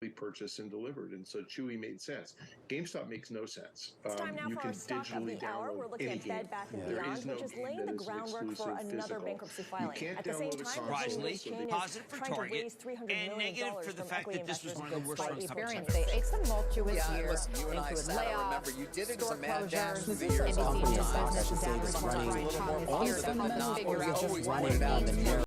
purchased and delivered, and so Chewy made sense. GameStop makes no sense. It's time now You for can our stock of digitally the hour. download We're looking any at game. Bed Bath & There Beyond, is no which is game laying that the is groundwork for exclusive another physical. bankruptcy You filing. can't At the same download a time, the console. home Surprisingly, chain positive is for trying to Target raise $300 and million negative for the from fact equity that this was investors one of the worst by runs of April time. They a tumultuous year. Listen, you and I Include sat, I layoffs, remember you did it as store a mad dash closures, through the years NBC News oftentimes. business data report Sometimes a Ryan little Chung more is on here the to help fundamentals, us but figure we out always what pointed it out means that for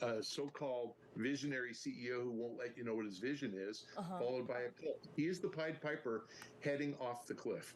A so-called visionary CEO who won't let you know what his vision is, followed by a cult. He is the Pied Piper heading off the cliff.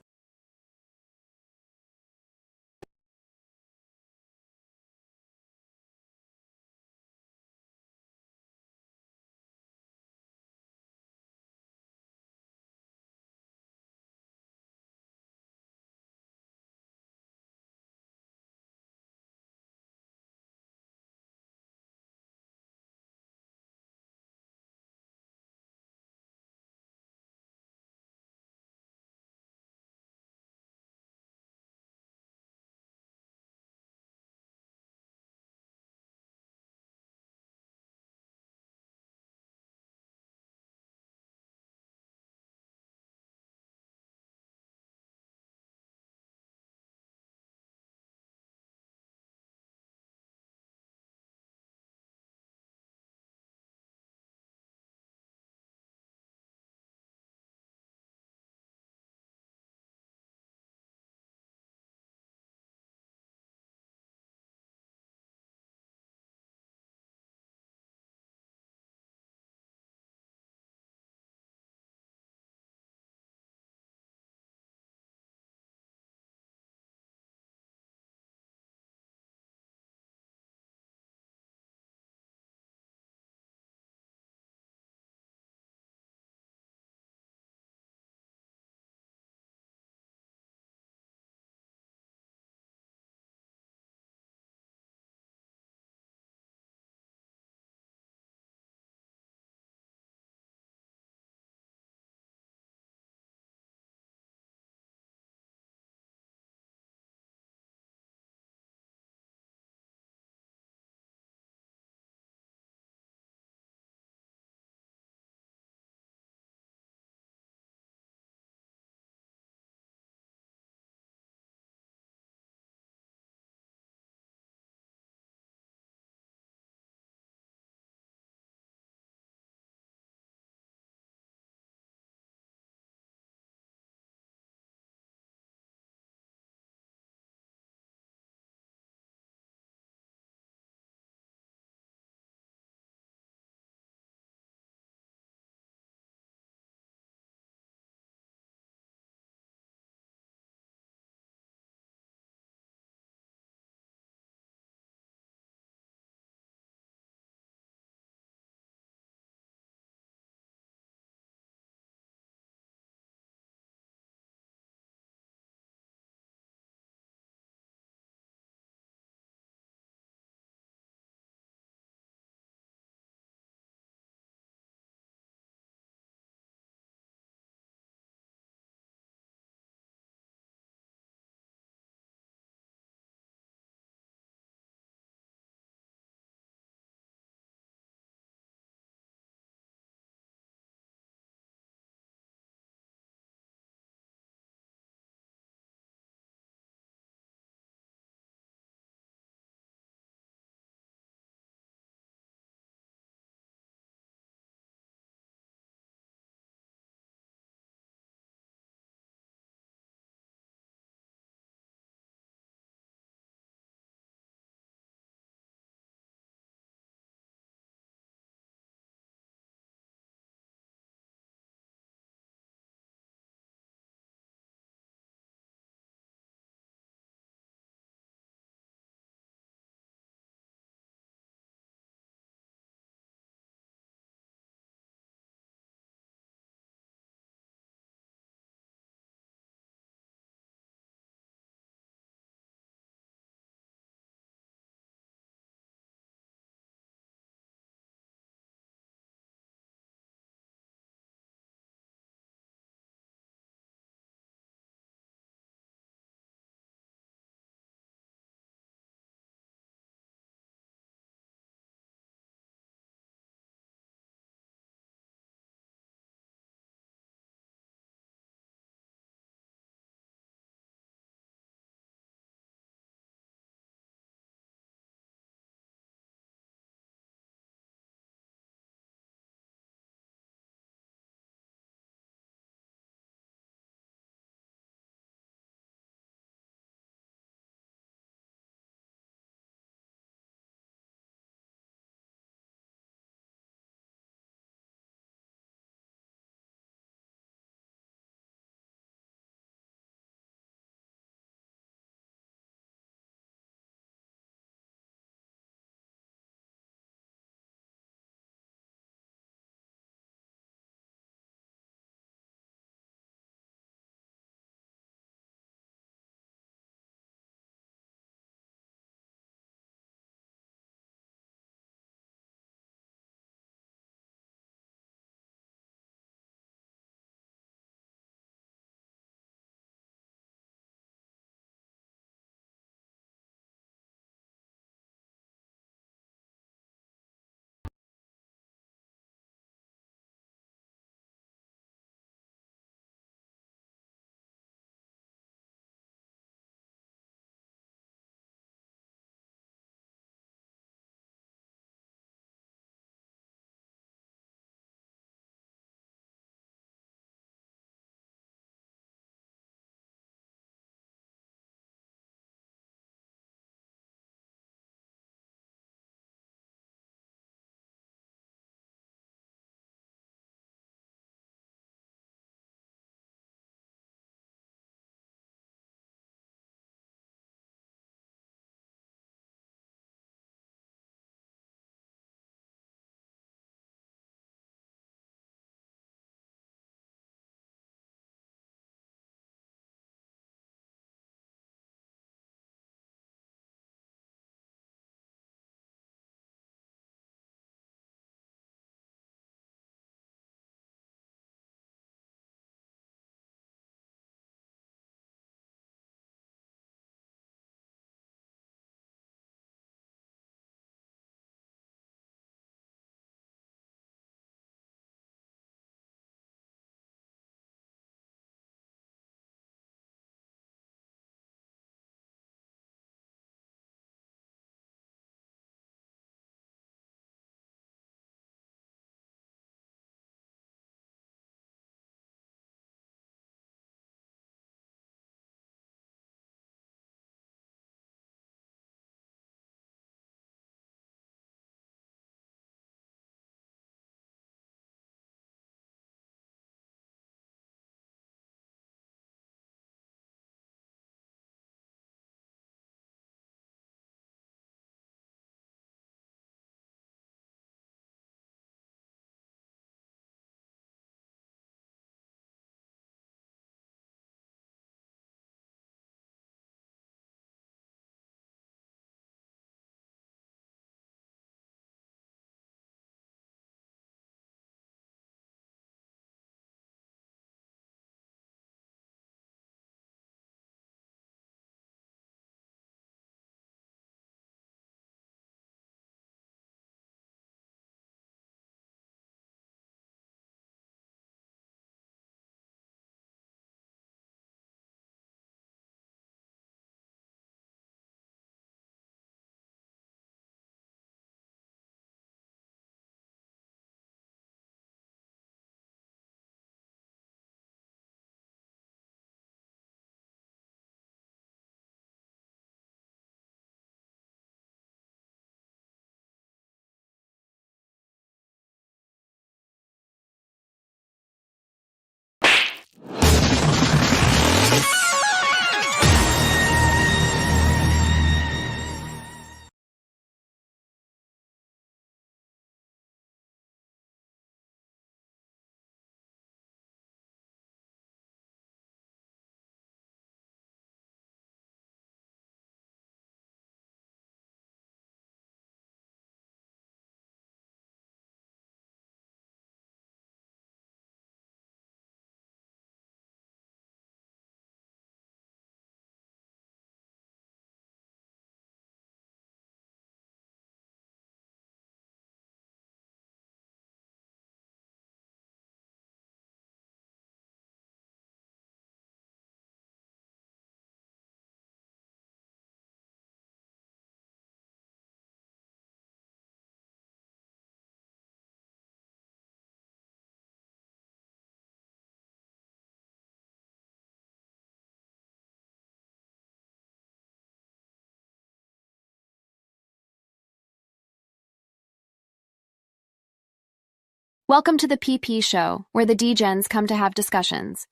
Welcome to the ThePPShow, where the D-Gens come to have discussions.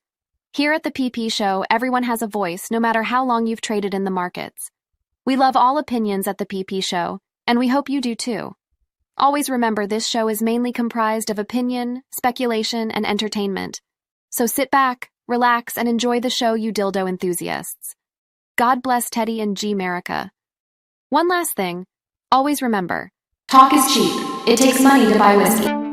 Here at the ThePPShow, everyone has a voice, no matter how long you've traded in the markets. We love all opinions at the ThePPShow, and we hope you do too. Always remember this show is mainly comprised of opinion, speculation, and entertainment. So sit back, relax, and enjoy the show, you dildo enthusiasts. God bless Teddy and G-Merica. One last thing, always remember, talk is cheap. It takes money to buy whiskey.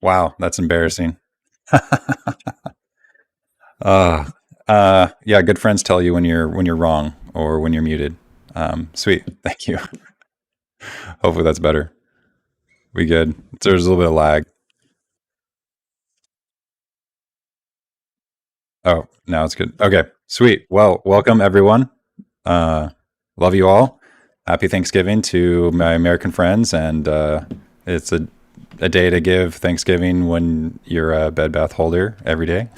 Wow, that's embarrassing. Yeah, good friends tell you when you're wrong or when you're muted. Sweet, thank you. Hopefully that's better. We good. There's a little bit of lag. Oh, now it's good. Okay, sweet. Well, welcome everyone. Uh, love you all. Happy Thanksgiving to my American friends, and it's a day to give Thanksgiving when you're a Bed Bath holder every day.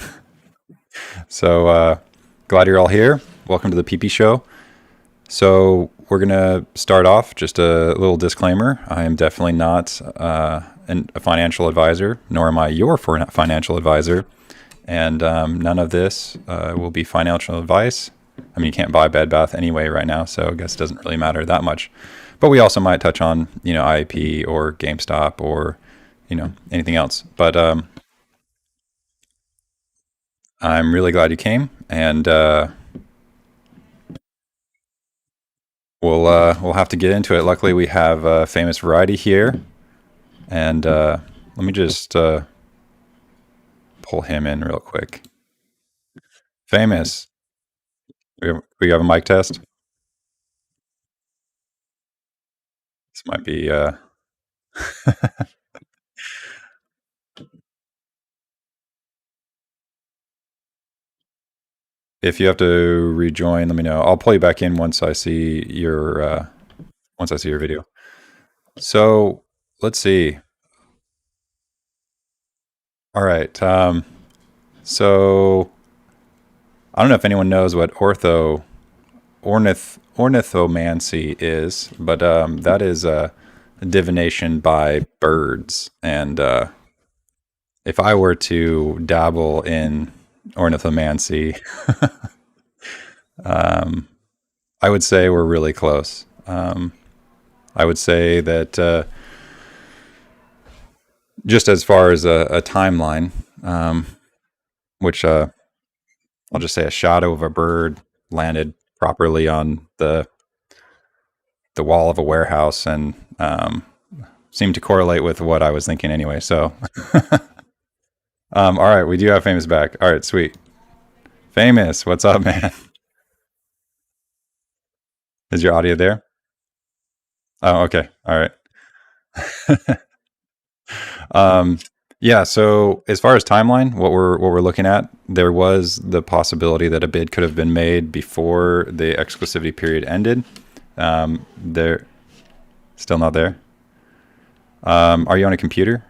So glad you're all here. Welcome to the PP Show. So we're gonna start off. Just a little disclaimer: I am definitely not a financial advisor, nor am I your financial advisor, and none of this will be financial advice. I mean, you can't buy Bed Bath anyway right now, so I guess it doesn't really matter that much. But we also might touch on, IAP or GameStop or, anything else. But I'm really glad you came, and we'll have to get into it. Luckily, we have Famous Variety here, and let me just pull him in real quick. Famous, we have a mic test. This might be. If you have to rejoin, let me know. I'll pull you back in once I see your video. So let's see. All right. So I don't know if anyone knows what ornithomancy is, but that is divination by birds. And if I were to dabble in ornithomancy, I would say we're really close. I would say that just as far as a timeline, which I'll just say a shadow of a bird landed properly on the wall of a warehouse and seemed to correlate with what I was thinking anyway. So, all right, we do have Famous back. All right, sweet. Famous, what's up, man? Is your audio there? Oh, okay. All right. Yeah. So as far as timeline, what we're looking at, there was the possibility that a bid could have been made before the exclusivity period ended. They're still not there. Are you on a computer?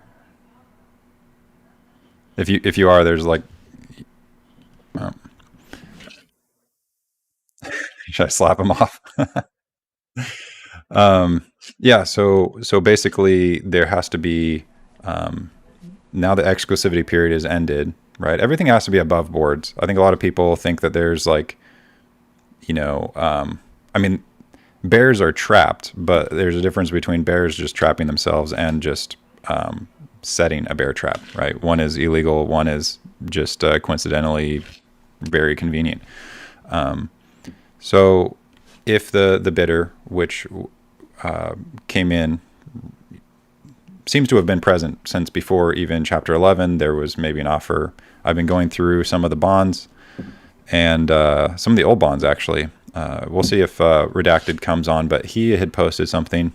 If you are, there's like, should I slap him off? Yeah. So basically, there has to be. Now the exclusivity period is ended, right? Everything has to be above boards. I think a lot of people think that there's like, I mean, bears are trapped, but there's a difference between bears just trapping themselves and just setting a bear trap, right? One is illegal, one is just coincidentally very convenient. So if the bidder, which came in, seems to have been present since before even Chapter 11. There was maybe an offer. I've been going through some of the bonds and some of the old bonds, actually. We'll see if Redacted comes on, but he had posted something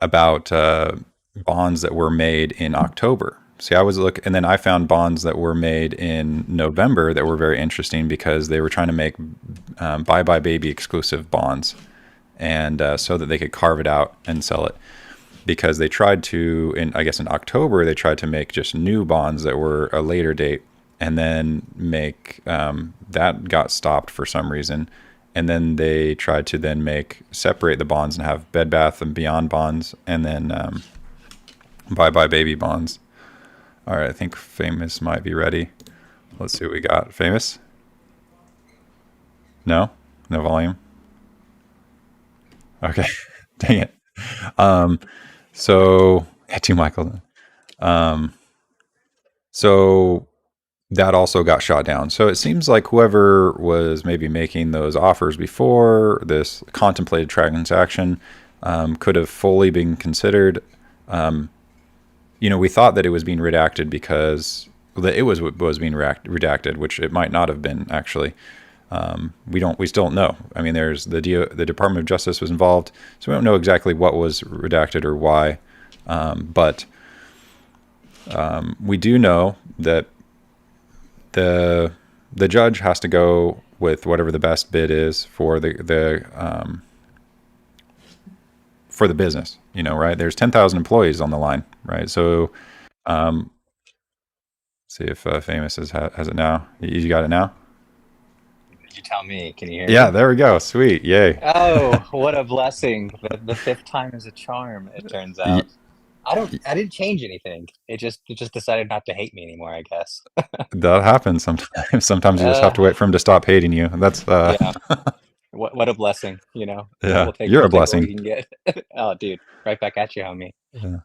about bonds that were made in October. See, I was looking, and then I found bonds that were made in November that were very interesting because they were trying to make Bye Bye Baby exclusive bonds. And so that they could carve it out and sell it, because they tried to, in October, they tried to make just new bonds that were a later date, and then make that got stopped for some reason, and then they tried to then separate the bonds and have Bed Bath and Beyond bonds, and then Bye Bye Baby bonds. All right, I think Famous might be ready. Let's see what we got. Famous? No volume. Okay, dang it. So to Michael. So that also got shot down. So it seems like whoever was maybe making those offers before this contemplated transaction could have fully been considered, we thought that it was being redacted because that it was being redacted, which it might not have been actually. We still don't know. I mean, there's the Department of Justice was involved, so we don't know exactly what was redacted or why. But we do know that the judge has to go with whatever the best bid is for the business, right? There's 10,000 employees on the line, right? So, see if Famous has it now. You got it now? You tell me. Can you hear Yeah, me? there we go. Sweet. Yay. Oh, what a blessing. The fifth time is a charm, it turns out. I didn't change anything. It just decided not to hate me anymore, I guess. That happens sometimes. Sometimes you just have to wait for him to stop hating you. That's Yeah. What a blessing, yeah, We'll you're a take what we blessing. can get. Oh, dude, right back at you, homie. Yeah.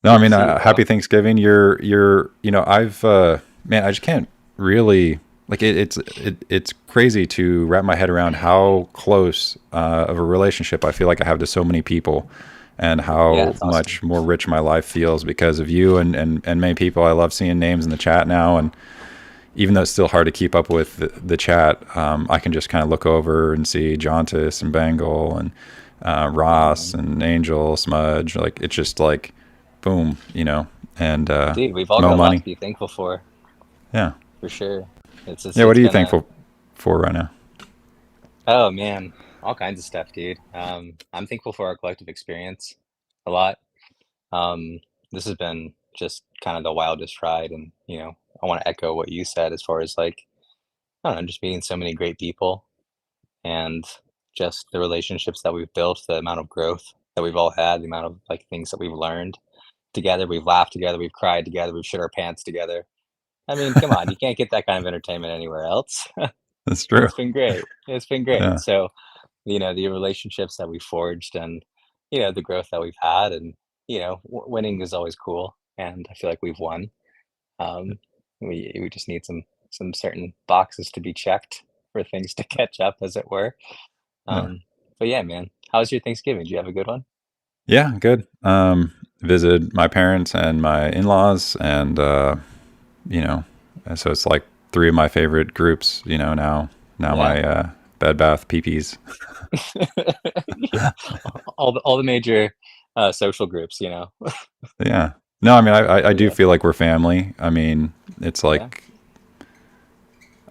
No, I Good mean, to see you, bro. happy Thanksgiving. I've man, I just can't really like it's crazy to wrap my head around how close of a relationship I feel like I have to so many people, and Yeah, how that's awesome. much more rich my life feels because of you and many people. I love seeing names in the chat now, and even though it's still hard to keep up with the chat, I can just kind of look over and see Jontis and Bengal and Ross and Angel, Smudge. Like, it's just like, boom, and Dude, we've all Mo got a lot Money. to be thankful for Yeah. sure. It's Yeah. What are you been thankful for right now? Oh man, all kinds of stuff, dude. I'm thankful for our collective experience a lot. This has been just kind of the wildest ride, and I want to echo what you said as far as like, I don't know, just meeting so many great people and just the relationships that we've built, the amount of growth that we've all had, the amount of like things that we've learned together, we've laughed together, we've cried together, we've shit our pants together. I mean, come on, you can't get that kind of entertainment anywhere else. That's true. It's been great. It's been great. Yeah. So, the relationships that we forged and, the growth that we've had, and, winning is always cool. And I feel like we've won. Um, we just need some certain boxes to be checked for things to catch up, as it were. Yeah. But yeah, man, how was your Thanksgiving? Did you have a good one? Yeah. Good. Visited my parents and my in-laws, and so it's like three of my favorite groups. Now Yeah. my Bed Bath PPs. Yeah. All the major social groups, Yeah. No, I mean, I do Yeah. feel like we're family. I mean, it's Yeah. like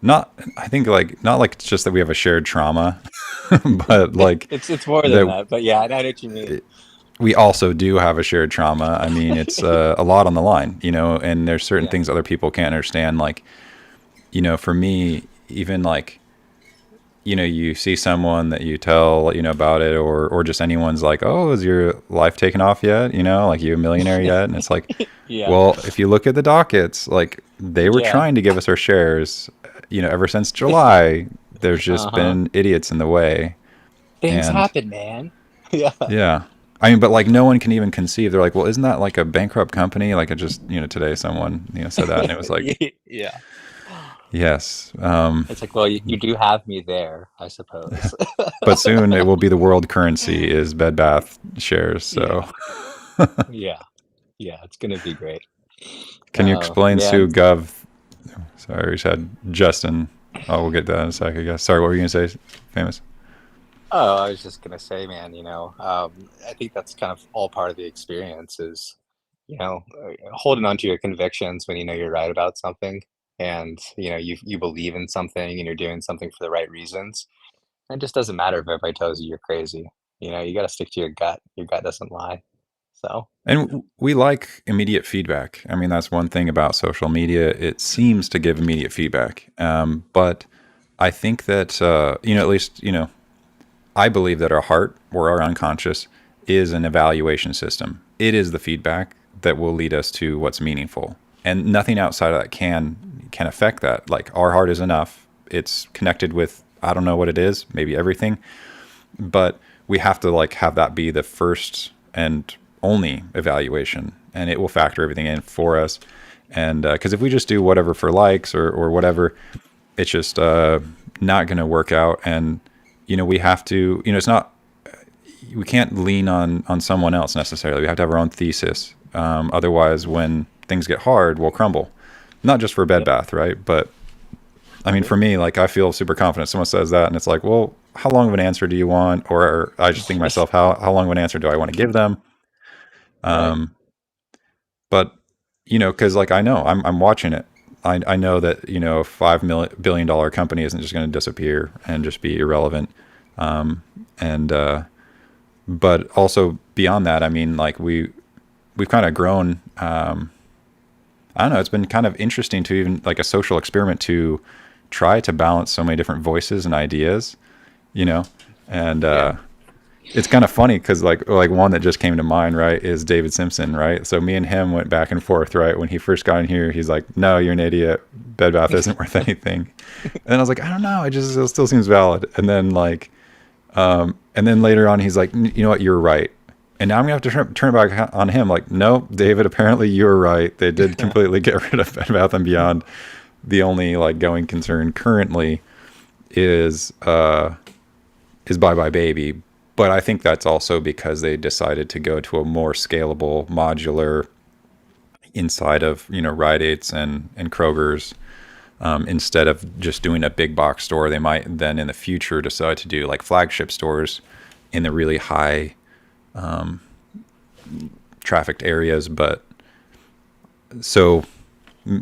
not. I think like not like it's just that we have a shared trauma, but like It's more than that that, but yeah, I know what you mean. we also do have a shared trauma. I mean, it's a lot on the line, and there's certain Yeah. things other people can't understand. Like, for me, even like, you see someone that you tell, about it, or just anyone's like, oh, is your life taken off yet? Like, you a millionaire yet? And it's like, Yeah. well, if you look at the dockets, like they were Yeah. trying to give us our shares, ever since July. There's just Uh-huh. been idiots in the way. Things And- happen, man. Yeah. Yeah. I mean, but like no one can even conceive. They're like, well, isn't that like a bankrupt company? Like, it just, today someone, said that, and it was like, Yeah. yes. It's like, well, you do have me there, I suppose. But soon it will be the world currency is Bed Bath shares. So Yeah. Yeah, it's gonna be great. can you Oh, explain man. Sue Gov? Sorry, we said Justin. Oh, we'll get that in a sec, I guess. Sorry, what were you going to say, Famous? Oh, I was just gonna say, man, I think that's kind of all part of the experience is, holding on to your convictions when you're right about something, and you believe in something and you're doing something for the right reasons. It just doesn't matter if everybody tells you you're crazy. You got to stick to your gut. Your gut doesn't lie. So And we like immediate feedback. I mean, that's one thing about social media. It seems to give immediate feedback. But I think that, at least, I believe that our heart or our unconscious is an evaluation system. It is the feedback that will lead us to what's meaningful. And nothing outside of that can affect that. Like, our heart is enough. It's connected with, I don't know what it is, maybe everything. But we have to like have that be the first and only evaluation, and it will factor everything in for us. And because if we just do whatever for likes or whatever, it's just not going to work out. And we have to, it's not, we can't lean on someone else necessarily. We have to have our own thesis. Otherwise, when things get hard, we'll crumble. Not just for Bed Bath, right? But I mean, for me, like, I feel super confident. Someone says that, and it's like, well, how long of an answer do you want? Or I just think to myself, how long of an answer do I want to give them? But because like I know I'm watching it. I know that a $5 billion company isn't just going to disappear and just be irrelevant. But also beyond that, I mean, like we've kind of grown. I don't know. It's been kind of interesting to even like a social experiment to try to balance so many different voices and ideas, and it's kind of funny because like one that just came to mind, right, is David Simpson, right? So me and him went back and forth, right? When he first got in here, he's like, "No, you're an idiot. Bed Bath isn't worth anything." And then I was like, "I don't know. It still seems valid." And then and then later on, he's like, "You know what? You're right." And now I'm gonna have to turn it back on him. Like, no, David, apparently you're right. They did completely get rid of Bed Bath and Beyond. The only like going concern currently is Bye Bye Baby. But I think that's also because they decided to go to a more scalable, modular inside of Rite Aids and Kroger's instead of just doing a big box store. They might then in the future decide to do like flagship stores in the really high trafficked areas. But so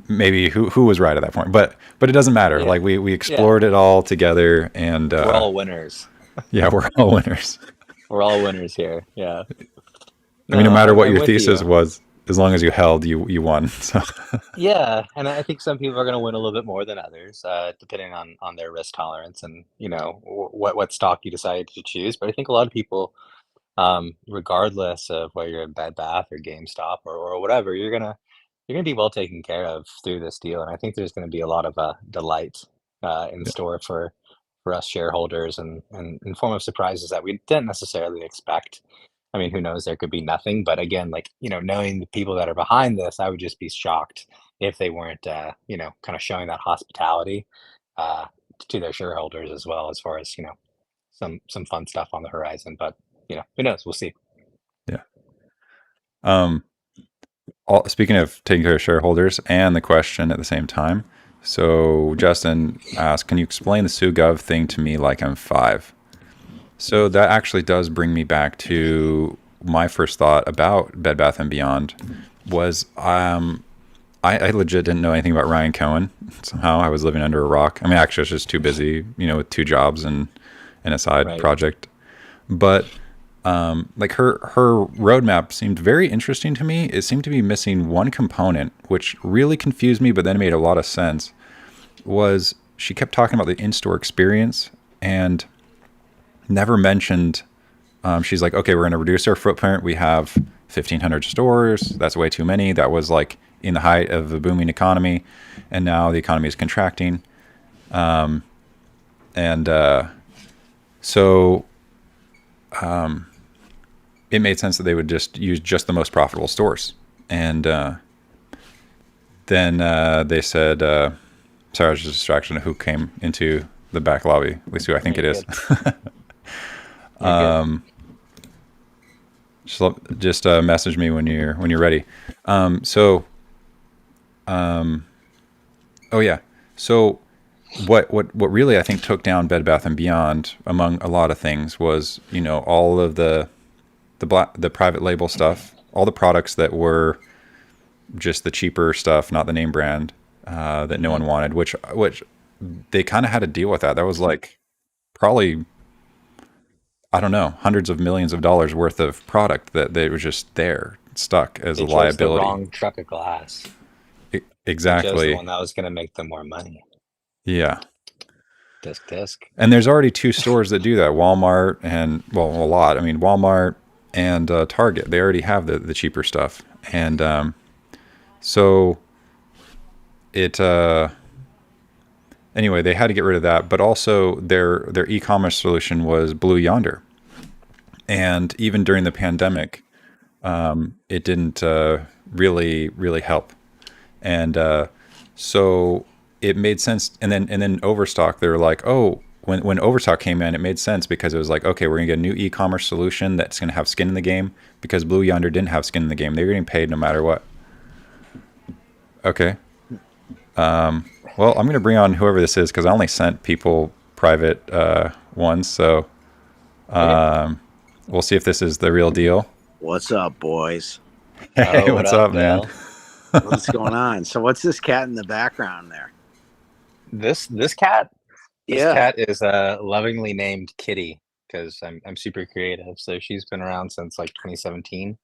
maybe who was right at that point? But it doesn't matter. Yeah. Like we explored it all together, and we're all winners. Yeah, we're all winners. We're all winners here. Yeah. I mean, no matter what your thesis was, as long as you held, you won. So. Yeah, and I think some people are going to win a little bit more than others, depending on their risk tolerance and what stock you decide to choose. But I think a lot of people, regardless of whether you're in Bed Bath or GameStop or whatever, you're gonna be well taken care of through this deal. And I think there's going to be a lot of delight in store for us shareholders and in form of surprises that we didn't necessarily expect. I mean, who knows? There could be nothing. But again, like, knowing the people that are behind this, I would just be shocked if they weren't, kind of showing that hospitality to their shareholders as well, as far as, some fun stuff on the horizon. But, who knows? We'll see. Yeah. Speaking of taking care of shareholders and the question at the same time. So Justin asked, can you explain the SUGOV thing to me like I'm 5? So that actually does bring me back to my first thought about Bed Bath & Beyond was I legit didn't know anything about Ryan Cohen. Somehow I was living under a rock. I mean, actually I was just too busy, with 2 jobs and a side project. But like her roadmap seemed very interesting to me. It seemed to be missing one component, which really confused me, but then made a lot of sense. Was she kept talking about the in-store experience and never mentioned. She's like, okay, we're going to reduce our footprint. We have 1,500 stores. That's way too many. That was like in the height of the booming economy, and now the economy is contracting. So. It made sense that they would just use just the most profitable stores. And then they said, sorry, I was just a distraction of who came into the back lobby, at least who I think it is. Just message me when you're ready. Oh yeah. So what really I think took down Bed Bath & Beyond among a lot of things was, all of the private label stuff, all the products that were just the cheaper stuff, not the name brand, that no one wanted, which they kind of had to deal with that. That was like probably, I don't know, hundreds of millions of dollars worth of product that they were just there, stuck as a liability. The wrong truck of glass. Exactly. They chose the one that was going to make them more money. Yeah. Disc. And there's already 2 stores that do that, Walmart and, well, a lot. I mean, Walmart and Target, they already have the cheaper stuff. And so it anyway, they had to get rid of that, but also their e-commerce solution was Blue Yonder. And even during the pandemic, it didn't really help. And so it made sense. And then Overstock, they were like, oh, when Overstock came in, it made sense because it was like, okay, we're gonna get a new e-commerce solution that's gonna have skin in the game, because Blue Yonder didn't have skin in the game. They were getting paid no matter what. Okay. Well, I'm gonna bring on whoever this is because I only sent people private ones, so we'll see if this is the real deal. What's up, boys? Hey, Oh, what's up, man? Bill? What's going on? So, what's this cat in the background there? This cat? This Yeah. cat is lovingly named Kitty because I'm super creative. So she's been around since like 2017.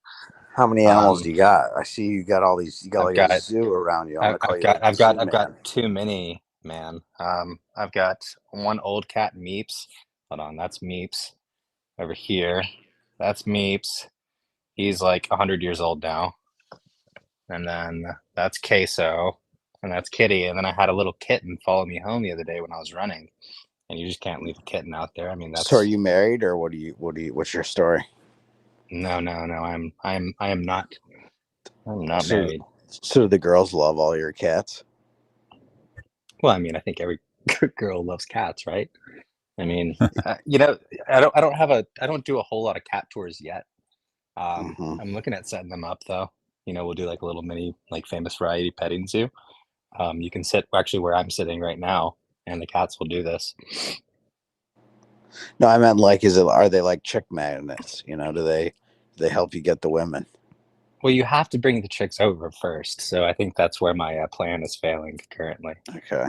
How many animals do you got? I see you got all these. You got I've like a got- zoo around you. I'm gonna call I've you got the I've zoo got man. I've got too many, man. I've got one old cat, Meeps. Hold on, that's Meeps over here. That's Meeps. He's like 100 years old now. And then that's Queso, and that's Kitty. And then I had a little kitten follow me home the other day when I was running. And you just can't leave a kitten out there. I mean, that's So, are you married, or what's your story? no. I am not. I'm not So- married. So, do the girls love all your cats? Well, I mean, I think every girl loves cats, right? I mean, you know, I don't do a whole lot of cat tours yet. Mhm. I'm looking at setting them up though. You know, we'll do like a little mini, like famous variety petting zoo. You can sit actually where I'm sitting right now, and the cats will do this. No, I meant like, are they like chick magnets? You know, do they help you get the women? Well, you have to bring the chicks over first, so I think that's where my plan is failing currently. Okay.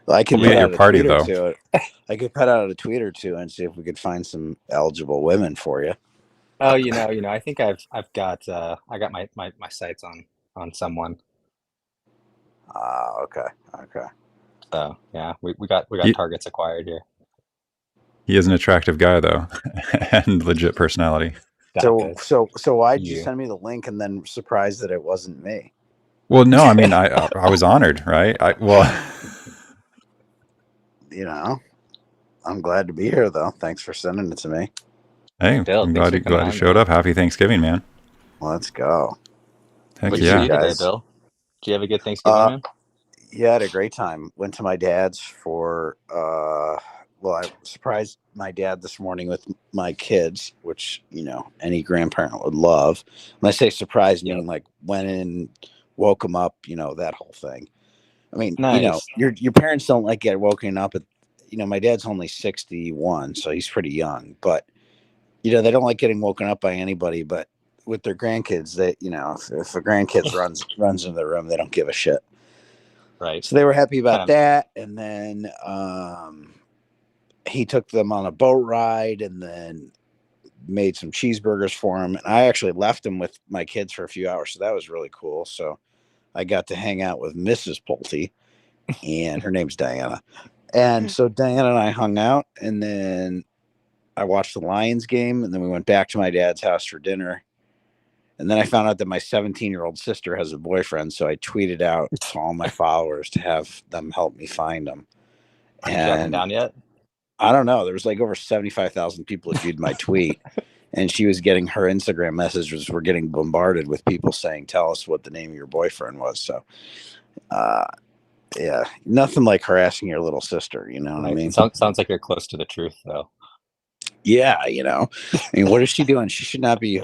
Well, I could We'll be put at out your a party, tweet or though. two. I could put out a tweet or two and see if we could find some eligible women for you. Oh, you know, I think I've got I got my sights on someone. Okay. So yeah, we got Ye- targets acquired here. He is an attractive guy, though, and legit personality. Stop it. So why did you You. send me the link and then surprised that it wasn't me? Well, no, I mean, I was honored, right? You know, I'm glad to be here though. Thanks for sending it to me. Hey, Bill, I'm thanks glad for coming you on, showed man. up. Happy Thanksgiving, man. Let's go. Heck What did yeah. you do today, guys. Bill? Did you have a good Thanksgiving, man? Yeah, I had a great time. Went to my dad's for I surprised my dad this morning with my kids, which, you know, any grandparent would love. When I say surprised, Yep. meaning like went in, woke them up, you know, that whole thing. I mean, Nice. you know, your parents don't like get woken up at, you know, my dad's only 61, so he's pretty young, but you know, they don't like getting woken up by anybody, but with their grandkids, they, you know, if a grandkid runs into the room, they don't give a shit. Right. So they were happy about Um, that. And then he took them on a boat ride and then made some cheeseburgers for them. And I actually left them with my kids for a few hours. So that was really cool. So I got to hang out with Mrs. Pulte, and her name's Diana. And so Diana and I hung out, and then I watched the Lions game, and then we went back to my dad's house for dinner. And then I found out that my 17-year-old sister has a boyfriend. So I tweeted out to all my followers to have them help me find him. Did you track him And down yet? I don't know. There was like over 75,000 people that viewed my tweet. And she was getting, her Instagram messages were getting bombarded with people saying, tell us what the name of your boyfriend was. So, yeah, nothing like harassing your little sister. You know what I mean? It sounds like you're close to the truth, though. Yeah, you know, I mean, what is she doing? She should not be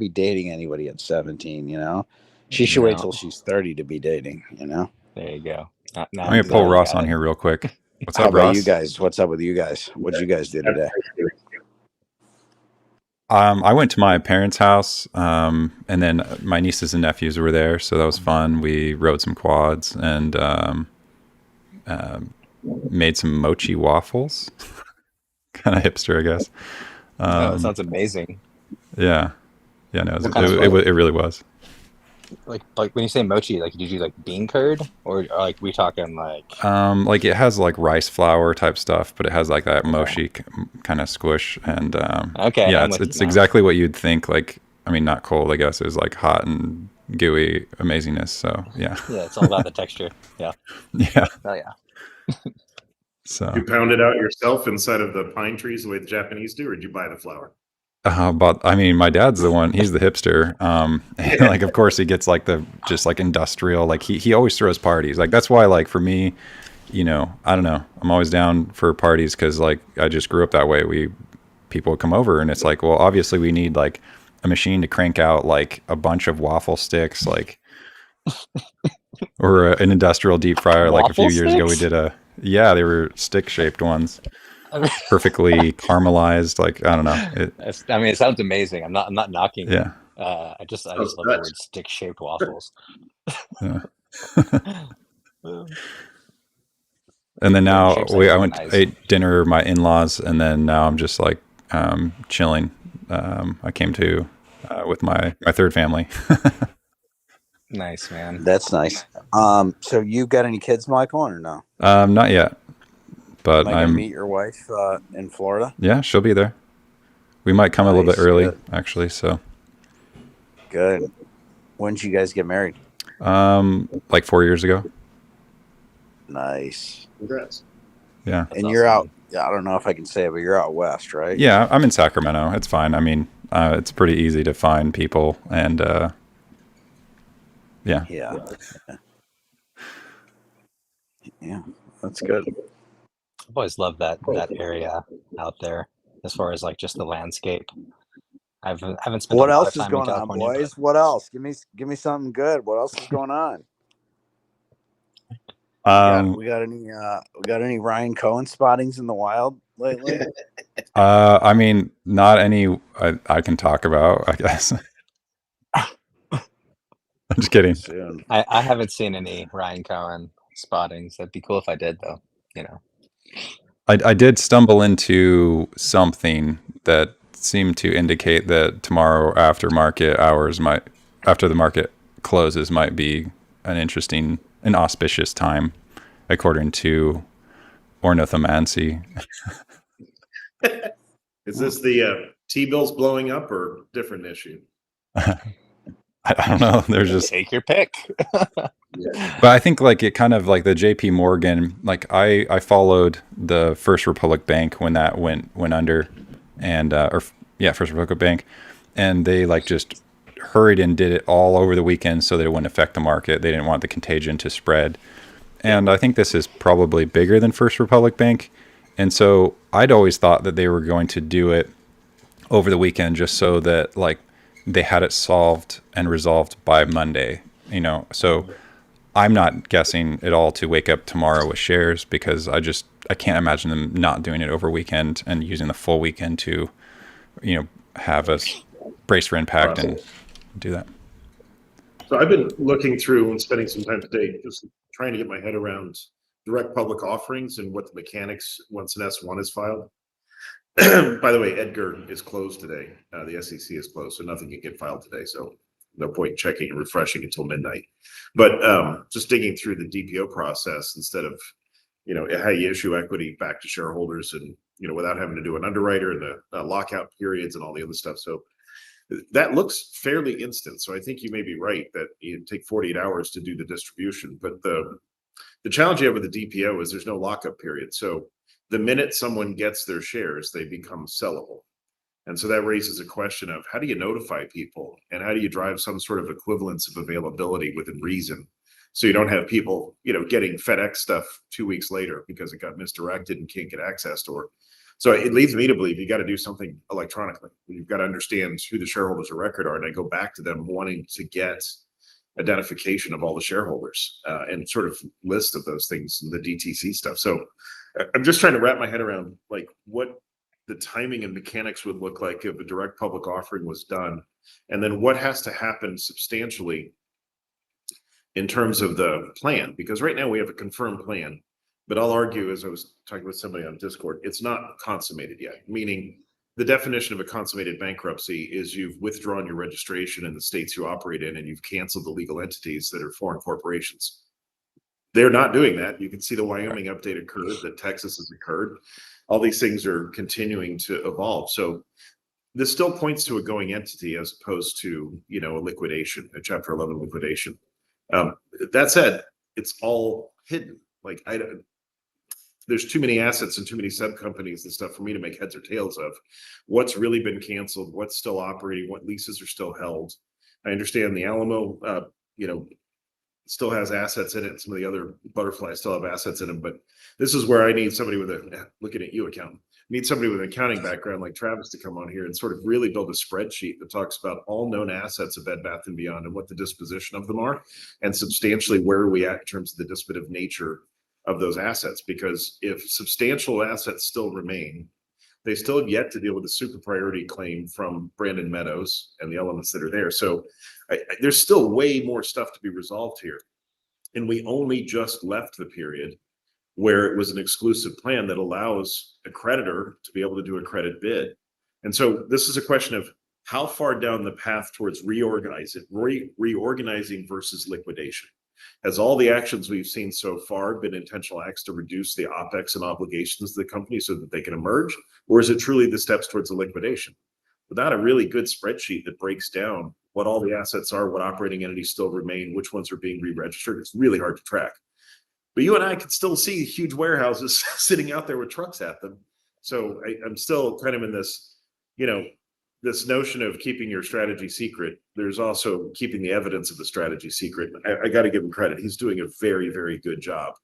dating anybody at 17, you know. She should wait No. till she's 30 to be dating, you know. There you go. Now I'm going to pull you Ross got on it. here real quick. What's How up, about Ross? you guys? What's up with you guys? What'd you guys do today? I went to my parents' house, and then my nieces and nephews were there, so that was fun. We rode some quads and made some mochi waffles. Kind of hipster, I guess. That sounds amazing. Yeah, no, What kind of it really was. Like when you say mochi, like did you like bean curd or like we talking like Like it has like rice flour type stuff, but it has like that mochi kind of squish, and Okay, yeah, I'm with it's you now. exactly what you'd think. Like, I mean, not cold, I guess. It was like hot and gooey amazingness. So yeah, yeah, it's all about the texture. Yeah. yeah. Oh yeah. So, You pound it out yourself inside of the pine trees the way the Japanese do, or did you buy the flour? but I mean, my dad's the one. He's the hipster. And, like, of course, he gets like the just like industrial. Like he always throws parties. Like that's why, like for me, you know, I don't know. I'm always down for parties because like I just grew up that way. People would come over and it's like, well, obviously we need like a machine to crank out like a bunch of waffle sticks, like, or an industrial deep fryer. Like a few Waffle years ago, we sticks? did yeah, they were stick shaped ones, perfectly caramelized. Like, I don't know. I mean, it sounds amazing. I'm not knocking Yeah. it. I just Sounds love the nuts. word stick shaped waffles. Yeah. And then Different now shape I sizes are went nice. ate dinner with my in-laws, and then now I'm just like chilling. I came to with my third family. Nice, man. That's nice. So you got any kids, Michael, or no? Not yet, but Am I gonna meet your wife in Florida? yeah, she'll be there. We might come a little bit Nice, early, good. actually. So Good. When did you guys get married? like 4 years ago. Nice. Congrats. Yeah. That's And you're out. awesome. Yeah, I don't know if I can say it, but you're out west, right? Yeah, I'm in Sacramento. It's fine. I mean, it's pretty easy to find people, and yeah. Yeah. Yeah. That's good. I've always loved that area out there, as far as like just the landscape. I haven't spent What a lot else of is time in going on, California, boys? What else? Give me something good. What else is going on? We got any Ryan Cohen spottings in the wild lately? I mean, not any I can talk about, I guess. I'm just kidding. Soon. I haven't seen any Ryan Cohen spottings. That'd be cool if I did, though. You know. I did stumble into something that seemed to indicate that tomorrow after market hours after the market closes might be an auspicious time, according to ornithomancy. Is this the T-bills blowing up or different issue? I don't know. There's just, Take your pick. but I think like it kind of like the JP Morgan, like I followed the First Republic Bank when that went under, and First Republic Bank, and they like just hurried and did it all over the weekend so that it wouldn't affect the market. They didn't want the contagion to spread. And I think this is probably bigger than First Republic Bank. And so I'd always thought that they were going to do it over the weekend just so that like they had it solved and resolved by Monday, you know. So I'm not guessing at all to wake up tomorrow with shares, because I can't imagine them not doing it over weekend and using the full weekend to, you know, have us brace for impact and do that. So I've been looking through and spending some time today just trying to get my head around direct public offerings and what the mechanics once an S1 is filed. By the way, Edgar is closed today. The SEC is closed, so nothing can get filed today. So no point checking and refreshing until midnight. But just digging through the DPO process instead of, you know, how you issue equity back to shareholders and, you know, without having to do an underwriter and the lockout periods and all the other stuff. So that looks fairly instant. So I think you may be right that you take 48 hours to do the distribution. But the challenge you have with the DPO is there's no lockup period. So the minute someone gets their shares, they become sellable. And so that raises a question of how do you notify people and how do you drive some sort of equivalence of availability within reason? So you don't have people, you know, getting FedEx stuff 2 weeks later because it got misdirected and can't get access to it. So it leads me to believe you got to do something electronically. You've got to understand who the shareholders of record are, and I go back to them wanting to get identification of all the shareholders and sort of list of those things, the DTC stuff. So I'm just trying to wrap my head around like what the timing and mechanics would look like if a direct public offering was done, and then what has to happen substantially in terms of the plan, because right now we have a confirmed plan, but I'll argue, as I was talking with somebody on Discord, it's not consummated yet, meaning the definition of a consummated bankruptcy is you've withdrawn your registration in the states you operate in and you've canceled the legal entities that are foreign corporations. They're not doing that. You can see the Wyoming update occurred, that Texas has occurred. All these things are continuing to evolve. So this still points to a going entity as opposed to, you know, a liquidation, a Chapter 11 liquidation. That said, it's all hidden. Like there's too many assets and too many sub companies and stuff for me to make heads or tails of what's really been canceled, what's still operating, what leases are still held. I understand the Alamo, still has assets in it. Some of the other butterflies still have assets in them, but this is where I need somebody with looking at you, accountant. Need somebody with an accounting background like Travis to come on here and sort of really build a spreadsheet that talks about all known assets of Bed Bath & Beyond and what the disposition of them are, and substantially where are we at in terms of the dispositive nature of those assets. Because if substantial assets still remain, they still have yet to deal with the super priority claim from Brandon Meadows and the elements that are there. So there's still way more stuff to be resolved here. And we only just left the period where it was an exclusive plan that allows a creditor to be able to do a credit bid. And so this is a question of how far down the path towards reorganizing versus liquidation. Has all the actions we've seen so far been intentional acts to reduce the OPEX and obligations of the company so that they can emerge? Or is it truly the steps towards a liquidation? Without a really good spreadsheet that breaks down what all the assets are, what operating entities still remain, which ones are being re-registered, it's really hard to track. But you and I can still see huge warehouses sitting out there with trucks at them. So I'm still kind of in this, this notion of keeping your strategy secret. There's also keeping the evidence of the strategy secret. I got to give him credit. He's doing a very, very good job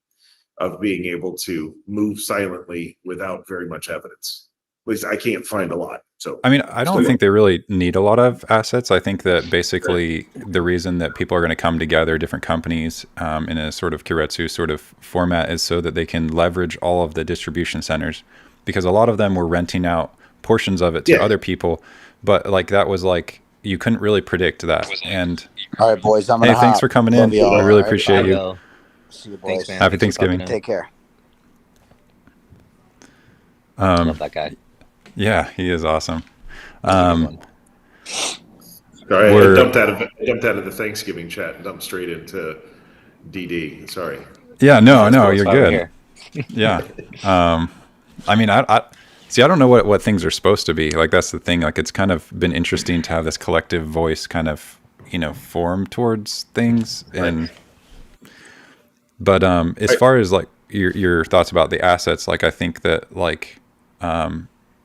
of being able to move silently without very much evidence. At least I can't find a lot. So I mean, I don't think they really need a lot of assets. I think that basically the reason that people are going to come together, different companies, in a sort of Kiretsu sort of format, is so that they can leverage all of the distribution centers, because a lot of them were renting out portions of it to other people, but like that was like you couldn't really predict that. And all right, boys, I'm gonna thanks for coming in. I really appreciate you. See you, boys. Thanks, man. Happy Thanksgiving. Take care. Love that guy. Yeah, he is awesome. Sorry, I dumped out of the Thanksgiving chat and dumped straight into DD. Sorry. Yeah, no, you're good. Yeah. I mean, I see, I don't know what things are supposed to be. Like, that's the thing. Like, it's kind of been interesting to have this collective voice kind of, form towards things. And, but as far as like your thoughts about the assets, like, I think that like,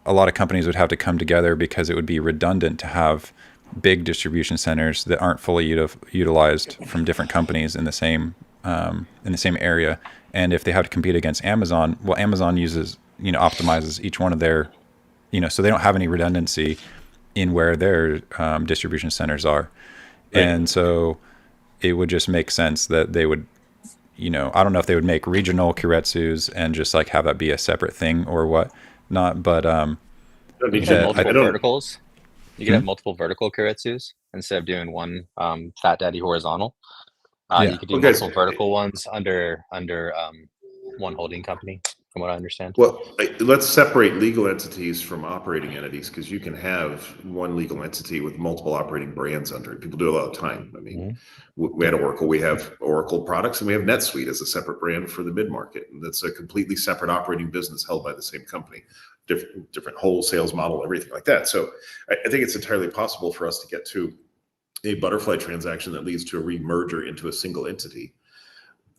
a lot of companies would have to come together because it would be redundant to have big distribution centers that aren't fully utilized from different companies in the same area. And if they have to compete against Amazon, well, Amazon uses, optimizes each one of their, so they don't have any redundancy in where their distribution centers are. Right. And so it would just make sense that they would, I don't know if they would make regional Kiretsus and just like have that be a separate thing or what. Not, but you could have multiple verticals. You could have multiple vertical Kiretsus instead of doing one Fat Daddy horizontal. You could do multiple vertical ones under one holding company, from what I understand. Well, let's separate legal entities from operating entities, because you can have one legal entity with multiple operating brands under it. People do it all the time. I mean, we had Oracle. We have Oracle products, and we have NetSuite as a separate brand for the mid-market. And that's a completely separate operating business held by the same company, different wholesales model, everything like that. So I think it's entirely possible for us to get to a butterfly transaction that leads to a re-merger into a single entity.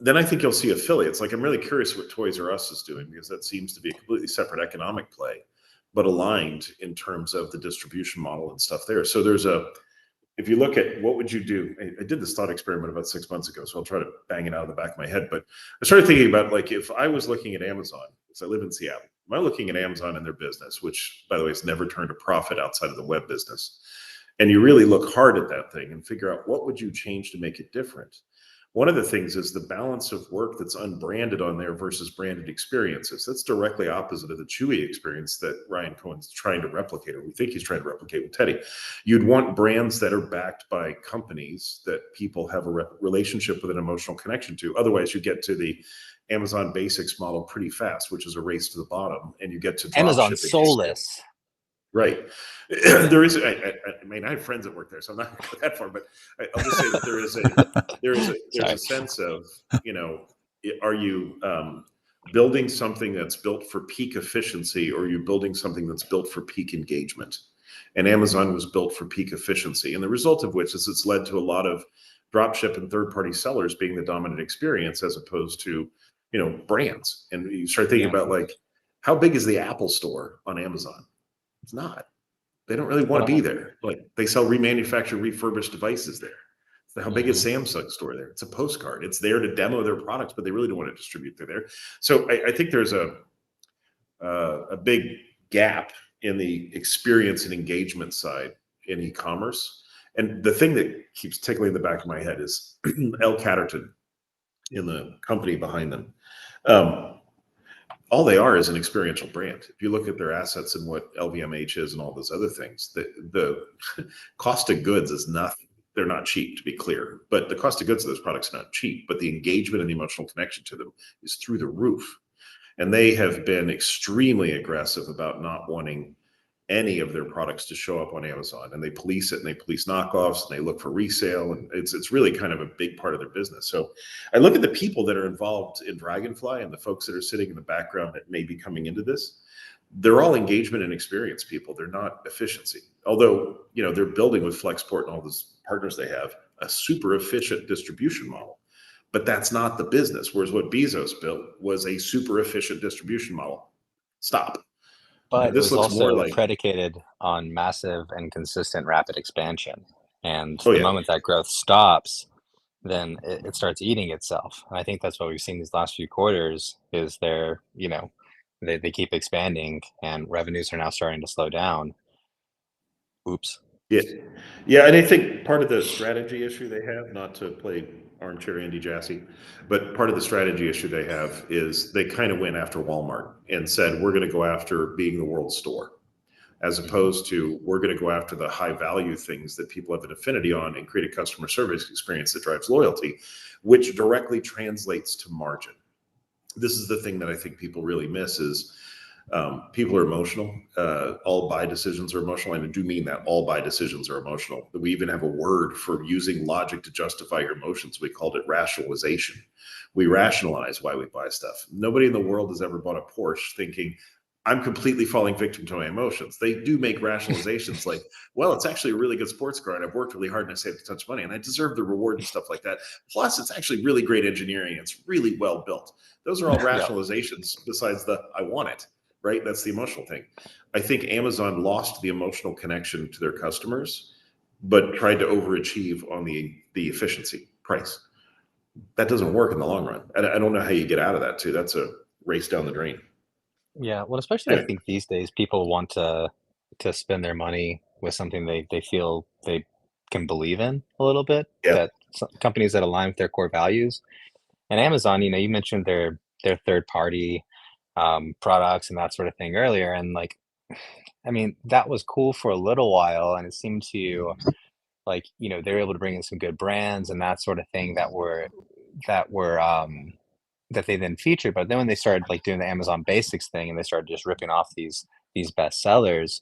Then I think you'll see affiliates. Like, I'm really curious what Toys R Us is doing, because that seems to be a completely separate economic play, but aligned in terms of the distribution model and stuff there. So if you look at what would you do, I did this thought experiment about 6 months ago, so I'll try to bang it out of the back of my head. But I started thinking about, like, if I was looking at Amazon, because I live in Seattle, am I looking at Amazon and their business, which, by the way, has never turned a profit outside of the web business, and you really look hard at that thing and figure out what would you change to make it different. One of the things is the balance of work that's unbranded on there versus branded experiences. That's directly opposite of the Chewy experience that Ryan Cohen's trying to replicate, or we think he's trying to replicate with Teddy. You'd want brands that are backed by companies that people have a relationship with an emotional connection to. Otherwise, you get to the Amazon Basics model pretty fast, which is a race to the bottom, and you get to Amazon soulless. Right. There is, I mean, I have friends that work there, so I'm not going to go that far, but I'll just say that there's a sense of, are you building something that's built for peak efficiency, or are you building something that's built for peak engagement? And Amazon was built for peak efficiency. And the result of which is it's led to a lot of dropship and third-party sellers being the dominant experience, as opposed to, brands. And you start thinking about, like, how big is the Apple store on Amazon? It's not. They don't really want to be there. Like, they sell remanufactured, refurbished devices there. How big is Samsung store there? It's a postcard. It's there to demo their products, but they really don't want to distribute through there. So I think there's a big gap in the experience and engagement side in e-commerce. And the thing that keeps tickling the back of my head is El Catterton in the company behind them. All they are is an experiential brand. If you look at their assets and what LVMH is and all those other things, the cost of goods is nothing. They're not cheap, to be clear, but the cost of goods of those products are not cheap, but the engagement and the emotional connection to them is through the roof. And they have been extremely aggressive about not wanting any of their products to show up on Amazon, and they police it, and they police knockoffs, and they look for resale, and it's really kind of a big part of their business. So I look at the people that are involved in Dragonfly and the folks that are sitting in the background that may be coming into this. They're all engagement and experience people. They're not efficiency. Although, you know, they're building with Flexport and all those partners they have a super efficient distribution model. But that's not the business. Whereas what Bezos built was a super efficient distribution model. Stop. But This it was looks more also like predicated on massive and consistent rapid expansion. And Oh, the yeah. moment that growth stops, then it starts eating itself. And I think that's what we've seen these last few quarters is they're, you know, they keep expanding and revenues are now starting to slow down. Oops. Yeah. Yeah, and I think part of the strategy issue they have, not to play armchair Andy Jassy, but part of the strategy issue they have is they kind of went after Walmart and said, we're going to go after being the world store, as opposed to we're going to go after the high value things that people have an affinity on and create a customer service experience that drives loyalty, which directly translates to margin. This is the thing that I think people really miss is people are emotional. All buy decisions are emotional. And I do mean that all buy decisions are emotional. We even have a word for using logic to justify your emotions. We called it rationalization. We rationalize why we buy stuff. Nobody in the world has ever bought a Porsche thinking, I'm completely falling victim to my emotions. They do make rationalizations like, well, it's actually a really good sports car and I've worked really hard and I saved a ton of money and I deserve the reward and stuff like that. Plus, it's actually really great engineering. It's really well built. Those are all rationalizations besides the I want it. Right? That's the emotional thing. I think Amazon lost the emotional connection to their customers, but tried to overachieve on the efficiency price. That doesn't work in the long run. I don't know how you get out of that too. That's a race down the drain. Yeah, well, especially I think these days people want to spend their money with something they feel they can believe in a little bit. Yeah. That companies that align with their core values. And Amazon, you know, you mentioned their third party products and that sort of thing earlier, and like, I mean, that was cool for a little while, and it seemed to like, you know, they were able to bring in some good brands and that sort of thing that they then featured. But then when they started like doing the Amazon Basics thing and they started just ripping off these best sellers,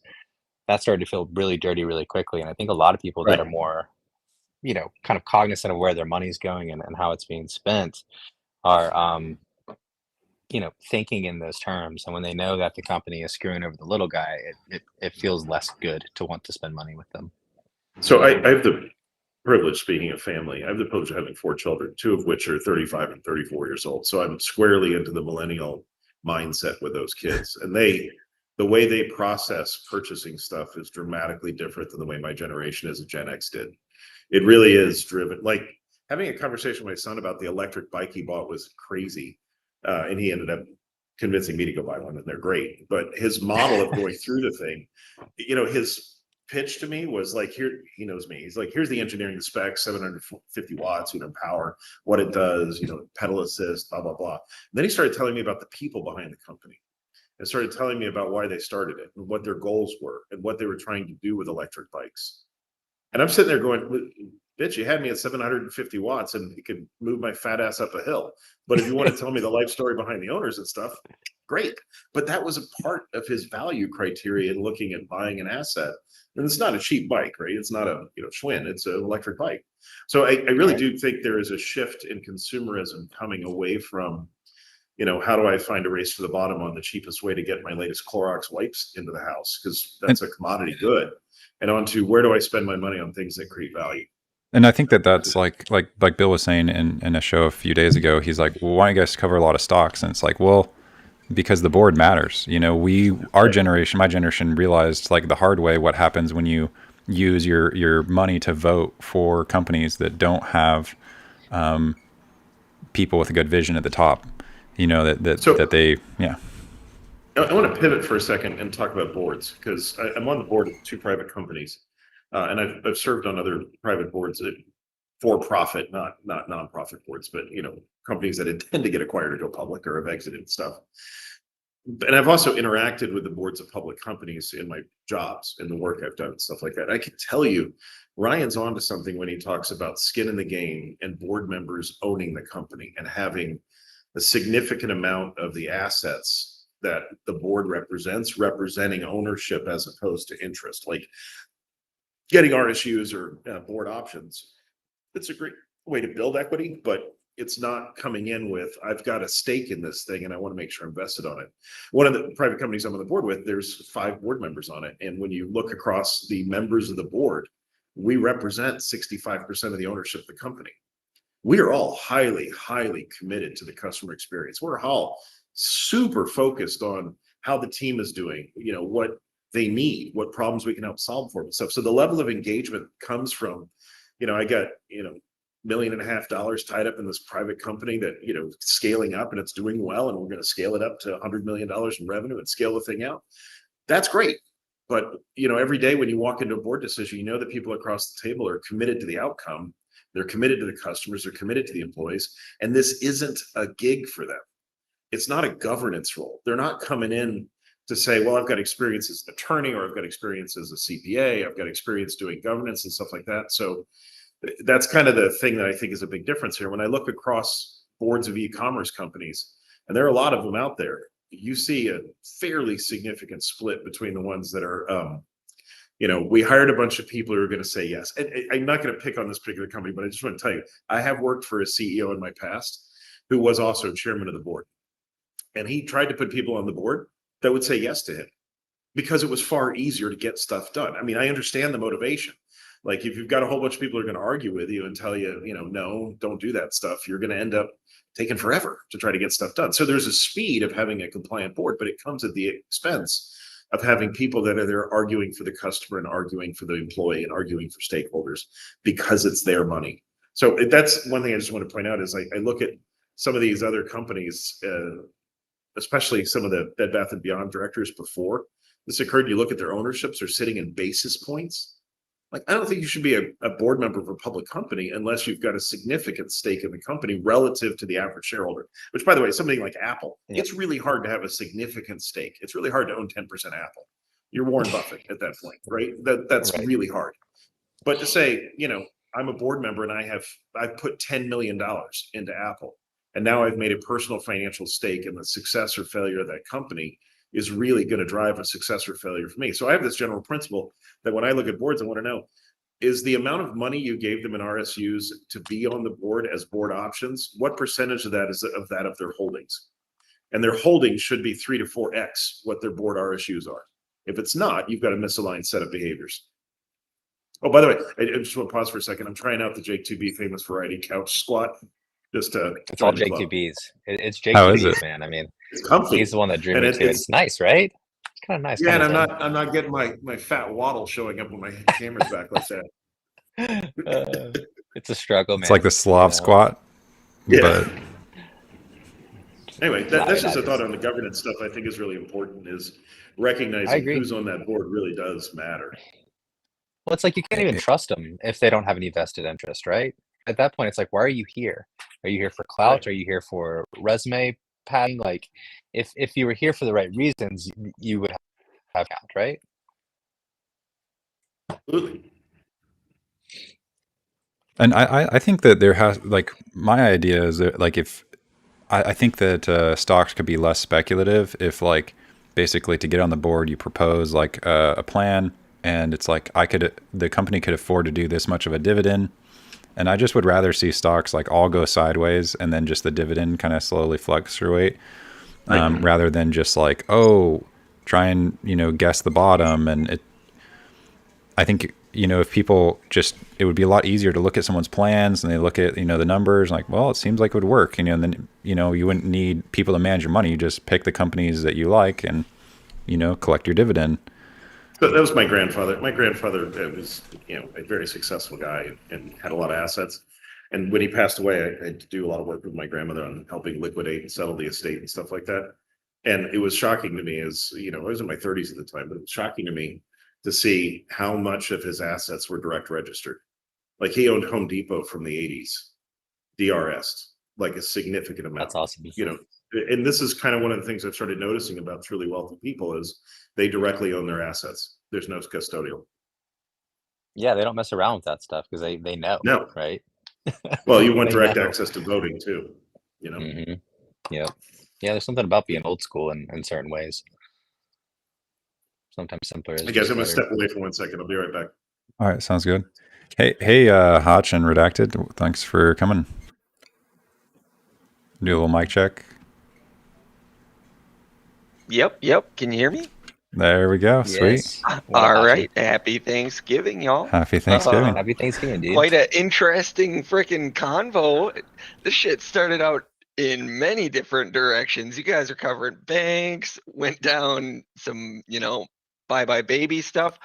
that started to feel really dirty really quickly. And I think a lot of people that are more, you know, kind of cognizant of where their money's going and how it's being spent are you know, thinking in those terms. And when they know that the company is screwing over the little guy, it feels less good to want to spend money with them. So I have the privilege, speaking of family, I have the privilege of having 4 children, 2 of which are 35 and 34 years old. So I'm squarely into the millennial mindset with those kids. And the way they process purchasing stuff is dramatically different than the way my generation as a Gen X did. It really is driven. Like having a conversation with my son about the electric bike he bought was crazy. And he ended up convincing me to go buy one, and they're great. But his model of going through the thing, you know, his pitch to me was like, here, he knows me. He's like, here's the engineering specs, 750 watts, you know, power, what it does, you know, pedal assist, blah, blah, blah. And then he started telling me about the people behind the company and started telling me about why they started it and what their goals were and what they were trying to do with electric bikes. And I'm sitting there going, bitch, you had me at 750 watts and it could move my fat ass up a hill. But if you want to tell me the life story behind the owners and stuff, great. But that was a part of his value criteria in looking at buying an asset. And it's not a cheap bike, right? It's not a, you know, Schwinn, it's an electric bike. So I really do think there is a shift in consumerism coming away from, you know, how do I find a race to the bottom on the cheapest way to get my latest Clorox wipes into the house? Because that's a commodity good. And on to where do I spend my money on things that create value? And I think that's like Bill was saying in a show a few days ago, he's like, well, why don't you guys cover a lot of stocks? And it's like, well, because the board matters. You know, our generation, my generation realized like the hard way what happens when you use your money to vote for companies that don't have people with a good vision at the top. That they, yeah. I want to pivot for a second and talk about boards, because I'm on the board of 2 private companies, and I've served on other private boards, for profit, not nonprofit boards, but companies that intend to get acquired or go public or have exited and stuff. And I've also interacted with the boards of public companies in my jobs and the work I've done and stuff like that. I can tell you, Ryan's onto something when he talks about skin in the game and board members owning the company and having a significant amount of the assets that the board representing ownership as opposed to interest, like getting RSUs or board options. It's a great way to build equity, but it's not coming in with, I've got a stake in this thing and I want to make sure I'm vested on it. One of the private companies I'm on the board with, there's 5 board members on it. And when you look across the members of the board, we represent 65% of the ownership of the company. We are all highly, highly committed to the customer experience. We're all super focused on how the team is doing, what they need, what problems we can help solve for them and stuff. So the level of engagement comes from, I got, $1.5 million tied up in this private company that, scaling up, and it's doing well. And we're going to scale it up to $100 million in revenue and scale the thing out. That's great. But, every day when you walk into a board decision, that people across the table are committed to the outcome. They're committed to the customers. They're committed to the employees. And this isn't a gig for them. It's not a governance role. They're not coming in to say, well, I've got experience as an attorney, or I've got experience as a CPA. I've got experience doing governance and stuff like that. So that's kind of the thing that I think is a big difference here. When I look across boards of e-commerce companies, and there are a lot of them out there, you see a fairly significant split between the ones that are, we hired a bunch of people who are going to say yes. And I'm not going to pick on this particular company, but I just want to tell you, I have worked for a CEO in my past who was also chairman of the board. And he tried to put people on the board that would say yes to him because it was far easier to get stuff done. I mean, I understand the motivation. Like, if you've got a whole bunch of people who are going to argue with you and tell you, no, don't do that stuff, you're going to end up taking forever to try to get stuff done. So there's a speed of having a compliant board, but it comes at the expense of having people that are there arguing for the customer and arguing for the employee and arguing for stakeholders because it's their money. So that's one thing I just want to point out is I look at some of these other companies, especially some of the Bed Bath & Beyond directors before this occurred, you look at their ownerships, they're sitting in basis points. Like, I don't think you should be a board member of a public company unless you've got a significant stake in the company relative to the average shareholder, which, by the way, something like Apple, it's really hard to have a significant stake. It's really hard to own 10% Apple. You're Warren Buffett at that point, right? That's right. Really hard. But to say, I'm a board member and I've put $10 million into Apple, and now I've made a personal financial stake in the success or failure of that company is really going to drive a success or failure for me. So I have this general principle that when I look at boards, I want to know, is the amount of money you gave them in RSUs to be on the board as board options, what percentage of that is of their holdings? And their holdings should be 3 to 4x what their board RSUs are. If it's not, you've got a misaligned set of behaviors. Oh, by the way, I just want to pause for a second. I'm trying out the Jake 2B famous variety couch squat. It's all Jake 2Bs. It's Jake How 2Bs, man. I mean, it's comfy. He's the one that drew me to it. It's nice, right? It's kind of nice. Yeah, and I'm not getting my fat waddle showing up when my camera's back like that. It's a struggle, man. It's like the Slav squat. Yeah. But anyway, that's just a thought on the governance stuff I think is really important, is recognizing who's on that board really does matter. Well, it's like you can't even trust them if they don't have any vested interest, right? At that point, it's like, why are you here? Are you here for clout? Right. Are you here for resume padding? Like, if you were here for the right reasons, you would have count, right? Absolutely. And I think that there has, like, my idea is that, like, if I think that stocks could be less speculative if, like, basically to get on the board, you propose like a plan, and it's like the company could afford to do this much of a dividend. And I just would rather see stocks like all go sideways and then just the dividend kind of slowly fluctuate, rather than just like, try and, guess the bottom. And I think, if people it would be a lot easier to look at someone's plans and they look at, the numbers like, well, it seems like it would work, and then, you wouldn't need people to manage your money. You just pick the companies that you like and, collect your dividend. So that was my grandfather. My grandfather was, a very successful guy and had a lot of assets. And when he passed away, I had to do a lot of work with my grandmother on helping liquidate and settle the estate and stuff like that. And it was shocking to me as, I was in my 30s at the time, but it was shocking to me to see how much of his assets were direct registered. Like he owned Home Depot from the 80s, DRS, like a significant amount. That's awesome. And this is kind of one of the things I've started noticing about truly wealthy people is they directly own their assets. There's no custodial. Yeah, they don't mess around with that stuff because they know. No. Right? Well, you want direct access to voting too, Mm-hmm. Yeah. Yeah, there's something about being old school in certain ways. Sometimes simpler is I guess I'm going to better. step away for 1 second. I'll be right back. All right, sounds good. Hey, Hotch and Redacted, thanks for coming. Do a little mic check. Yep. Can you hear me? There we go. Sweet. Yes. All right. Happy Thanksgiving, y'all. Happy Thanksgiving. Happy Thanksgiving, dude. Quite an interesting freaking convo. This shit started out in many different directions. You guys are covering banks, went down some, bye-bye baby stuff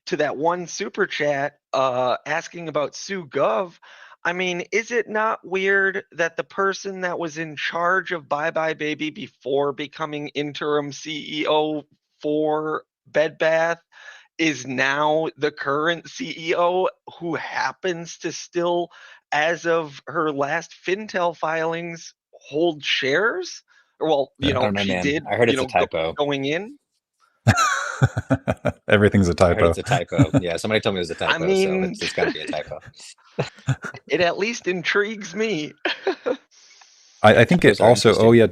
to that one super chat asking about Sue Gov. I mean, is it not weird that the person that was in charge of Bye Bye Baby before becoming interim CEO for Bed Bath is now the current CEO who happens to still, as of her last Fintel filings, hold shares? Or, well, Yeah. I don't know, she man. did. I heard it's a typo. Going in. Everything's a I heard typo. it's a typo. Yeah, somebody told me it was a typo, I mean, so it's got to be a typo. It at least intrigues me. I think it Those are also. interesting. Oh yeah.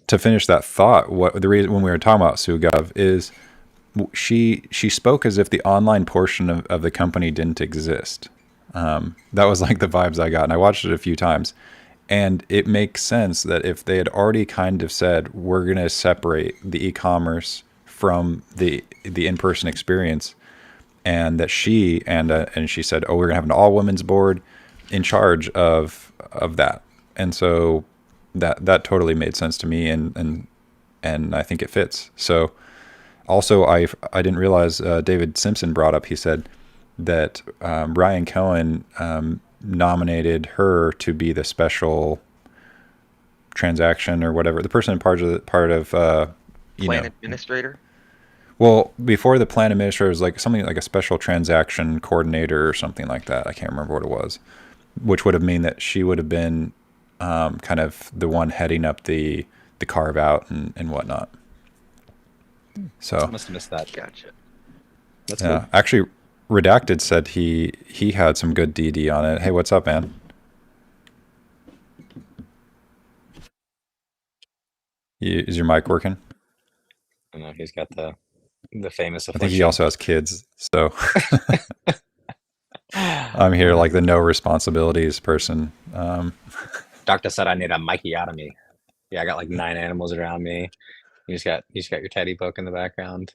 To finish that thought, what the reason when we were talking about Sue Gov is she spoke as if the online portion of the company didn't exist. That was like the vibes I got, and I watched it a few times. And it makes sense that if they had already kind of said, we're going to separate the e-commerce from the in-person experience, and that she said, oh, we're going to have an all-women's board in charge of that. And so that totally made sense to me, and I think it fits. So also, I didn't realize David Simpson brought up, he said that Ryan Cohen nominated her to be the special transaction or whatever, the person in part of Plan administrator. Well, before the plan administrator was like something like a special transaction coordinator or something like that. I can't remember what it was, which would have mean that she would have been kind of the one heading up the carve out and whatnot. So I must have missed that. Gotcha. That's yeah, cool. actually, Redacted said he had some good DD on it. Hey, what's up, man? Is your mic working? I know he's got the famous affliction. I think he also has kids, so I'm here like the no responsibilities person. Doctor said I need a macchiotomy. Yeah, I got like 9 animals around me. You just got your teddy book in the background.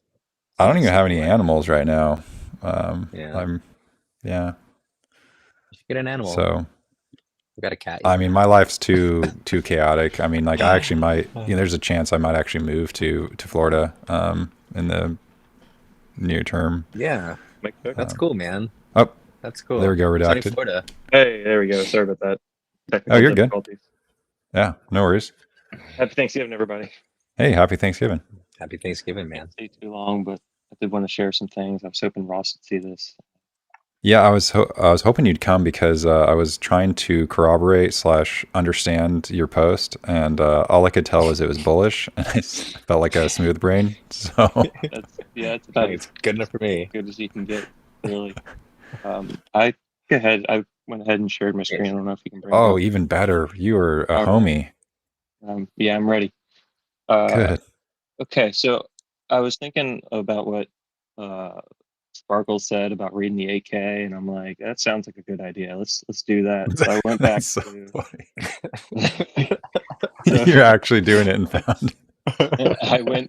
I don't even have any animals right now. Yeah. Yeah. You should get an animal. So we got a cat. I mean, my life's too chaotic. I mean, like I actually might, there's a chance I might actually move to Florida in the near term. Yeah. That's cool, man. Oh, that's cool. There we go, Sunny Redacted. Florida. Hey, there we go. Sorry about that. Oh, you're good. Difficulties. Yeah, no worries. Happy Thanksgiving, everybody. Hey, happy Thanksgiving. Happy Thanksgiving, man. Can't stay too long, but I did want to share some things. I was hoping Ross would see this. Yeah, I was hoping you'd come because I was trying to corroborate / understand your post, and all I could tell was it was bullish, and I felt like a smooth brain. So It's about It's good enough for me. as good as you can get, really. I went ahead and shared my screen. I don't know if you can bring it oh, up. even better, you were a homie. Yeah, I'm ready. Good. Okay, so I was thinking about what Sparkle said about reading the 8K, and I'm like, that sounds like a good idea. Let's do that. So I went back That's so to. funny. You're actually doing it and found. I went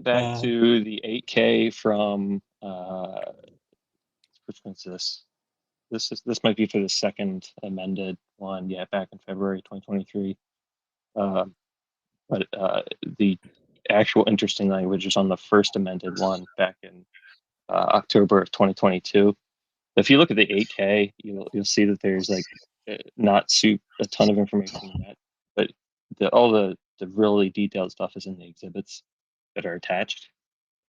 back to the 8K from which one's this? This might be for the second amended one. Yeah, back in February 2023. But the actual interesting language is on the first amended one back in October of 2022. If you look at the 8K, you'll see that there's like not a ton of information in that, but all the really detailed stuff is in the exhibits that are attached.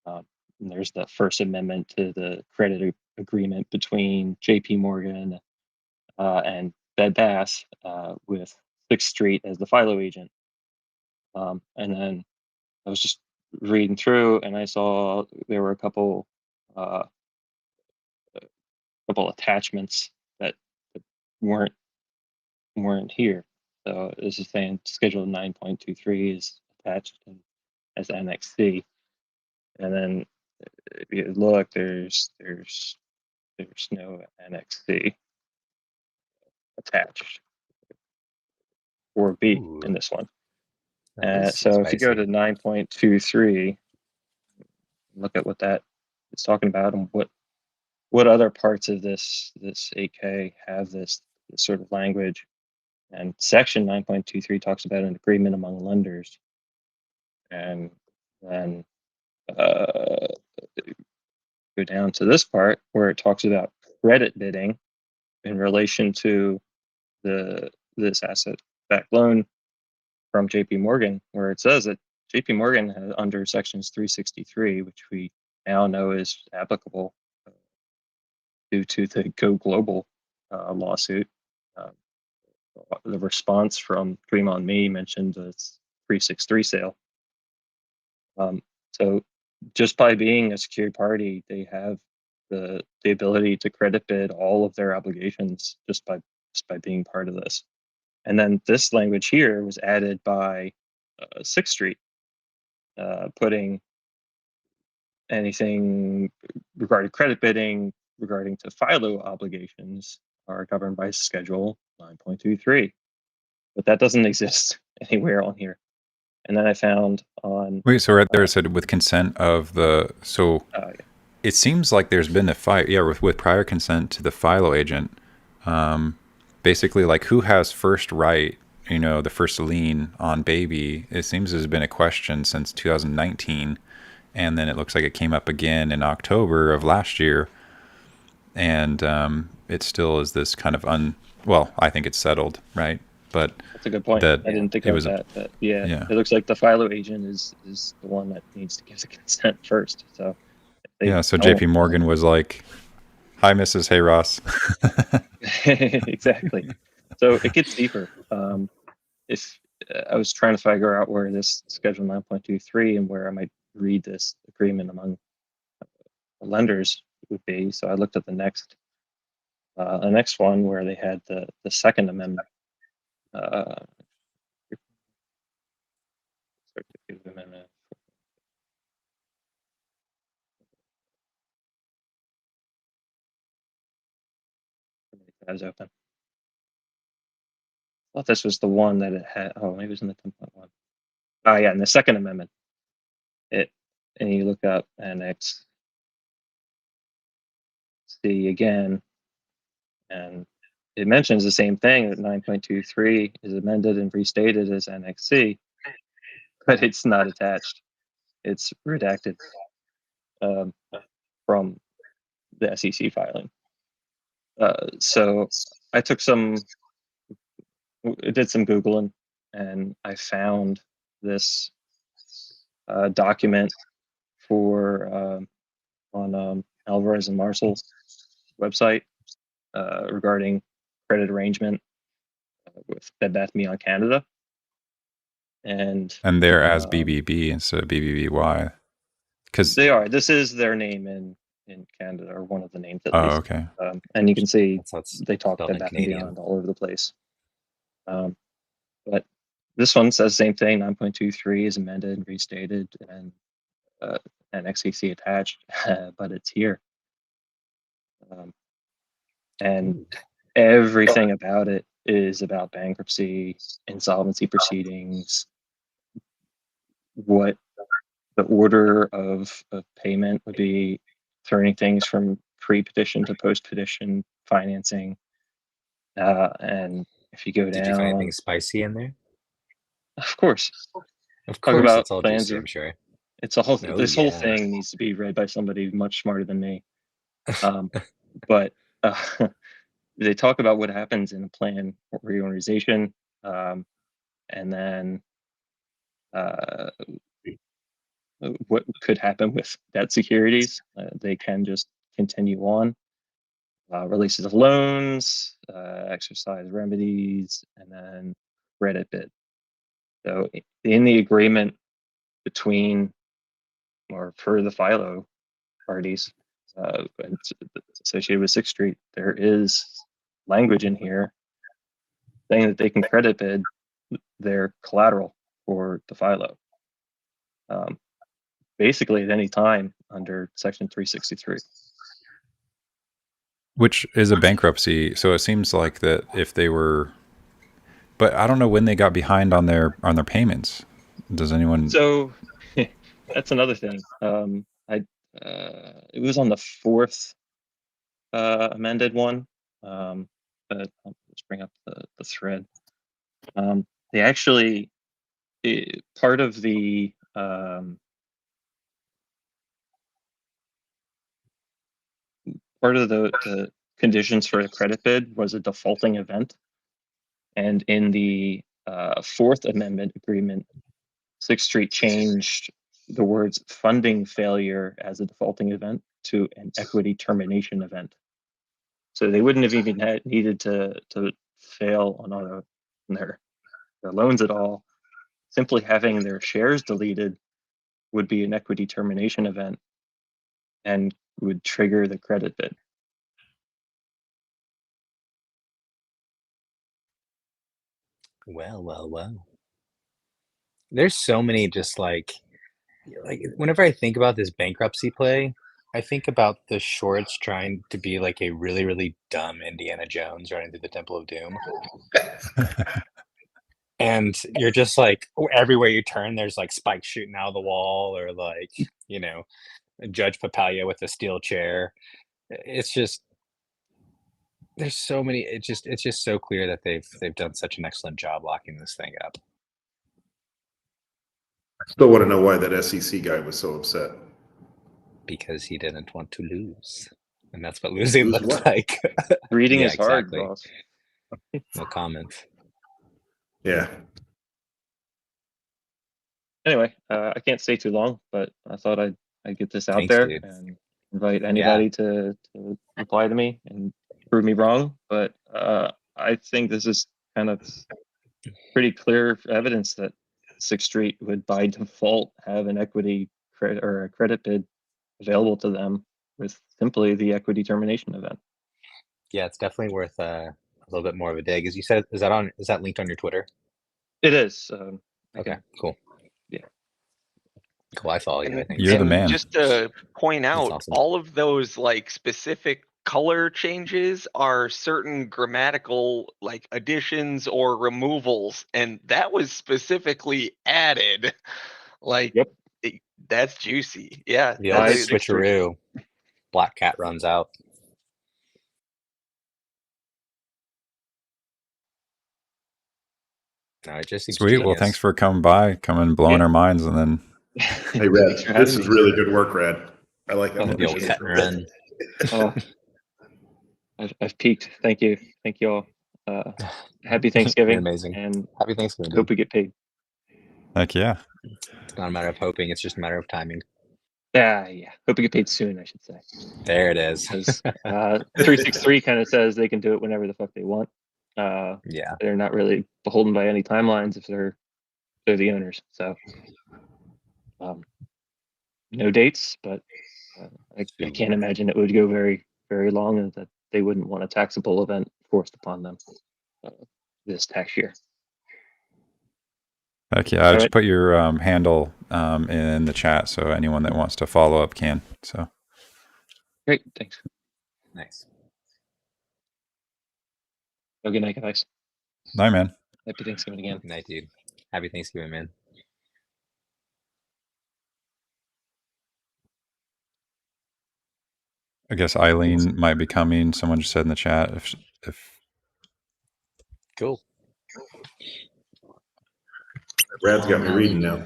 And there's the First Amendment to the credit agreement between J.P. Morgan and Bed Bath with 6th Street as the FILO agent. And then I was just reading through, and I saw there were a couple attachments that weren't here. So this is saying Schedule 9.23 is attached as Annex C, and then if you look, there's no Annex C attached or B Ooh, in this one. that is So if you go spicy. to 9.23, look at what that is talking about and what other parts of this 8K have this sort of language. And section 9.23 talks about an agreement among lenders. And then go down to this part where it talks about credit bidding in relation to this asset-backed loan from JP Morgan, where it says that JP Morgan has, under sections 363, which we now know is applicable due to the Go Global lawsuit. The response from Dream on Me mentioned the 363 sale. So just by being a secured party, they have the ability to credit bid all of their obligations just by being part of this. And then this language here was added by 6th Street, putting anything regarding credit bidding, regarding to FILO obligations are governed by Schedule 9.23. But that doesn't exist anywhere on here. And then I found on... Wait, so right there it said with consent of the... So yeah. It seems like there's been a fight, with prior consent to the FILO agent. Basically, like who has first right, the first lien on baby. It seems there's been a question since 2019. And then it looks like it came up again in October of last year. And it still is this kind of well, I think it's settled, right? But that's a good point. I didn't think of that. But yeah, it looks like the FILO agent is the one that needs to give the consent first. So so JP Morgan was like, "Hi, Mrs. Hey, Ross." Exactly. So it gets deeper. If I was trying to figure out where this Schedule 9.23 and where I might read this agreement among lenders would be, so I looked at the next one where they had the Second Amendment. Tabs open. I thought this was the one that it had. Oh, maybe it was in the 10.1. Oh yeah, in the Second Amendment. And you look up Annex C again, and it mentions the same thing, that 9.23 is amended and restated as Annex C, but it's not attached. It's redacted from the SEC filing. So I did some Googling, and I found this document on Alvarez and Marshall's website regarding credit arrangement with Bed Bath & Beyond Canada, and they're as BBB instead of BBBY, because they are. This is their name in Canada, or one of the names at least. Okay. And you can see they talk spelled Bed in Bath & Canadian. Beyond all over the place. But this one says the same thing. 9.23 is amended and restated, and XCC attached, but it's here. And everything about it is about bankruptcy, insolvency proceedings, what the order of payment would be, turning things from pre-petition to post-petition financing. And if you go down... Did you find anything spicy in there? Of course. Of Talk course, about it's all plans. juicy, I'm sure. It's a whole. Oh, This whole yeah. thing needs to be read by somebody much smarter than me. But they talk about what happens in a plan reorganization, and then what could happen with debt securities. They can just continue on. Releases of loans, exercise remedies, and then credit bid. So in the agreement between or for the FILO parties associated with 6th Street, there is language in here saying that they can credit bid their collateral for the FILO. Basically at any time under Section 363. Which is a bankruptcy. So it seems like that if they were, but I don't know when they got behind on their payments. Does anyone? So that's another thing. It was on the 4th amended one. But let's bring up the thread. They actually part of the conditions for a credit bid was a defaulting event, and in the 4th Amendment agreement, 6th Street changed the words funding failure as a defaulting event to an equity termination event. So they wouldn't have even needed to fail on their loans at all. Simply having their shares deleted would be an equity termination event and would trigger the credit bid. Well. There's so many just like whenever I think about this bankruptcy play, I think about the shorts trying to be like a really, really dumb Indiana Jones running through the Temple of Doom. And you're just like, everywhere you turn, there's like spikes shooting out of the wall, or like, Judge Papalia with a steel chair. It's just, there's so many. It's just so clear that they've done such an excellent job locking this thing up. I still want to know why that SEC guy was so upset. Because he didn't want to lose, and that's what losing Lose looked what? like. Reading Yeah, is hard, exactly. boss. No comment. Yeah. Anyway, I can't stay too long, but I thought I'd get this out Thanks, there dude. and invite anybody to reply to me and prove me wrong. But I think this is kind of pretty clear evidence that 6th Street would by default have an equity credit or a credit bid available to them with simply the equity termination event. Yeah, it's definitely worth a little bit more of a dig. As you said, is that linked on your Twitter? It is. Okay, cool. Yeah. Cool. I follow you. I think You're the man. Just to point out, awesome. all of those like specific color changes are certain grammatical like additions or removals, and that was specifically added. Like, Yep. that's juicy. Yeah. The old that's- switcheroo. Black cat runs out. No, it just seems Sweet. Well, genius. thanks for coming by, blowing our minds, and then. Hey, Rad, this is really good work, Rad. I like that. The old cut and run. Oh, I've peaked. Thank you all. Happy Thanksgiving. You're amazing. And Happy Thanksgiving. hope we get paid. Heck yeah. It's not a matter of hoping; it's just a matter of timing. Yeah. Hope we get paid soon, I should say. There it is. 363 kind of says they can do it whenever the fuck they want. Yeah. They're not really beholden by any timelines if they're the owners. So no dates, but I can't imagine it would go very, very long, and that they wouldn't want a taxable event forced upon them this tax year. Heck yeah. I just put your handle in the chat, so anyone that wants to follow up can. So great, thanks. Nice. Have a good night, guys. Night, man. Happy Thanksgiving again. Night, dude. Happy Thanksgiving, man. I guess Eileen might be coming. Someone just said in the chat if Cool. Brad's got me reading now.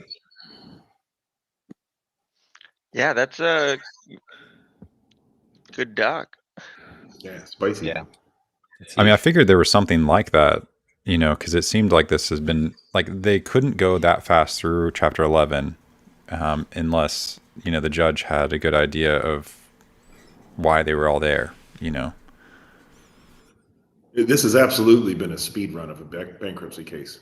Yeah, that's a good doc. Yeah, spicy. Yeah. I mean, I figured there was something like that, you know, because it seemed like this has been like they couldn't go that fast through Chapter 11 unless, you know, the judge had a good idea of why they were all there, you know. This has absolutely been a speed run of a bankruptcy case.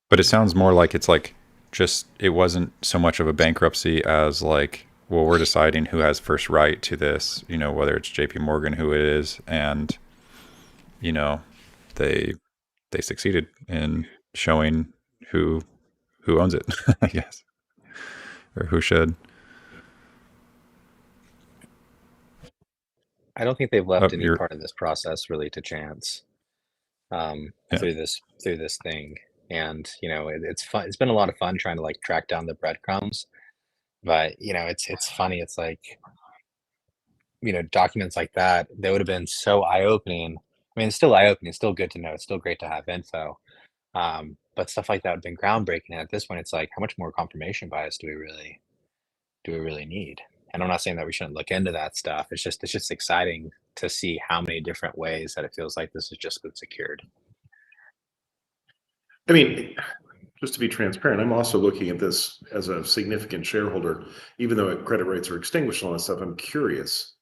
But it sounds more like it's like just it wasn't so much of a bankruptcy as like, well, we're deciding who has first right to this, you know, whether it's JP Morgan, who it is, and you know, they succeeded in showing who owns it, I guess, or who should. I don't think they've left any part of this process really to chance through this thing. And, you know, it's fun. It's been a lot of fun trying to like track down the breadcrumbs, but you know, it's funny. It's like, you know, documents like that, they would have been so eye-opening. I mean, it's still eye-opening, it's still good to know, it's still great to have info. But stuff like that would have been groundbreaking. And at this point, it's like, how much more confirmation bias do we really need? And I'm not saying that we shouldn't look into that stuff. It's just exciting to see how many different ways that it feels like this has just been secured. I mean, just to be transparent, I'm also looking at this as a significant shareholder, even though credit rates are extinguished and all that stuff. I'm curious,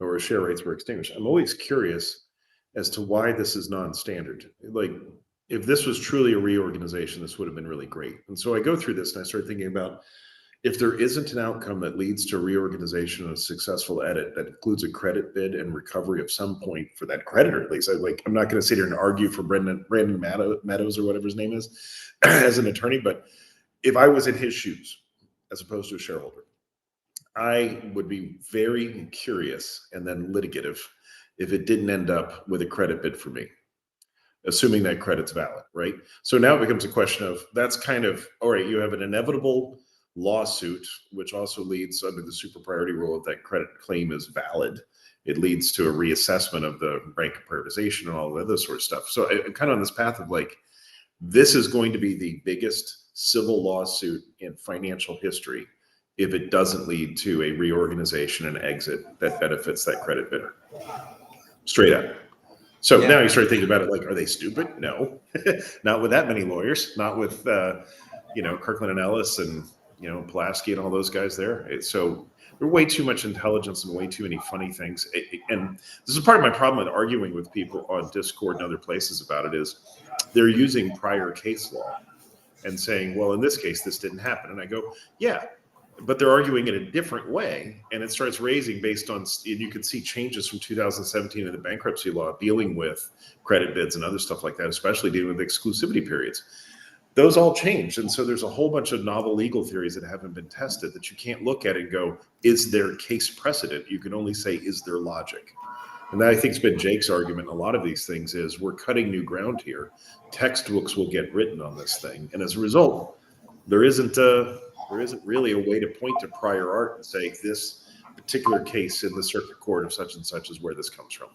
or share rates were extinguished. I'm always curious as to why this is non-standard. Like, if this was truly a reorganization, this would have been really great. And so I go through this and I start thinking about, if there isn't an outcome that leads to reorganization and a successful edit that includes a credit bid and recovery of some point for that creditor, at least, I'm not going to sit here and argue for Brandon Meadows or whatever his name is as an attorney, but if I was in his shoes as opposed to a shareholder, I would be very curious and then litigative if it didn't end up with a credit bid for me, assuming that credit's valid, right? So now it becomes a question of, that's kind of, all right, you have an inevitable lawsuit, which also leads under the super priority rule if that credit claim is valid. It leads to a reassessment of the rank of prioritization and all the other sort of stuff. So I'm kind of on this path of like, this is going to be the biggest civil lawsuit in financial history if it doesn't lead to a reorganization and exit that benefits that credit bidder. Straight up. So now you start thinking about it like, are they stupid? No, not with that many lawyers, not with, Kirkland and Ellis and, Pulaski and all those guys there. So there's way too much intelligence and way too many funny things. And this is part of my problem with arguing with people on Discord and other places about it is they're using prior case law and saying, well, in this case, this didn't happen. And I go, yeah, but they're arguing in a different way. And it starts raising based on, you can see changes from 2017 in the bankruptcy law dealing with credit bids and other stuff like that, especially dealing with exclusivity periods. Those all changed. And so there's a whole bunch of novel legal theories that haven't been tested that you can't look at and go, is there case precedent? You can only say, is there logic? And that I think has been Jake's argument in a lot of these things is we're cutting new ground here. Textbooks will get written on this thing. And as a result, there isn't really a way to point to prior art and say this particular case in the circuit court of such and such is where this comes from.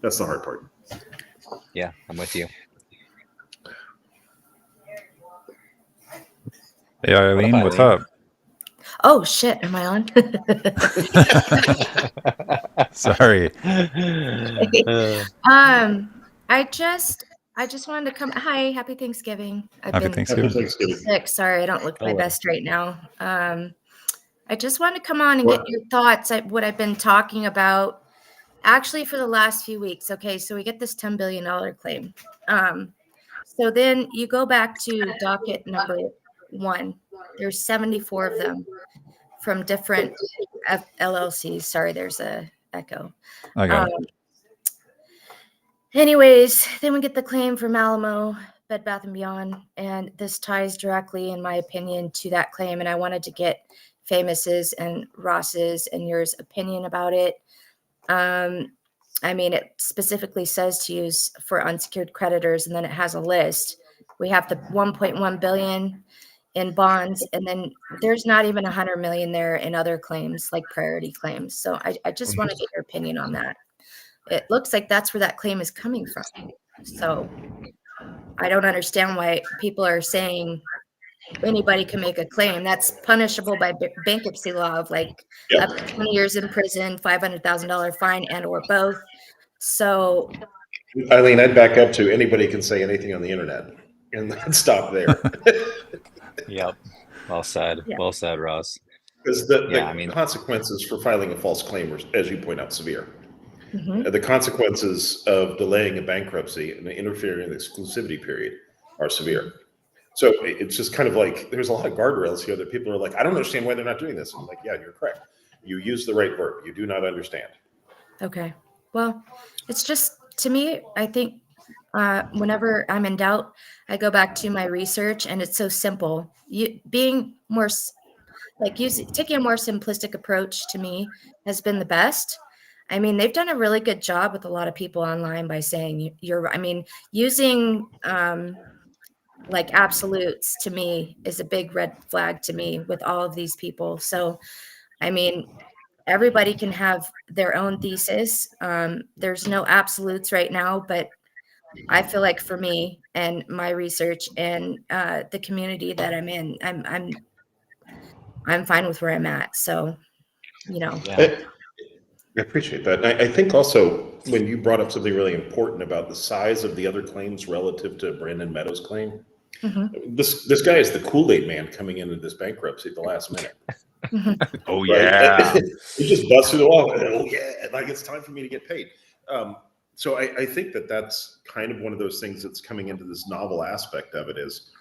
That's the hard part. Yeah, I'm with you. Hey, Eileen, what's up? Oh shit, am I on? Sorry. I just wanted to come. Hi, happy Thanksgiving. Happy Thanksgiving. Sick. Sorry, I don't look my best right now. I just wanted to come on and get your thoughts at what I've been talking about actually for the last few weeks. Okay, so we get this $10 billion claim. So then you go back to docket number 1. There's 74 of them from different LLCs. Sorry, there's a echo. I got it. Anyways, then we get the claim from Alamo, Bed Bath & Beyond, and this ties directly, in my opinion, to that claim. And I wanted to get Famous's and Ross's and yours opinion about it. It specifically says to use for unsecured creditors, and then it has a list. We have the 1.1 billion in bonds, and then there's not even 100 million there in other claims like priority claims. So I just want to get your opinion on that. It looks like that's where that claim is coming from. So I don't understand why people are saying anybody can make a claim. That's punishable by bankruptcy law of like Yeah. up to 20 years in prison, $500,000 fine, and or both. So, Eileen, I'd back up to anybody can say anything on the internet, and then stop there. Yep. Well said. Yeah. Well said, Ross. Because the consequences for filing a false claim are, as you point out, severe. Mhm. The consequences of delaying a bankruptcy and interfering in the exclusivity period are severe. So it's just kind of like there's a lot of guardrails here that people are like, I don't understand why they're not doing this. I'm like, yeah, you're correct. You use the right verb. You do not understand. Okay. Well, it's just, to me, I think whenever I'm in doubt, I go back to my research, and it's so simple. Being more taking a more simplistic approach to me has been the best. I mean, they've done a really good job with a lot of people online by saying using like absolutes to me is a big red flag to me with all of these people. So, I mean, everybody can have their own thesis. There's no absolutes right now, but I feel like for me and my research and the community that I'm in, I'm fine with where I'm at. So, Yeah. I appreciate that. And I think also when you brought up something really important about the size of the other claims relative to Brandon Meadows' claim, this guy is the Kool-Aid man coming into this bankruptcy at the last minute. Oh yeah, he just busts through the wall. Oh yeah, like it's time for me to get paid. So I think that's kind of one of those things that's coming into this novel aspect of it is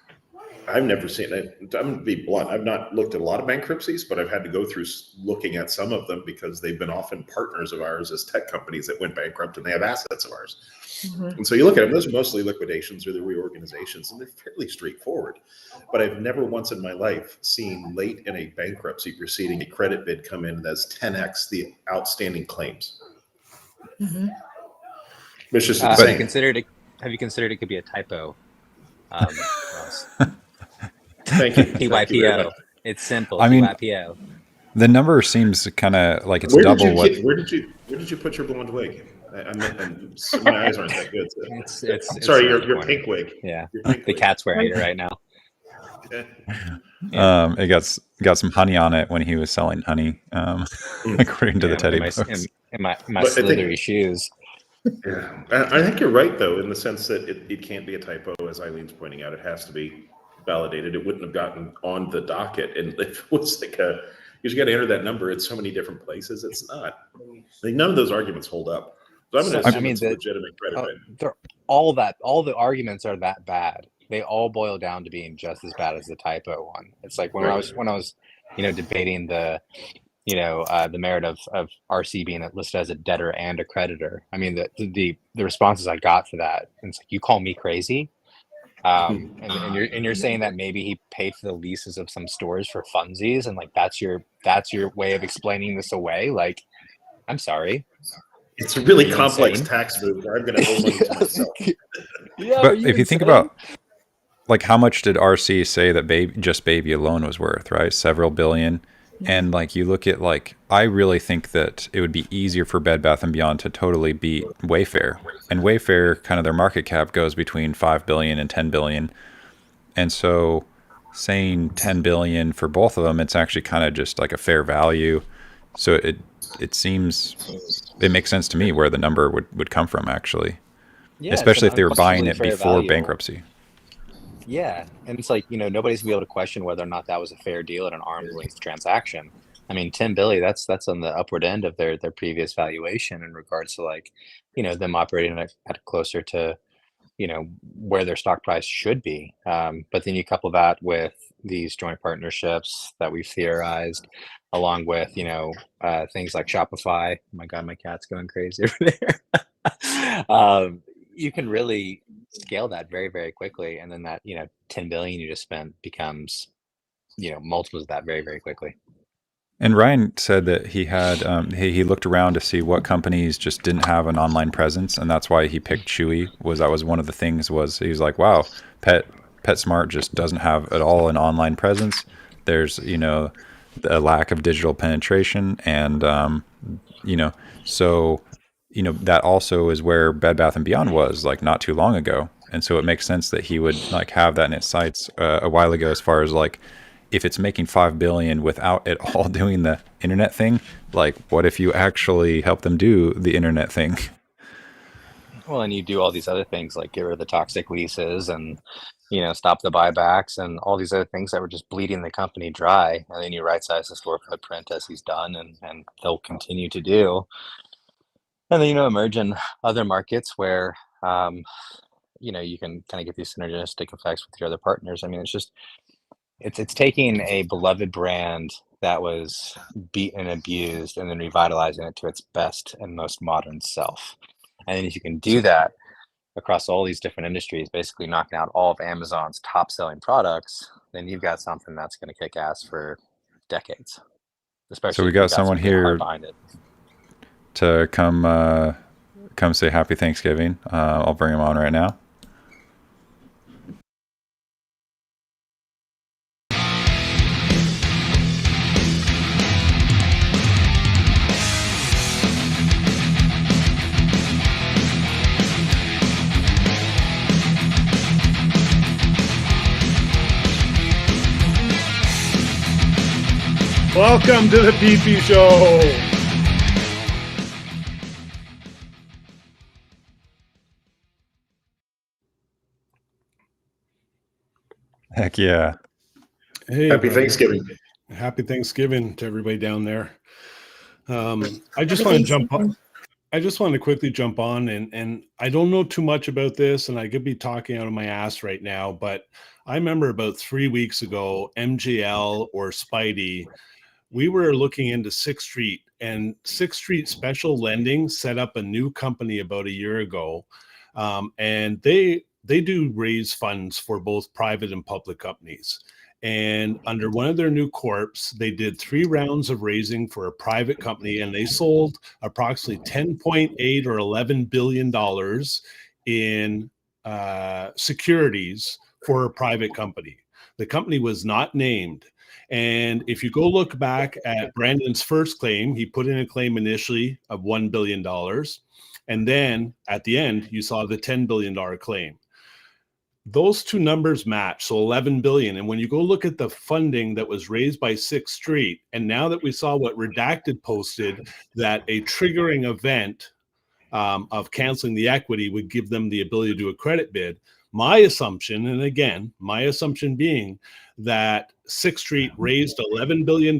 I've never seen it. I'm going to be blunt. I've not looked at a lot of bankruptcies, but I've had to go through looking at some of them because they've been often partners of ours as tech companies that went bankrupt and they have assets of ours. And so you look at them, those are mostly liquidations or the reorganizations, and they're fairly straightforward. But I've never once in my life seen late in a bankruptcy proceeding a credit bid come in that's 10x the outstanding claims. It's just insane. Have you considered it could be a typo? Thank you. TYPO. It's simple. I mean, TYPO. The number seems kind of like it's where double did what. Where did you put your blonde wig? My eyes aren't that good. So. It's sorry, your pink wig. Yeah, pink the cat's wearing it right now. It got some honey on it when he was selling honey, according to the Teddy books. In my slithery shoes. Yeah, I think you're right though, in the sense that it can't be a typo, as Eileen's pointing out. It has to be validated. It wouldn't have gotten on the docket, and if it was like you got to enter that number in so many different places. It's not. Like none of those arguments hold up. So I'm going to assume it's legitimate credit. All the arguments are that bad. They all boil down to being just as bad as the typo one. It's like when I was debating the merit of RC being listed as a debtor and a creditor. I mean, the responses I got for that, it's like, you call me crazy, and you're saying that maybe he paid for the leases of some stores for funsies, and like that's your way of explaining this away. Like, I'm sorry. It's a really complex tax move where I'm going to owe money to myself. But if you think about, like, how much did RC say that baby alone was worth, right? Several billion. And like you look at, like, I really think that it would be easier for Bed Bath & Beyond to totally beat Wayfair. And Wayfair, kind of their market cap goes between 5 billion and 10 billion. And so saying 10 billion for both of them, it's actually kind of just like a fair value. So it seems, it makes sense to me where the number would come from, actually. Yeah, especially if they were buying it before bankruptcy. Yeah, and it's like, nobody's gonna be able to question whether or not that was a fair deal at an arm's length transaction. I mean, 10 billion, that's on the upward end of their previous valuation in regards to, like, them operating at closer to, where their stock price should be. But then you couple that with these joint partnerships that we've theorized, along with, things like Shopify. Oh my God, my cat's going crazy over there. You can really scale that very, very quickly. And then that, 10 billion you just spent becomes, multiples of that very, very quickly. And Ryan said that he had, he looked around to see what companies just didn't have an online presence. And that's why he picked Chewy. That was one of the things. Was he was like, wow, PetSmart just doesn't have at all an online presence. There's, a lack of digital penetration. And, so, that also is where Bed Bath & Beyond was, like, not too long ago. And so it makes sense that he would like have that in his sights a while ago, as far as like, if it's making 5 billion without it all doing the internet thing, like what if you actually help them do the internet thing? Well, and you do all these other things like get rid of the toxic leases and, stop the buybacks and all these other things that were just bleeding the company dry. And then you right size the store footprint as he's done and they'll continue to do. And then, emerge in other markets where, you can kind of get these synergistic effects with your other partners. I mean, it's taking a beloved brand that was beaten and abused and then revitalizing it to its best and most modern self. And then if you can do that across all these different industries, basically knocking out all of Amazon's top selling products, then you've got something that's going to kick ass for decades. Especially so we got someone here behind it. To come say happy Thanksgiving. I'll bring him on right now. Welcome to the PP Show. Heck yeah. Hey, Happy Thanksgiving. Happy Thanksgiving to everybody down there. I just want to jump on. I just want to quickly jump on, and I don't know too much about this, and I could be talking out of my ass right now, but I remember about 3 weeks ago, MGL or Spidey, we were looking into 6th Street, and 6th Street Special Lending set up a new company about a year ago, and they do raise funds for both private and public companies. And under one of their new corps, they did 3 rounds of raising for a private company, and they sold approximately 10.8 or $11 billion in securities for a private company. The company was not named. And if you go look back at Brandon's first claim, he put in a claim initially of $1 billion. And then at the end, you saw the $10 billion claim. Those two numbers match, so 11 billion. And when you go look at the funding that was raised by 6th Street, and now that we saw what Redacted posted, that a triggering event of canceling the equity would give them the ability to do a credit bid, my assumption, and again, my assumption being that 6th Street raised $11 billion.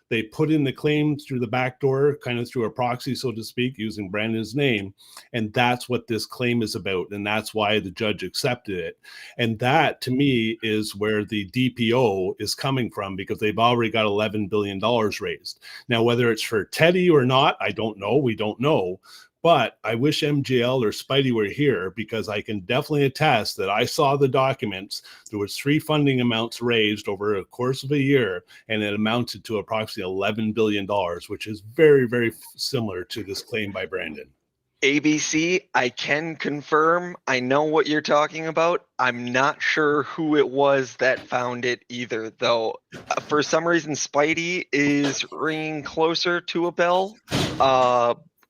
They put in the claim through the back door, kind of through a proxy, so to speak, using Brandon's name. And that's what this claim is about. And that's why the judge accepted it. And that, to me, is where the DPO is coming from, because they've already got $11 billion raised. Now, whether it's for Teddy or not, I don't know. We don't know. But I wish MGL or Spidey were here, because I can definitely attest that I saw the documents. There was 3 funding amounts raised over a course of a year, and it amounted to approximately $11 billion, which is very, very similar to this claim by Brandon. ABC, I can confirm. I know what you're talking about. I'm not sure who it was that found it either, though. For some reason, Spidey is ringing closer to a bell.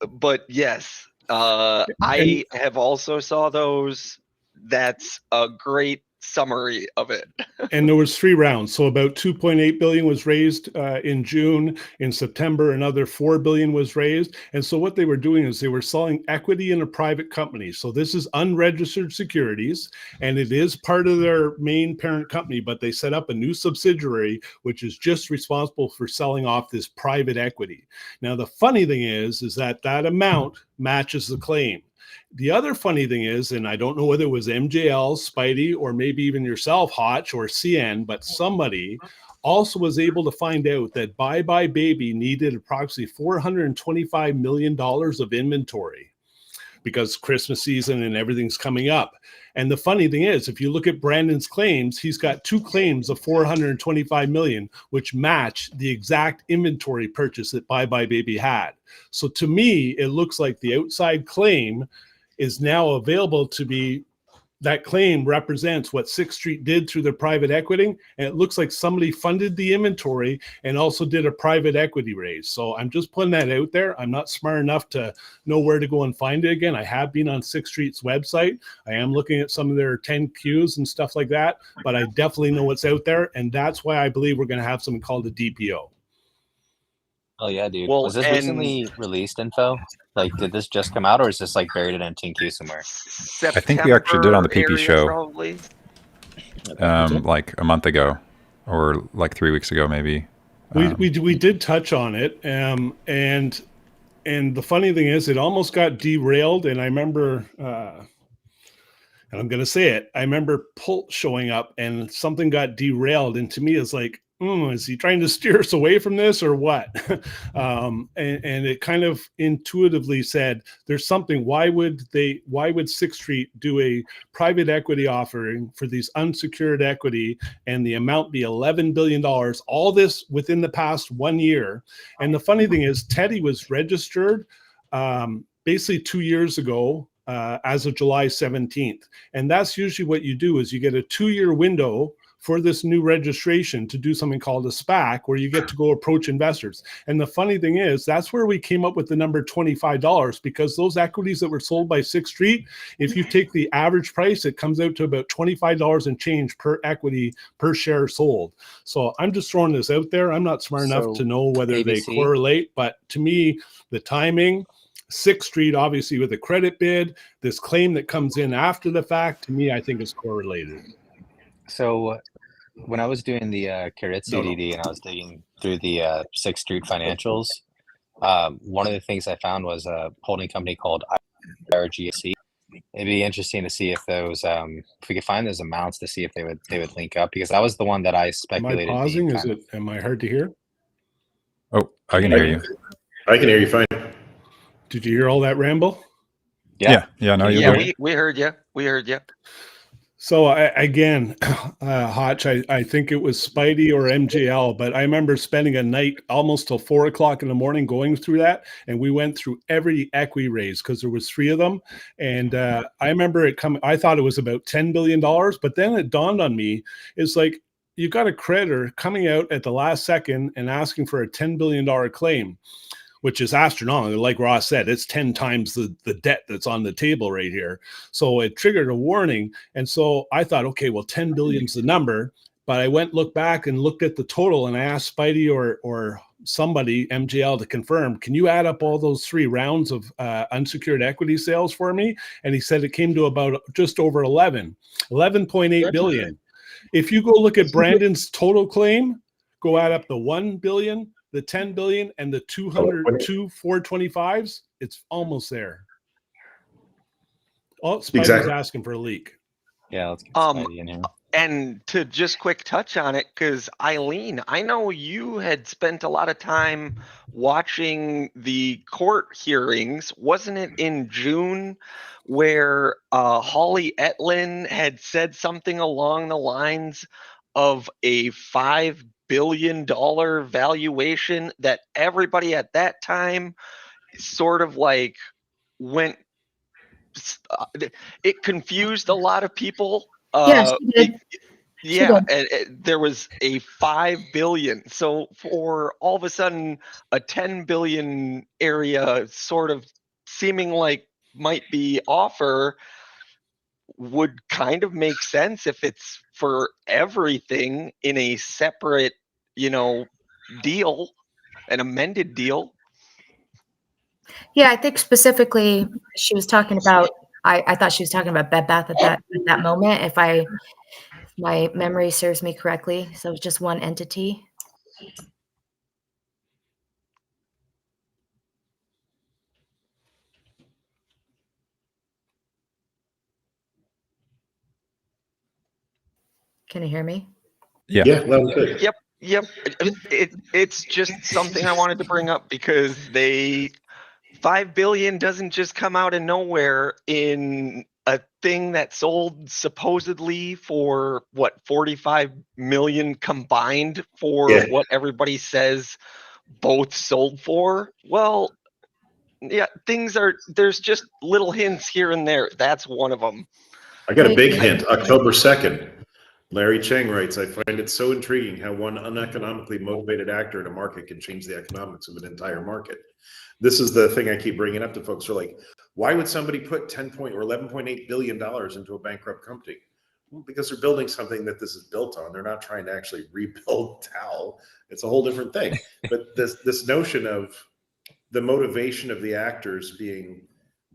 But yes, I have also saw those. That's a great summary of it. And there was 3 rounds, so about 2.8 billion was raised in June. In September, another 4 billion was raised. And so what they were doing is they were selling equity in a private company. So this is unregistered securities, and it is part of their main parent company, but they set up a new subsidiary which is just responsible for selling off this private equity. Now the funny thing is that amount matches the claim. The other funny thing is, and I don't know whether it was MJL, Spidey, or maybe even yourself, Hotch, or CN, but somebody also was able to find out that Bye Bye Baby needed approximately $425 million of inventory because Christmas season and everything's coming up. And the funny thing is, if you look at Brandon's claims, he's got 2 claims of $425 million, which match the exact inventory purchase that Bye Bye Baby had. So to me, it looks like the outside claim is now available to be that claim represents what Sixth Street did through their private equity, and it looks like somebody funded the inventory and also did a private equity raise. So I'm just putting that out there. I'm not smart enough to know where to go and find it again. I have been on Sixth Street's website. I am looking at some of their 10Qs and stuff like that, but I definitely know what's out there, and that's why I believe we're going to have something called a DPO. Oh yeah, dude. Well, Was this and- recently released info? Like, did this just come out, or is this like buried in a 10Q somewhere? I think we actually did on the PP area, show. probably. Like a month ago, or like 3 weeks ago, maybe. We did touch on it, and the funny thing is, it almost got derailed. And I remember, and I'm going to say it, I remember Pult showing up, and something got derailed. And to me, it's like, is he trying to steer us away from this or what? And it kind of intuitively said, there's something. Why would Sixth Street do a private equity offering for these unsecured equity and the amount be $11 billion, all this within the past 1 year? And the funny thing is, Teddy was registered basically 2 years ago, as of July 17th. And that's usually what you do, is you get a 2-year window for this new registration to do something called a SPAC, where you get to go approach investors. And the funny thing is, that's where we came up with the number $25, because those equities that were sold by Sixth Street, if you take the average price, it comes out to about $25 and change per equity per share sold. So I'm just throwing this out there. I'm not smart enough to know whether they correlate, but to me, the timing, Sixth Street, obviously with a credit bid, this claim that comes in after the fact, to me, I think is correlated. So when I was doing the Carrot CDD and I was digging through the Sixth Street financials, one of the things I found was a holding company called IRGC. It'd be interesting to see if those, if we could find those amounts, to see if they would link up, because that was the one that I speculated. Am I pausing? Am I hard to hear? Oh, I can hear you. I can hear you fine. Did you hear all that ramble? Yeah. No, you're good. we heard you. We heard you. So again, Hotch, I think it was Spidey or MJL, but I remember spending a night almost till 4 o'clock in the morning going through that. And we went through every equity raise, because there was 3 of them. And I remember it coming, I thought it was about $10 billion, but then it dawned on me, it's like, you got a creditor coming out at the last second and asking for a $10 billion claim, which is astronomical. Like Ross said, it's 10 times the debt that's on the table right here. So it triggered a warning. And so I thought, okay, well, 10 billion's the number. But I looked back and looked at the total, and I asked Spidey or somebody, MJL, to confirm, can you add up all those 3 rounds of unsecured equity sales for me? And he said it came to about just over 11.8 billion. If you go look at Brandon's total claim, go add up the 1 billion, the 10 billion, and the 202 425s, it's almost there. Oh, Spidey's asking for a leak. Yeah, let's get Spidey in here. And to just quick touch on it, because Eileen, I know you had spent a lot of time watching the court hearings. Wasn't it in June where Holly Etlin had said something along the lines of a $5 billion valuation that everybody at that time sort of like went, it confused a lot of people. There was a 5 billion. So for all of a sudden a 10 billion area sort of seeming like might be offer would kind of make sense if it's for everything in a separate, deal, an amended deal. Yeah, I think specifically she was talking about, I thought she was talking about Bed Bath at that moment, if my memory serves me correctly. So it's just one entity. Can you hear me? Yeah, that was good. Yep. It's just something I wanted to bring up, because 5 billion doesn't just come out of nowhere in a thing that sold supposedly for 45 million combined for what everybody says both sold for. Well, yeah, there's just little hints here and there. That's one of them. I got a big hint. October 2nd. Larry Cheng writes, I find it so intriguing how one uneconomically motivated actor in a market can change the economics of an entire market. This is the thing I keep bringing up to folks who are like, why would somebody put $11.8 billion into a bankrupt company? Well, because they're building something that this is built on. They're not trying to actually rebuild Tao. It's a whole different thing. But this notion of the motivation of the actors being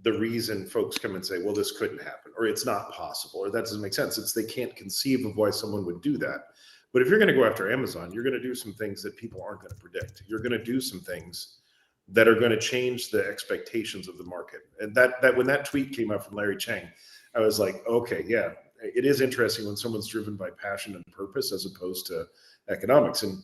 the reason folks come and say, well, this couldn't happen, or it's not possible, or that doesn't make sense. It's they can't conceive of why someone would do that. But if you're going to go after Amazon, you're going to do some things that people aren't going to predict. You're going to do some things that are going to change the expectations of the market. And that when that tweet came out from Larry Cheng, I was like, okay, yeah, it is interesting when someone's driven by passion and purpose as opposed to economics. And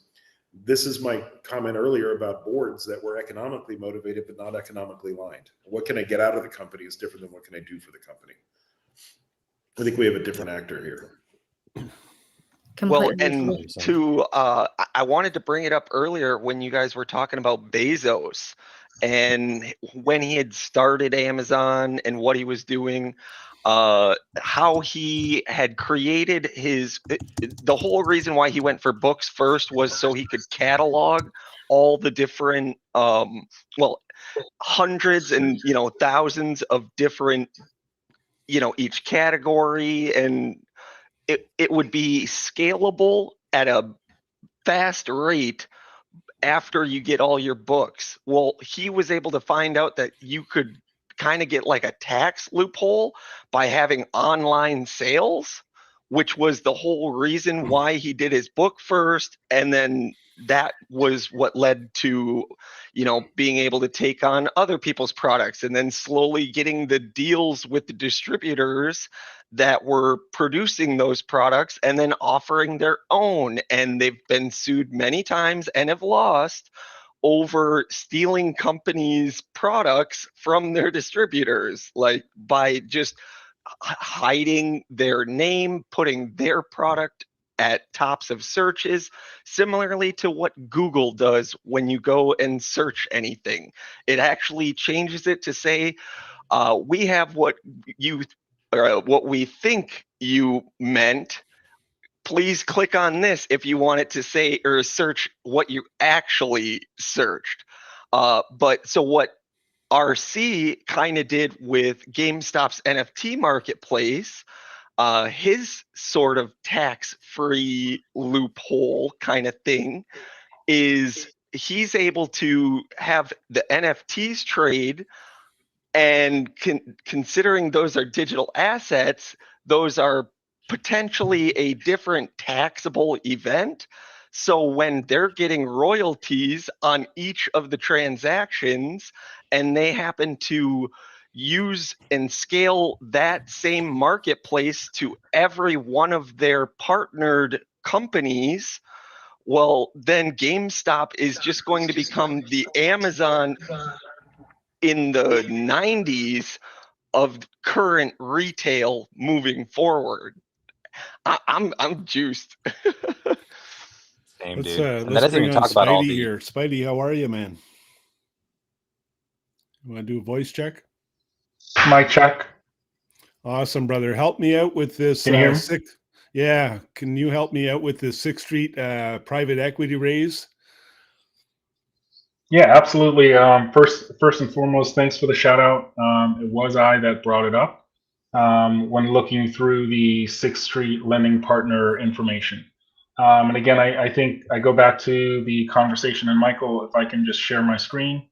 this is my comment earlier about boards that were economically motivated but not economically aligned. What can I get out of the company is different than what can I do for the company. I think we have a different actor here. Well, and I wanted to bring it up earlier when you guys were talking about Bezos and when he had started Amazon and what he was doing, how he had created the whole reason why he went for books first was so he could catalog all the different, hundreds and, thousands of different, each category, and it would be scalable at a fast rate after you get all your books. Well, he was able to find out that you could kind of get like a tax loophole by having online sales, which was the whole reason why he did his book first. And then that was what led to, being able to take on other people's products and then slowly getting the deals with the distributors that were producing those products and then offering their own. And they've been sued many times and have lost over stealing companies' products from their distributors, like by just hiding their name, putting their product at tops of searches, similarly to what Google does when you go and search anything. It actually changes it to say, we have what we think you meant. Please click on this if you want it to say or search what you actually searched. But so what RC kind of did with GameStop's NFT marketplace, his sort of tax-free loophole kind of thing is he's able to have the NFTs trade, and considering those are digital assets, those are potentially a different taxable event. So when they're getting royalties on each of the transactions and they happen to use and scale that same marketplace to every one of their partnered companies, well, then GameStop is just going to become the Amazon in the 90s of current retail moving forward. I'm juiced. Same, Let's dude. let's bring on Spidey here. Spidey, how are you, man? You want to do a voice check? Mic check. Awesome, brother. Help me out with this. Can you hear me? Yeah, can you help me out with this 6th Street private equity raise? Yeah, absolutely. First and foremost, thanks for the shout out. It was I that brought it up when looking through the 6th Street lending partner information. And again, I think I go back to the conversation, and Michael, if I can just share my screen.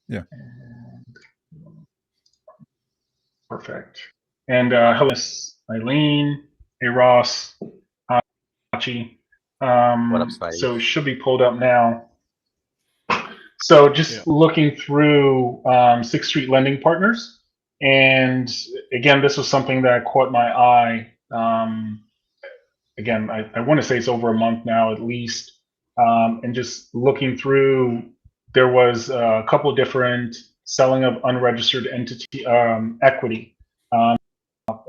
Yeah. Perfect. And hello, Miss Eileen. Hey, Ross. Hachi. What up, Spidey? So it should be pulled up now. So just looking through 6th Street Lending Partners, and again, this was something that caught my eye. Again, I want to say it's over a month now at least, and just looking through, there was a couple of different selling of unregistered entity equity,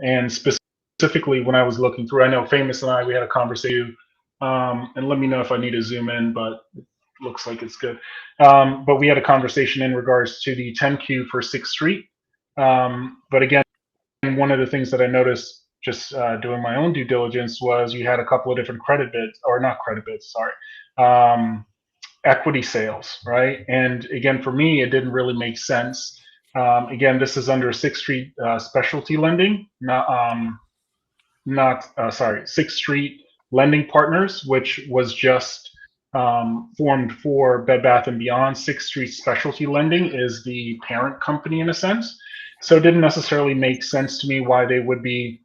and specifically when I was looking through, I know Famous and I, we had a conversation, and let me know if I need to zoom in, but it looks like it's good. But we had a conversation in regards to the 10Q for 6th Street. But again, one of the things that I noticed just doing my own due diligence was you had a couple of different equity sales, right? And again, for me, it didn't really make sense. Again, this is under Sixth Street Specialty Lending, Sixth Street Lending Partners, which was just formed for Bed Bath & Beyond. Sixth Street Specialty Lending is the parent company in a sense. So it didn't necessarily make sense to me why they would be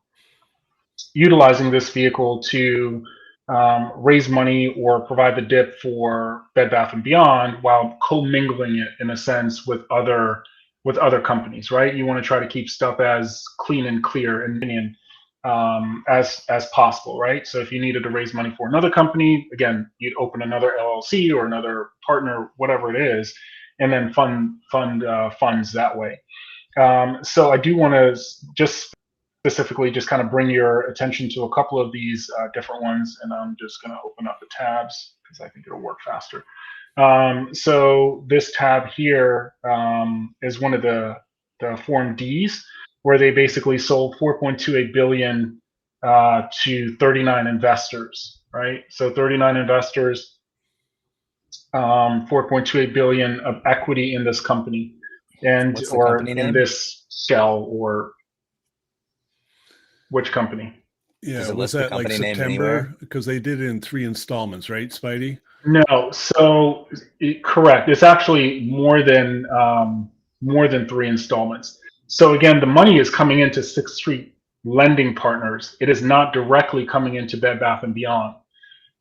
utilizing this vehicle to raise money or provide the dip for Bed Bath & Beyond while commingling it in a sense with other companies, right? You want to try to keep stuff as clean and clear in opinion as possible, right? So if you needed to raise money for another company, again, you'd open another LLC or another partner, whatever it is, and then fund funds that way. So I do want to just specifically just kind of bring your attention to a couple of these different ones, and I'm just going to open up the tabs because I think it'll work faster. So this tab here is one of the Form Ds, where they basically sold 4.28 billion to 39 investors, right? So 39 investors, 4.28 billion of equity in this company, and What's the or company in name? this shell, or which company? Yeah, Does it was list the that like company name anywhere? September? Because they did it in 3 installments, right, Spidey? No, so correct. It's actually more than 3 installments. So again, the money is coming into Sixth Street Lending Partners. It is not directly coming into Bed Bath & Beyond.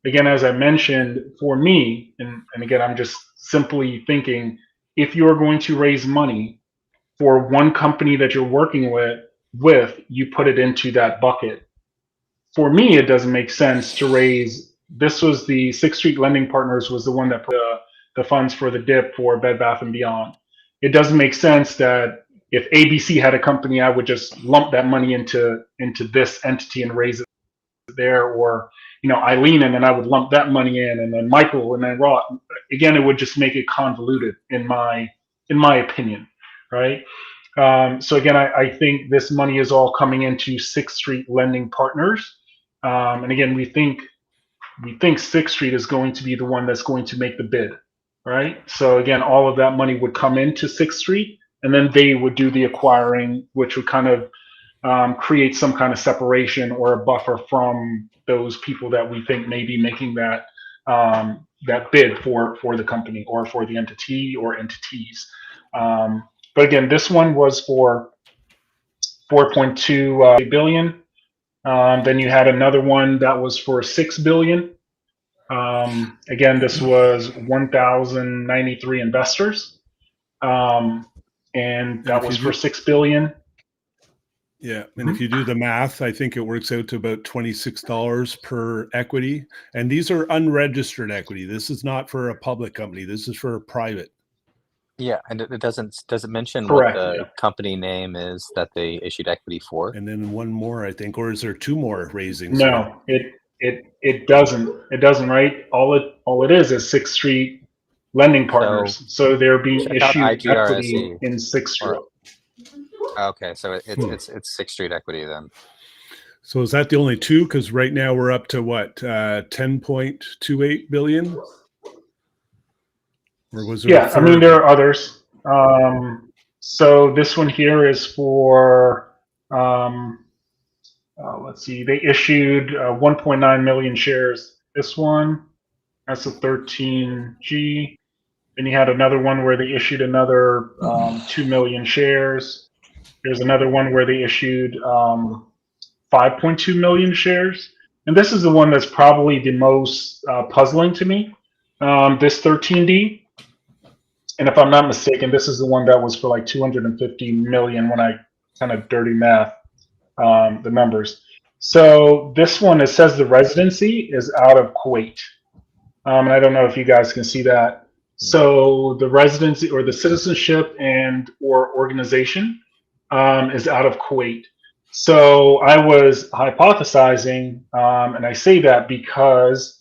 Again, as I mentioned, for me, and again, I'm just simply thinking, if you are going to raise money for one company that you're working with, you put it into that bucket. For me, it doesn't make sense to raise. This was the Sixth Street Lending Partners was the one that put the funds for the dip for Bed Bath & Beyond. It doesn't make sense that if ABC had a company, I would just lump that money into this entity and raise it there, or Eileen, and then I would lump that money in, and then Michael, and then Roth. Again, it would just make it convoluted in my opinion, right? So again, I think this money is all coming into Sixth Street Lending Partners, and again, we think Sixth Street is going to be the one that's going to make the bid, right? So again, all of that money would come into Sixth Street, and then they would do the acquiring, which would kind of create some kind of separation or a buffer from those people that we think may be making that bid for the company or for the entity or entities. But again, this one was for 4.2 billion. Then you had another one that was for 6 billion. Again, this was 1,093 investors, and that was for 6 billion. Yeah, and if you do the math, I think it works out to about $26 per equity. And these are unregistered equity. This is not for a public company. This is for a private. Yeah, and it does it mention Correct, what the yeah. company name is that they issued equity for? And then one more, I think, or is there 2 more raisings? No, it doesn't. It doesn't, right? All it is Sixth Street Lending Partners. So they're being check out issued equity IGRSE. in Sixth Street. Okay, so it's Sixth Street equity then. So is that the only 2? Because right now we're up to what, 10.28 billion? Or was there? Yeah, I mean there are others. So this one here is for let's see. They issued 1.9 million shares. This one, that's a 13G. Then you had another one where they issued another 2 million shares. There's another one where they issued 5.2 million shares. And this is the one that's probably the most puzzling to me, this 13D. And if I'm not mistaken, this is the one that was for like 250 million when I kind of dirty math the numbers. So this one, it says the residency is out of Kuwait. And I don't know if you guys can see that. So the residency or the citizenship and or organization is out of Kuwait. So I was hypothesizing, and I say that because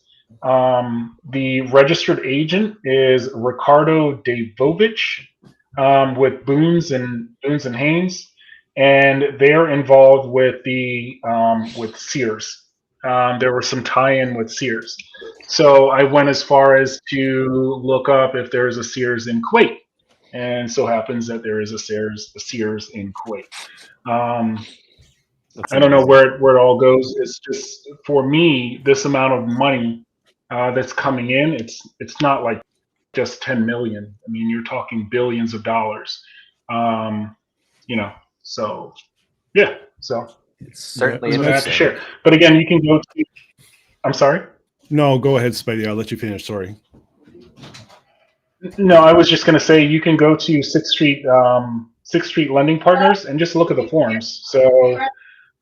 the registered agent is Ricardo Davovich with Boons and Haynes, and they're involved with the with Sears. There was some tie-in with Sears, so I went as far as to look up if there's a Sears in Kuwait, and so happens that there is a Sears in Kuwait. I don't know where it all goes. It's just, for me, this amount of money that's coming in. It's not like just 10 million. I mean, you're talking billions of dollars. So yeah. So It's certainly that's what I have to interesting. share. But again, you can go to. I'm sorry. No, go ahead, Spidey. I'll let you finish. Sorry. No, I was just going to say you can go to Sixth Street Lending Partners and just look at the forms. So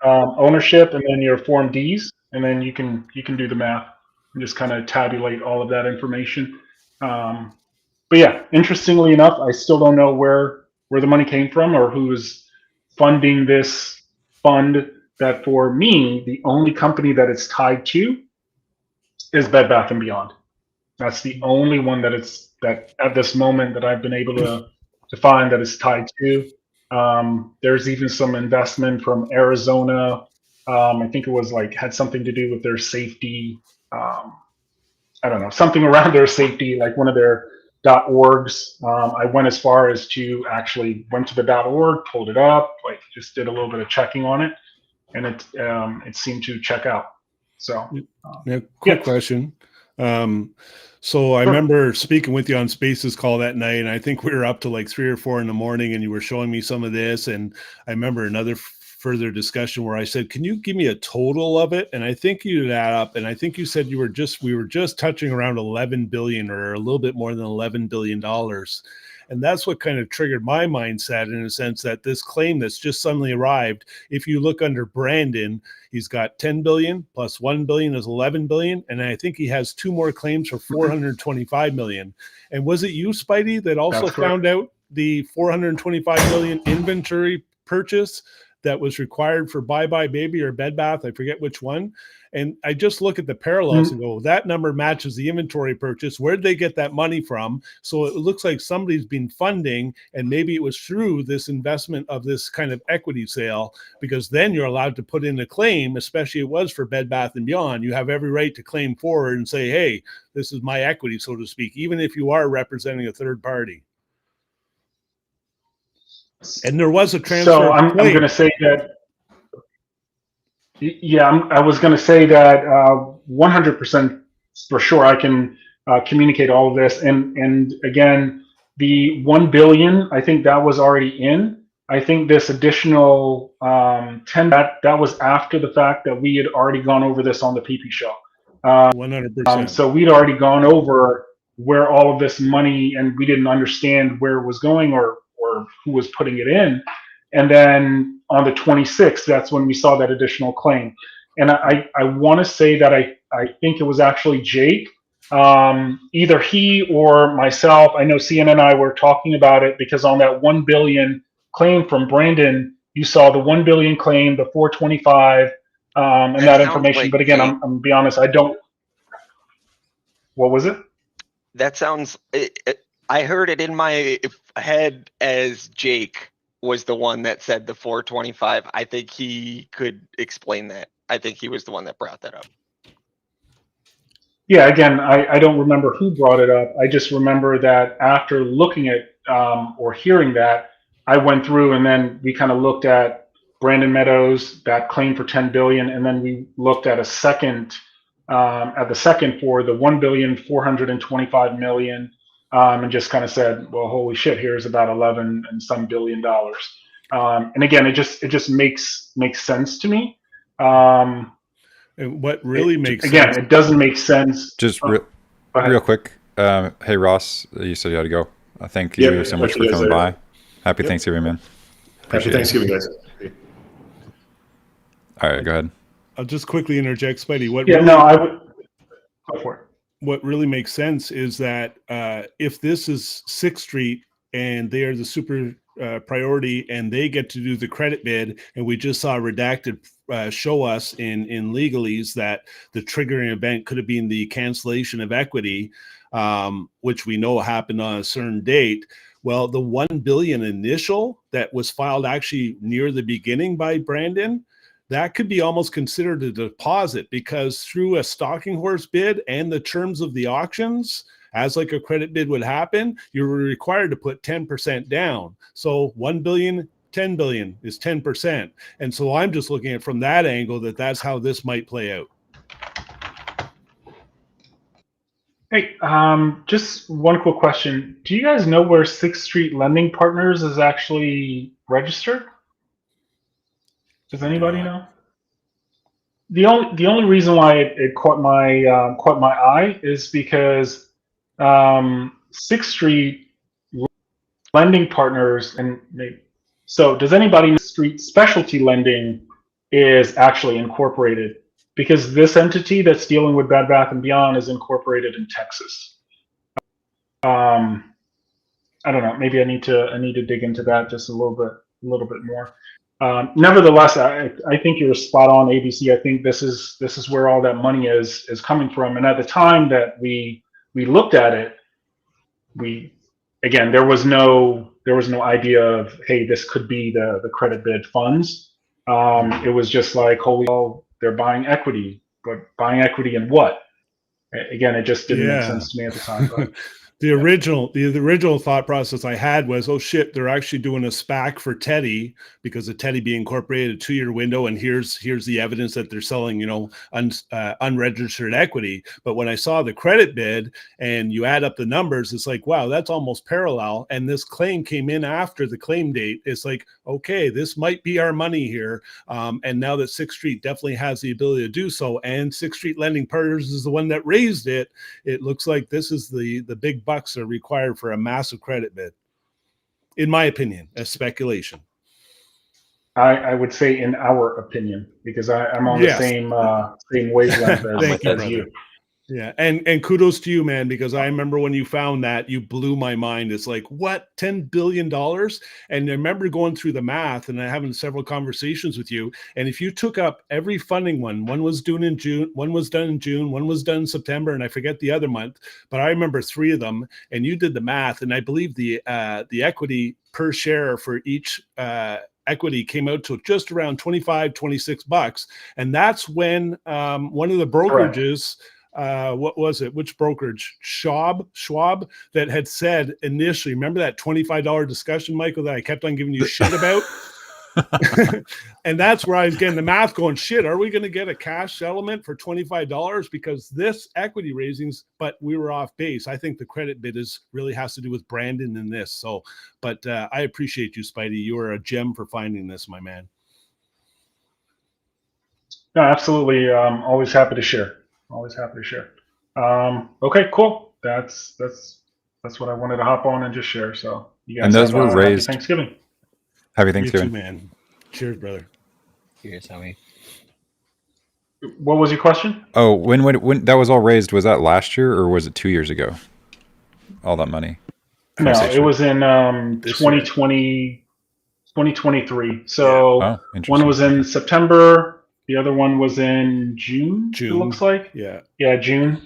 ownership, and then your Form Ds, and then you can do the math and just kind of tabulate all of that information. But yeah, interestingly enough, I still don't know where the money came from or who is funding this fund. That, for me, the only company that it's tied to is Bed Bath & Beyond. That's the only one that at this moment that I've been able to find that is tied to. There's even some investment from Arizona. I think it was had something to do with their safety. I don't know, something around their safety, like one of their .orgs. I went as far as to actually went to the .org, pulled it up, just did a little bit of checking on it, and it seemed to check out. So, quick question. So I remember speaking with you on Spaces call that night, and I think we were up to 3 or 4 in the morning, and you were showing me some of this. And I remember another further discussion where I said, "Can you give me a total of it?" And I think you'd add up, and I think you said we were just touching around 11 billion, or a little bit more than $11 billion. And that's what kind of triggered my mindset, in a sense, that this claim that's just suddenly arrived, if you look under Brandon, he's got 10 billion plus 1 billion is 11 billion. And I think he has 2 more claims for 425 million. And was it you, Spidey, that also found out the 425 million inventory purchase that was required for Bye Bye Baby or Bed Bath? I forget which one. And I just look at the parallels and go, that number matches the inventory purchase. Where did they get that money from? So it looks like somebody's been funding, and maybe it was through this investment of this kind of equity sale, because then you're allowed to put in a claim, especially it was for Bed Bath & Beyond. You have every right to claim forward and say, hey, this is my equity, so to speak, even if you are representing a third party. And there was a transfer. So I'm going to say that. Yeah, I was going to say that 100% for sure I can communicate all of this. And again, the 1 billion, I think that was already in. I think this additional 10, that was after the fact that we had already gone over this on the PP show. 100%. So we'd already gone over where all of this money, and we didn't understand where it was going or who was putting it in. And then on the 26th, that's when we saw that additional claim. And I want to say that I think it was actually Jake, either he or myself. I know CNN and I were talking about it, because on that 1 billion claim from Brandon, you saw the 1 billion claim, the 425, and that information. But again, I'm gonna be honest, I don't. What was it? That sounds. I heard it in my head as Jake was the one that said the 425. I think he could explain that. I think he was the one that brought that up. Yeah, again, I don't remember who brought it up. I just remember that after looking at or hearing that, I went through, and then we kind of looked at Brandon Meadows, that claim for 10 billion, and then we looked at the second for the 1,425 million. And just kind of said, well, holy shit, here's about 11 and some billion dollars. And again, it just makes sense to me. And what really makes sense, it doesn't make sense. Just real quick. Hey, Ross, you said you had to go. Thank you so much for coming by. Happy Thanksgiving, man. Happy Thanksgiving, guys. All right, go ahead. I'll just quickly interject, Spidey. I would go for it. What really makes sense is that if this is 6th Street and they are the super priority and they get to do the credit bid, and we just saw redacted show us in legalese that the triggering event could have been the cancellation of equity, which we know happened on a certain date. Well, the 1 billion initial that was filed actually near the beginning by Brandon, that could be almost considered a deposit, because through a stalking horse bid and the terms of the auctions, as like a credit bid would happen, you're required to put 10% down. So 1 billion, 10 billion is 10%. And so I'm just looking at it from that angle, that's how this might play out. Hey, just one quick question. Do you guys know where 6th Street Lending Partners is actually registered? Does anybody know? The only reason why it caught my eye is because 6th Street Lending Partners, and so does anybody know Street Specialty Lending is actually incorporated? Because this entity that's dealing with Bed Bath & Beyond is incorporated in Texas. I don't know. Maybe I need to dig into that just a little bit more. Nevertheless, I think you're spot on, ABC. I think this is where all that money is coming from. And at the time that we looked at it, there was no idea of, hey, this could be the credit bid funds. It was just like, holy hell, they're buying equity, but buying equity in what? Again, it just didn't make sense to me at the time. But the original thought process I had was, oh shit, they're actually doing a SPAC for Teddy, because of Teddy being incorporated, a 2-year window, and here's the evidence that they're selling, unregistered equity. But when I saw the credit bid and you add up the numbers, it's like, wow, that's almost parallel. And this claim came in after the claim date. It's like, okay, this might be our money here. And now that 6th Street definitely has the ability to do so, and 6th Street Lending Partners is the one that raised it, it looks like this is the big bucks are required for a massive credit bid, in my opinion, as speculation. I would say in our opinion, because I'm on the same wavelength as you. Yeah, and kudos to you, man, because I remember when you found that, you blew my mind. It's like, what, $10 billion? And I remember going through the math and having several conversations with you. And if you took up every funding one was done in June, one was done in June, one was done in September, and I forget the other month, but I remember 3 of them, and you did the math, and I believe the equity per share for each equity came out to just around $25-26. And that's when one of the brokerages, what was it? Which brokerage? Schwab, that had said initially, remember that $25 discussion, Michael, that I kept on giving you shit about? And that's where I was getting the math going, shit, are we going to get a cash settlement for $25? Because this equity raisings, but we were off base. I think the credit bid really has to do with Brandon in this. So, but I appreciate you, Spidey. You are a gem for finding this, my man. No, absolutely. Always happy to share. Okay, cool. That's what I wanted to hop on and just share. So you guys, and those were raised. Happy Thanksgiving. Happy Thanksgiving, you too, man. Cheers, brother. Cheers, homie. What was your question? Oh, when that was all raised, was that last year or was it 2 years ago? All that money. No, it was in 2020, 2023. So one was in September. The other one was in June. It looks like. Yeah, June.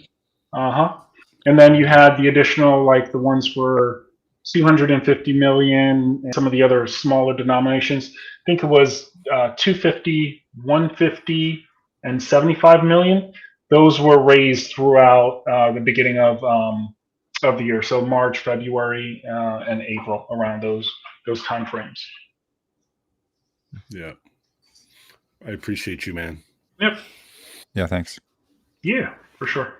And then you had the additional, like the ones for 250 million and some of the other smaller denominations. I think it was 250, 150, and 75 million. Those were raised throughout the beginning of the year. So March, February, and April, around those time frames. Yeah. I appreciate you, man. Yep. Yeah, thanks. Yeah, for sure.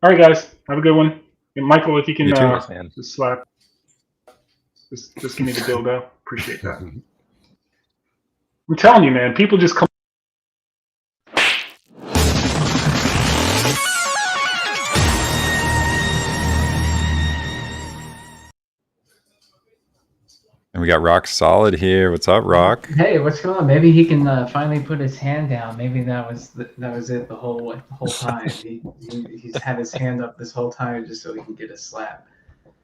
All right, guys. Have a good one. And Michael, if you can just slap. Just give me the dildo. Appreciate that. I'm telling you, man. People just come. And we got Rock Solid here. What's up, Rock? Hey, what's going on? Maybe he can finally put his hand down. Maybe that was it the whole time. He's had his hand up this whole time just so he can get a slap.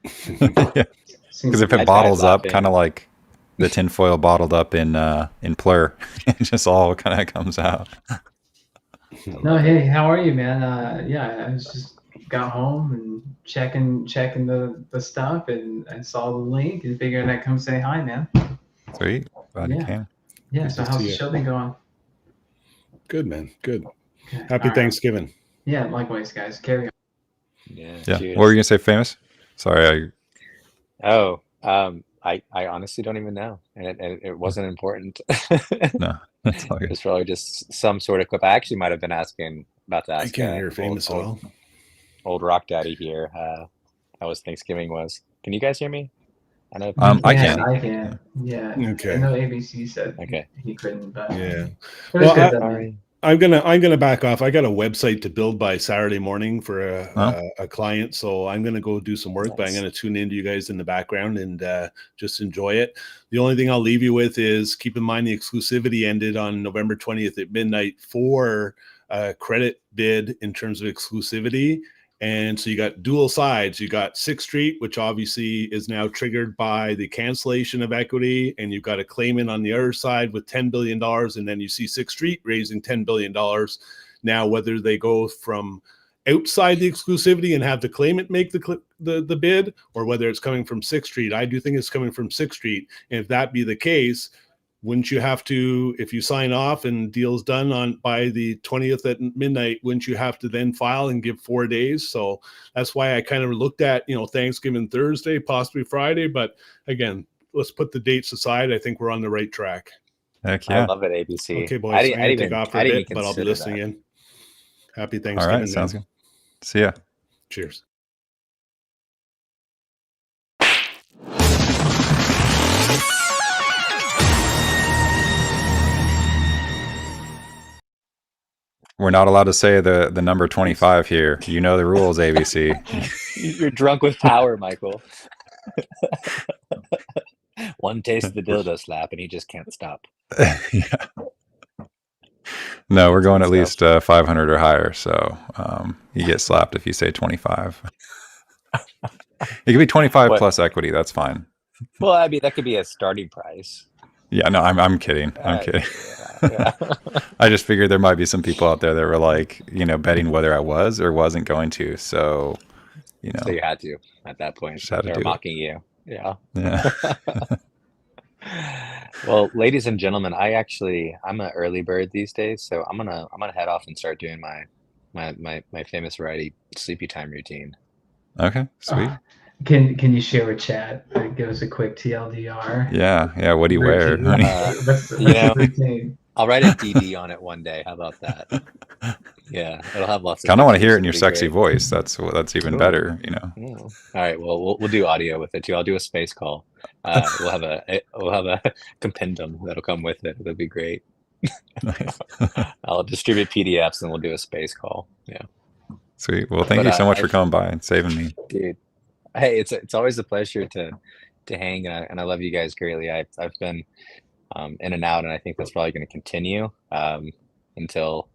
Because if it bottles up, kind of like the tinfoil bottled up in Plur, it just all kind of comes out. No, hey, how are you, man? Yeah, I was just got home and checking the stuff, and I saw the link and figured I'd come say hi, man. Sweet. Glad you Yeah. came. Yeah. Good So to how's see the you. show been going? Good, man. Good. Okay. Happy All right. Thanksgiving. Yeah. Likewise, guys. Carry on. Yeah. Yeah. Cheers. What were you gonna say, famous? Sorry. I honestly don't even know, and it wasn't important. No, that's all good. It's probably just some sort of clip. I actually might have been about to I ask. can't hear famous at all. Old Rock Daddy here. How was Thanksgiving was? Can you guys hear me? I know. I can. I can. Yeah. Okay. I know ABC said Okay. he couldn't, but Yeah. But it's Well, good, though, man. I'm gonna back off. I got a website to build by Saturday morning for a client, so I'm gonna go do some work. But I'm gonna tune into you guys in the background and just enjoy it. The only thing I'll leave you with is keep in mind the exclusivity ended on November 20th at midnight for credit bid in terms of exclusivity. And so you got dual sides. You got 6th Street, which obviously is now triggered by the cancellation of equity. And you've got a claimant on the other side with $10 billion. And then you see 6th Street raising $10 billion. Now, whether they go from outside the exclusivity and have the claimant make the bid, or whether it's coming from 6th Street, I do think it's coming from 6th Street. And if that be the case, wouldn't you have to, if you sign off and deal's done by the 20th at midnight, wouldn't you have to then file and give 4 days? So that's why I kind of looked at, Thanksgiving Thursday, possibly Friday. But again, let's put the dates aside. I think we're on the right track. Heck yeah. I love it, ABC. Okay, boys. I'm going to take off for a bit, but I'll be listening in. Happy Thanksgiving. All right, sounds good. See ya. Cheers. We're not allowed to say the number 25 here. You know the rules, ABC. You're drunk with power, Michael. One taste of the dildo slap, and he just can't stop. Yeah. No, we're going at least 500 or higher. So you get slapped if you say 25. It could be 25 plus equity. That's fine. Well, I mean, that could be a starting price. Yeah, no, I'm kidding. I'm kidding. Yeah. I just figured there might be some people out there that were like, betting whether I was or wasn't going to. So, So you had to at that point. They're mocking you. Yeah. Yeah. Well, ladies and gentlemen, I'm an early bird these days, so I'm gonna head off and start doing my famous variety sleepy time routine. Okay, sweet. Can you share with chat? Give us a quick TLDR. Yeah. What do you wear? I'll write a DD on it one day. How about that? Yeah, it'll have lots of. Kind of want to hear it in your sexy voice. That's even better. All right. Well, we'll do audio with it too. I'll do a space call. We'll have a compendium that'll come with it. That'll be great. Nice. I'll distribute PDFs and we'll do a space call. Yeah. Sweet. Well, thank you so much for coming by and saving me, dude. Hey, it's always a pleasure to hang, and I love you guys greatly. I've been in and out, and I think that's probably going to continue until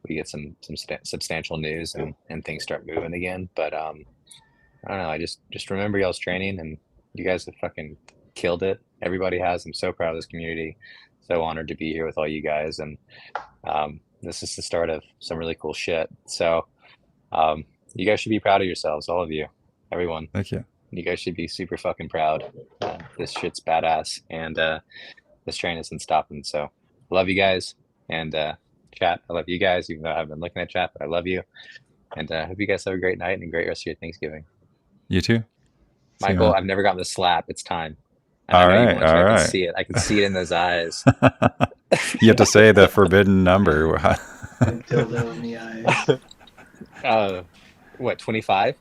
we get some substantial news and things start moving again. But I don't know. I just remember y'all's training, and you guys have fucking killed it. Everybody has. I'm so proud of this community. So honored to be here with all you guys, and this is the start of some really cool shit. So you guys should be proud of yourselves, all of you. Everyone. Thank you. You guys should be super fucking proud. This shit's badass, and this train isn't stopping. So I love you guys, and chat, I love you guys, even though I haven't been looking at chat, but I love you, and I hope you guys have a great night and a great rest of your Thanksgiving. You too, Michael. I've never gotten the slap. It's time. All right. I can see it. I can see it in those eyes. You have to say the forbidden number. Dildo in the eyes. What? 25?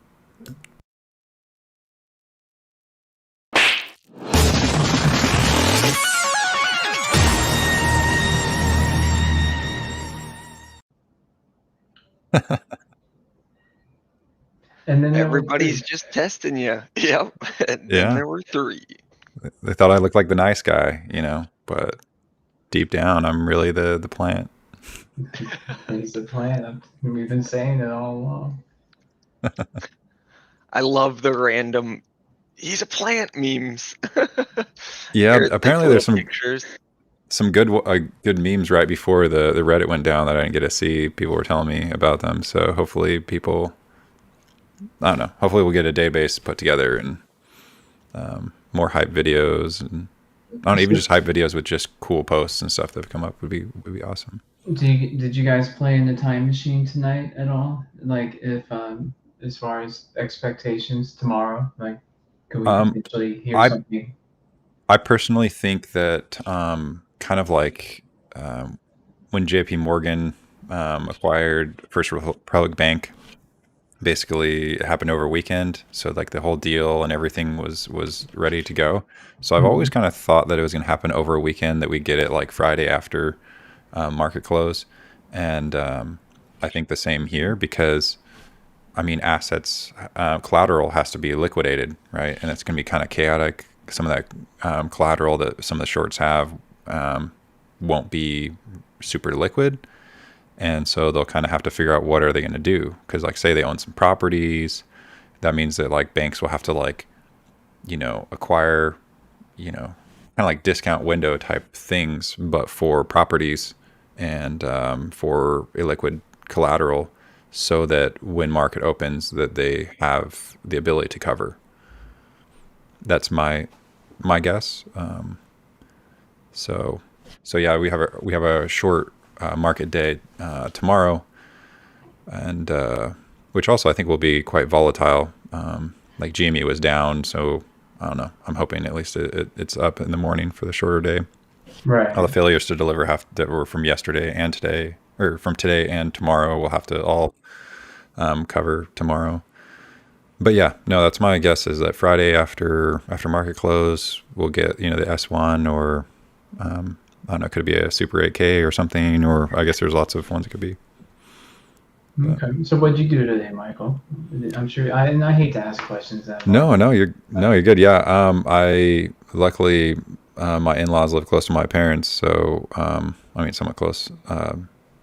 And then everybody's just testing you. Yep. And then there were 3. They thought I looked like the nice guy, but deep down, I'm really the plant. He's the plant. We've been saying it all along. I love the random "he's a plant" memes. Yeah, apparently there's some good memes right before the Reddit went down that I didn't get to see. People were telling me about them, so hopefully people I don't know. Hopefully we'll get a database put together and more hype videos, and I don't know, even just hype videos with just cool posts and stuff that have come up would be awesome. Did you guys play in the time machine tonight at all? Like, if as far as expectations tomorrow, like, could we potentially hear something? I personally think that kind of like when JP Morgan acquired First Republic Bank, basically it happened over a weekend. So like the whole deal and everything was ready to go. So I've always kind of thought that it was going to happen over a weekend, that we get it like Friday after market close. And I think the same here, because I mean, assets, collateral has to be liquidated, right? And it's going to be kind of chaotic. Some of that collateral that some of the shorts have won't be super liquid. And so they'll kind of have to figure out what are they going to do. Because like, say they own some properties, that means that like banks will have to like, acquire, kind of like discount window type things, but for properties and for illiquid collateral, so that when market opens, that they have the ability to cover. That's my guess. So yeah, we have a short market day tomorrow, and which also I think will be quite volatile. Like GME was down, so I don't know. I'm hoping at least it's up in the morning for the shorter day. Right. All the failures to deliver that were from yesterday and today, or from today and tomorrow, we'll have to all cover tomorrow. But yeah, no, that's my guess, is that Friday after market close, we'll get the S1, or I don't know, could it be a Super 8K or something, or I guess there's lots of ones it could be. Okay, so what'd you do today, Michael? I'm sure, and I hate to ask questions that. No, you're good. Yeah, I luckily my in-laws live close to my parents, so I mean somewhat close.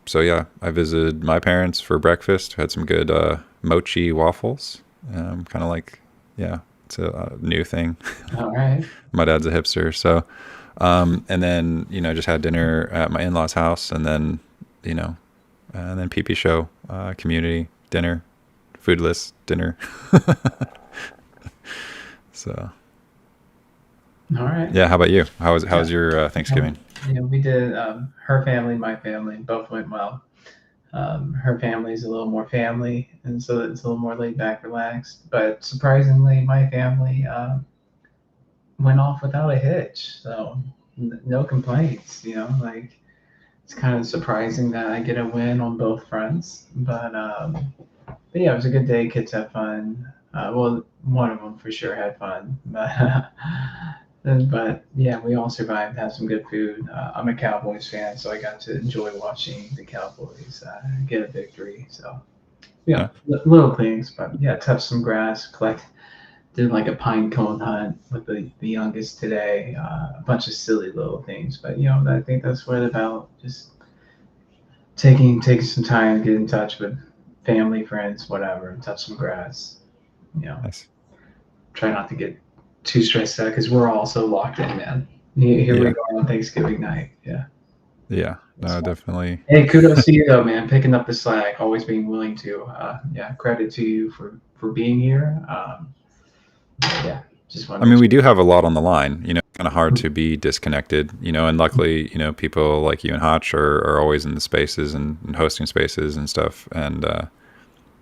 So yeah, I visited my parents for breakfast. Had some good mochi waffles. Kind of like, yeah, it's a new thing. All right. My dad's a hipster, so and then just had dinner at my in-laws' house, and then and then PPShow community dinner, foodless dinner. So. All right. Yeah. How about you? How was your Thanksgiving? Yeah, we did. Her family, my family, both went well. Her family's a little more family, and so it's a little more laid back, relaxed. But surprisingly, my family went off without a hitch, so no complaints. Like, it's kind of surprising that I get a win on both fronts. But yeah, it was a good day. Kids had fun. Well, one of them for sure had fun, but yeah, we all survived. Had some good food. I'm a Cowboys fan, so I got to enjoy watching the Cowboys get a victory. So yeah, little things, but yeah, touched some grass, did like a pine cone hunt with the youngest today. A bunch of silly little things, but I think that's what it's about. Just taking some time to get in touch with family, friends, whatever, touch some grass. Nice. Try not to get too stressed out, because we're all so locked in, man. Here we go on Thanksgiving night. Yeah, no, definitely. Hey, kudos to you though, man, picking up the slack, always being willing to. Credit to you for being here. Yeah, just want. I mean, we do have a lot on the line. Kind of hard to be disconnected. And luckily, people like you and Hotch are always in the spaces and hosting spaces and stuff. And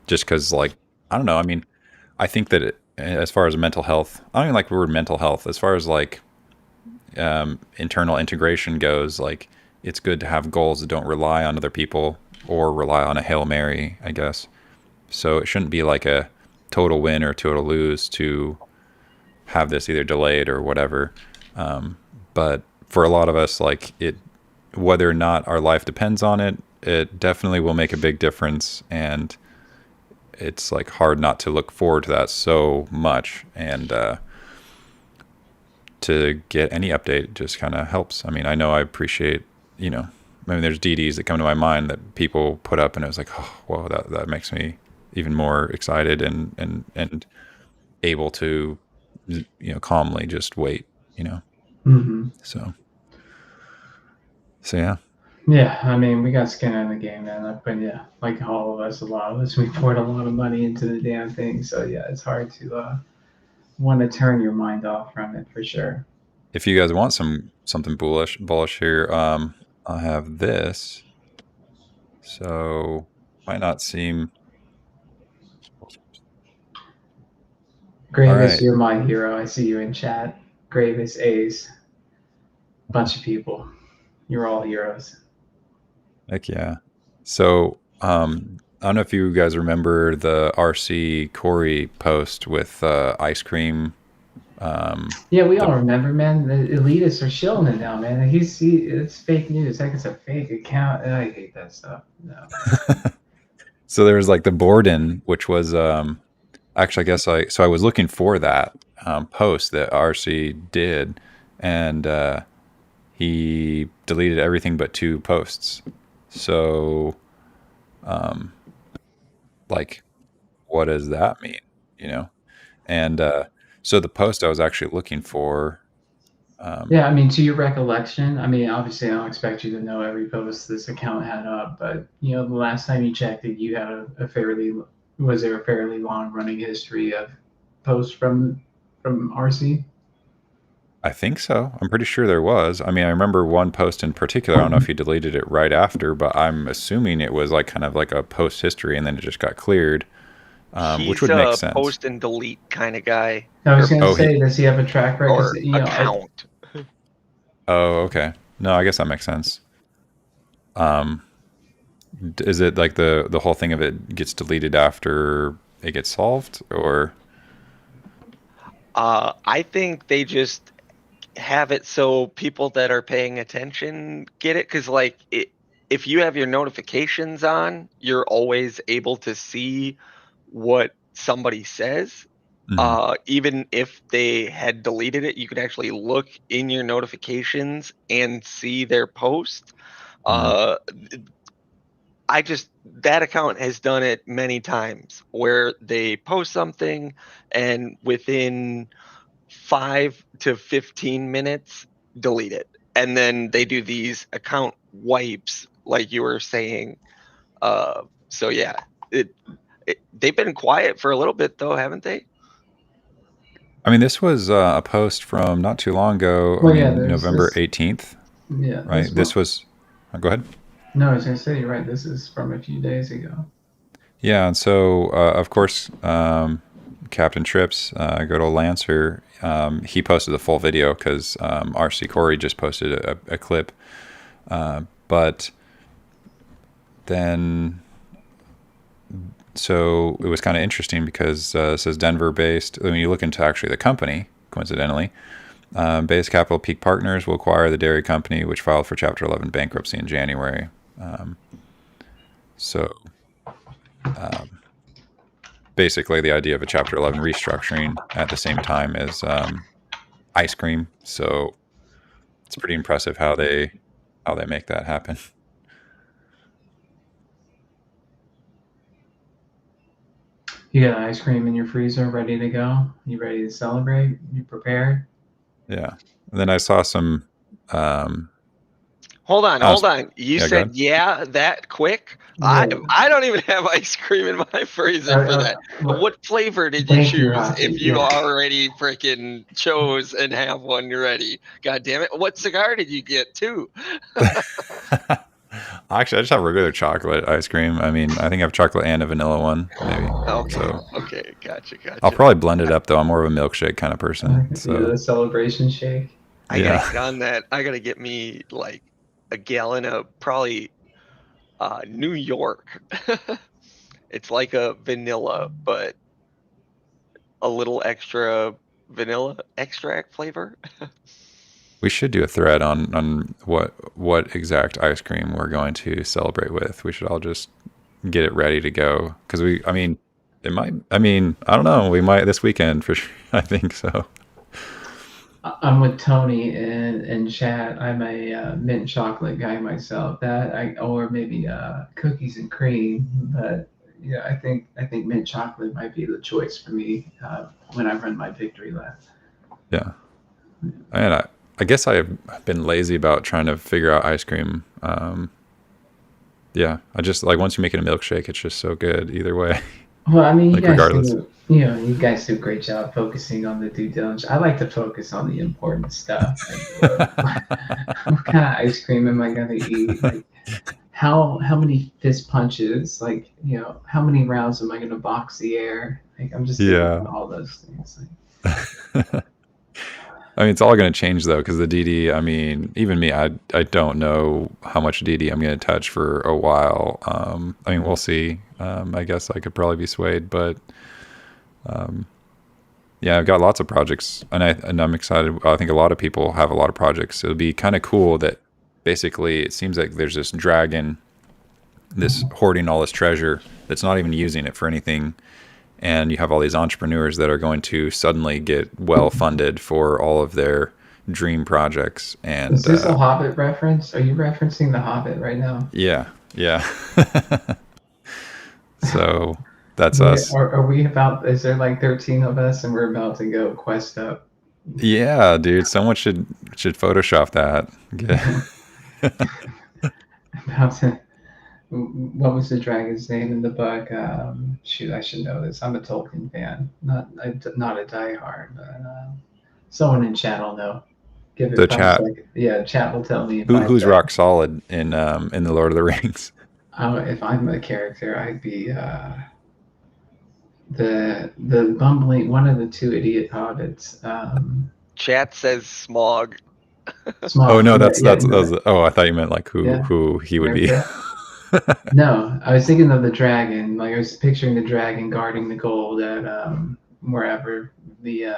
just because, like, I don't know. I mean, I think that as far as mental health, I don't even like the word mental health. As far as like internal integration goes, like, it's good to have goals that don't rely on other people or rely on a Hail Mary, I guess. So it shouldn't be like a total win or total lose to have this either delayed or whatever. But for a lot of us, like, whether or not our life depends on it, it definitely will make a big difference. And it's like hard not to look forward to that so much, and to get any update just kind of helps. I mean, I know I appreciate, there's DDs that come to my mind that people put up, and it was like, oh, whoa, that makes me even more excited and able to, calmly just wait, Mm-hmm. So yeah. Yeah, I mean, we got skin in the game, man. But yeah, like all of us, a lot of us, we poured a lot of money into the damn thing. So yeah, it's hard to want to turn your mind off from it for sure. If you guys want something bullish here, I have this. So might not seem. Gravis, right. you're my hero. I see you in chat. Gravis, Ace, bunch of people. You're all heroes. Heck yeah. So I don't know if you guys remember the RC Corey post with ice cream. Yeah, we all remember, man. The elitists are shilling it now, man. It's fake news. Heck, it's a fake account. I hate that stuff. No. So there was like the Borden, which was actually, I guess I was looking for that post that RC did, and he deleted everything but 2 posts. So, like, what does that mean? And so the post I was actually looking for. Yeah, I mean, to your recollection, I mean, obviously, I don't expect you to know every post this account had up, but the last time you checked it, you had was there a fairly long running history of posts from RC? I think so. I'm pretty sure there was. I mean, I remember one post in particular. I don't know if he deleted it right after, but I'm assuming it was like kind of like a post history, and then it just got cleared, which would make sense. Post and delete kind of guy. I was going to say, does he have a track record? Or account. Oh, okay. No, I guess that makes sense. Is it like the whole thing of it gets deleted after it gets solved, or? I think they just have it so people that are paying attention get it, because if you have your notifications on, you're always able to see what somebody says. Even if they had deleted it, you could actually look in your notifications and see their post. That account has done it many times where they post something and within 5 to 15 minutes delete it, and then they do these account wipes like you were saying. So yeah, they've been quiet for a little bit though, haven't they? I mean, this was a post from not too long ago. Well, November 18th. Yeah. Right. This was. Go ahead. No, I was going to say, you're right. This is from a few days ago. Yeah, and so of course, Captain Trips, good old Lancer, he posted the full video because RC Corey just posted a clip, but then. So it was kind of interesting because it says Denver-based. When you look into actually the company, coincidentally, Base Capital Peak Partners will acquire the dairy company, which filed for Chapter 11 bankruptcy in January. Basically, the idea of a Chapter 11 restructuring at the same time as ice cream. So it's pretty impressive how they make that happen. You got ice cream in your freezer ready to go? You ready to celebrate? You prepared? Yeah. And then I saw some. Hold on. You said that quick? Yeah. I don't even have ice cream in my freezer for that. What flavor did you choose if you already freaking chose and have one ready? God damn it. What cigar did you get too? Actually, I just have regular chocolate ice cream. I mean, I think I have chocolate and a vanilla one, maybe. Okay, gotcha. I'll probably blend it up, though. I'm more of a milkshake kind of person. So a celebration shake. I gotta get on that. I gotta get me like a gallon of probably New York. It's like a vanilla, but a little extra vanilla extract flavor. We should do a thread on what exact ice cream we're going to celebrate with. We should all just get it ready to go because I don't know. We might this weekend for sure. I think so. I'm with Tony in chat. I'm a mint chocolate guy myself. Or maybe cookies and cream. But yeah, I think mint chocolate might be the choice for me when I run my victory lap. Yeah, and I guess I have been lazy about trying to figure out ice cream yeah, I just like once you make it a milkshake, it's just so good either way. Well, I mean, Like regardless. you guys do a great job focusing on the due diligence. I like to focus on the important stuff. Like, what kind of ice cream am I gonna eat? Like, how many fist punches? Like, how many rounds am I gonna box the air? Like, I'm just thinking about all those things. Like, I mean, it's all going to change though, because the DD. I mean, even me, I don't know how much DD I'm going to touch for a while. I mean, we'll see. I guess I could probably be swayed, but yeah, I've got lots of projects, and I'm excited. I think a lot of people have a lot of projects. It'll be kind of cool that basically it seems like there's this dragon, this hoarding all this treasure that's not even using it for anything. And you have all these entrepreneurs that are going to suddenly get well funded for all of their dream projects. And is this a Hobbit reference? Are you referencing the Hobbit right now? Yeah. So that's us. Are we about? Is there like 13 of us, and we're about to go quest up? Yeah, dude. Someone should Photoshop that. About to. What was the dragon's name in the book? Shoot, I should know this. I'm a Tolkien fan, not a diehard, but someone in chat will know. Give it the chat. Yeah, chat will tell me. Who's rock solid in the Lord of the Rings? If I'm a character, I'd be the bumbling one of the two idiot hobbits. Chat says Smog. Smog. Oh no, that's oh, I thought you meant like who he would be. No, I was thinking of the dragon. Like I was picturing the dragon guarding the gold at wherever the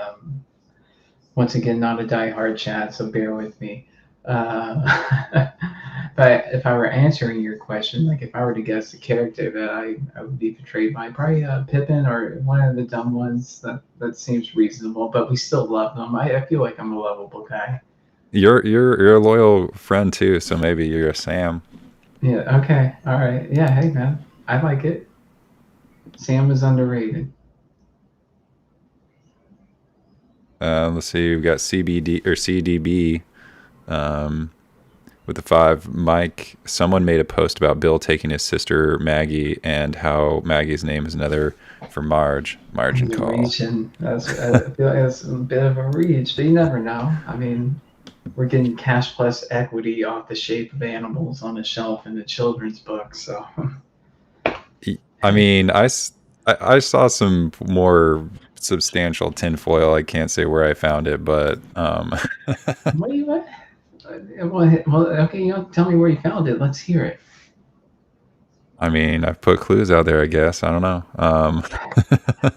once again, not a diehard chat, so bear with me. But if I were answering your question, like if I were to guess the character that I would be portrayed by, probably Pippin or one of the dumb ones. That seems reasonable, but we still love them. I feel like I'm a lovable guy. You're a loyal friend too, so maybe you're a Sam. Yeah, okay. All right. Yeah, hey man. I like it. Sam is underrated. Let's see, we've got CBD or CDB with the 5. Mike, someone made a post about Bill taking his sister Maggie and how Maggie's name is another for Marge and Call. I feel like that's a bit of a reach, but you never know. I mean, we're getting cash plus equity off the shape of animals on the shelf in the children's book. So, I mean, I saw some more substantial tinfoil. I can't say where I found it, but what? Well, okay, tell me where you found it. Let's hear it. I mean, I've put clues out there, I guess. I don't know.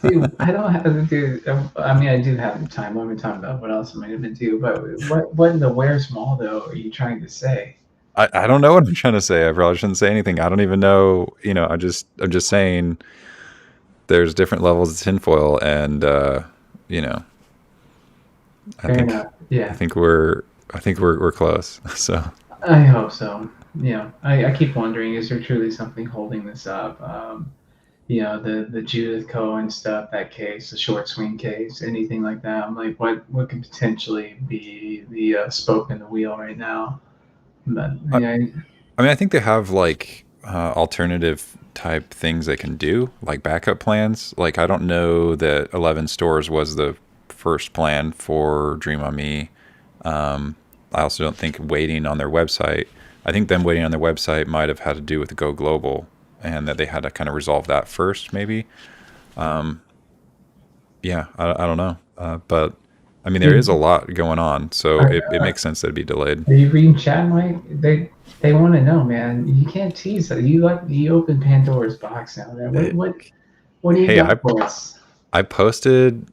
Dude, I don't have to do. I mean, I do have time. Let me talk about what else am I going to do. But what in the Where's Mall though are you trying to say? I don't know what I'm trying to say. I probably shouldn't say anything. I don't even know. I'm just saying. There's different levels of tinfoil, and Fair enough. Yeah. I think we're close. So. I hope so. Yeah, I keep wondering, is there truly something holding this up? The Judith Cohen stuff, that case, the short swing case, anything like that. I'm like, what could potentially be the spoke in the wheel right now? But yeah. I mean, I think they have like alternative type things they can do, like backup plans. Like I don't know that 11 stores was the first plan for Dream on Me. I also don't think waiting on their website. I think them waiting on their website might have had to do with Go Global, and that they had to kind of resolve that first, maybe. Yeah, I don't know. But I mean, there is a lot going on, so it makes sense that it'd be delayed. Are you reading chat, Mike? They want to know, man. You can't tease it. You open Pandora's box now, man. What do you got for us? I posted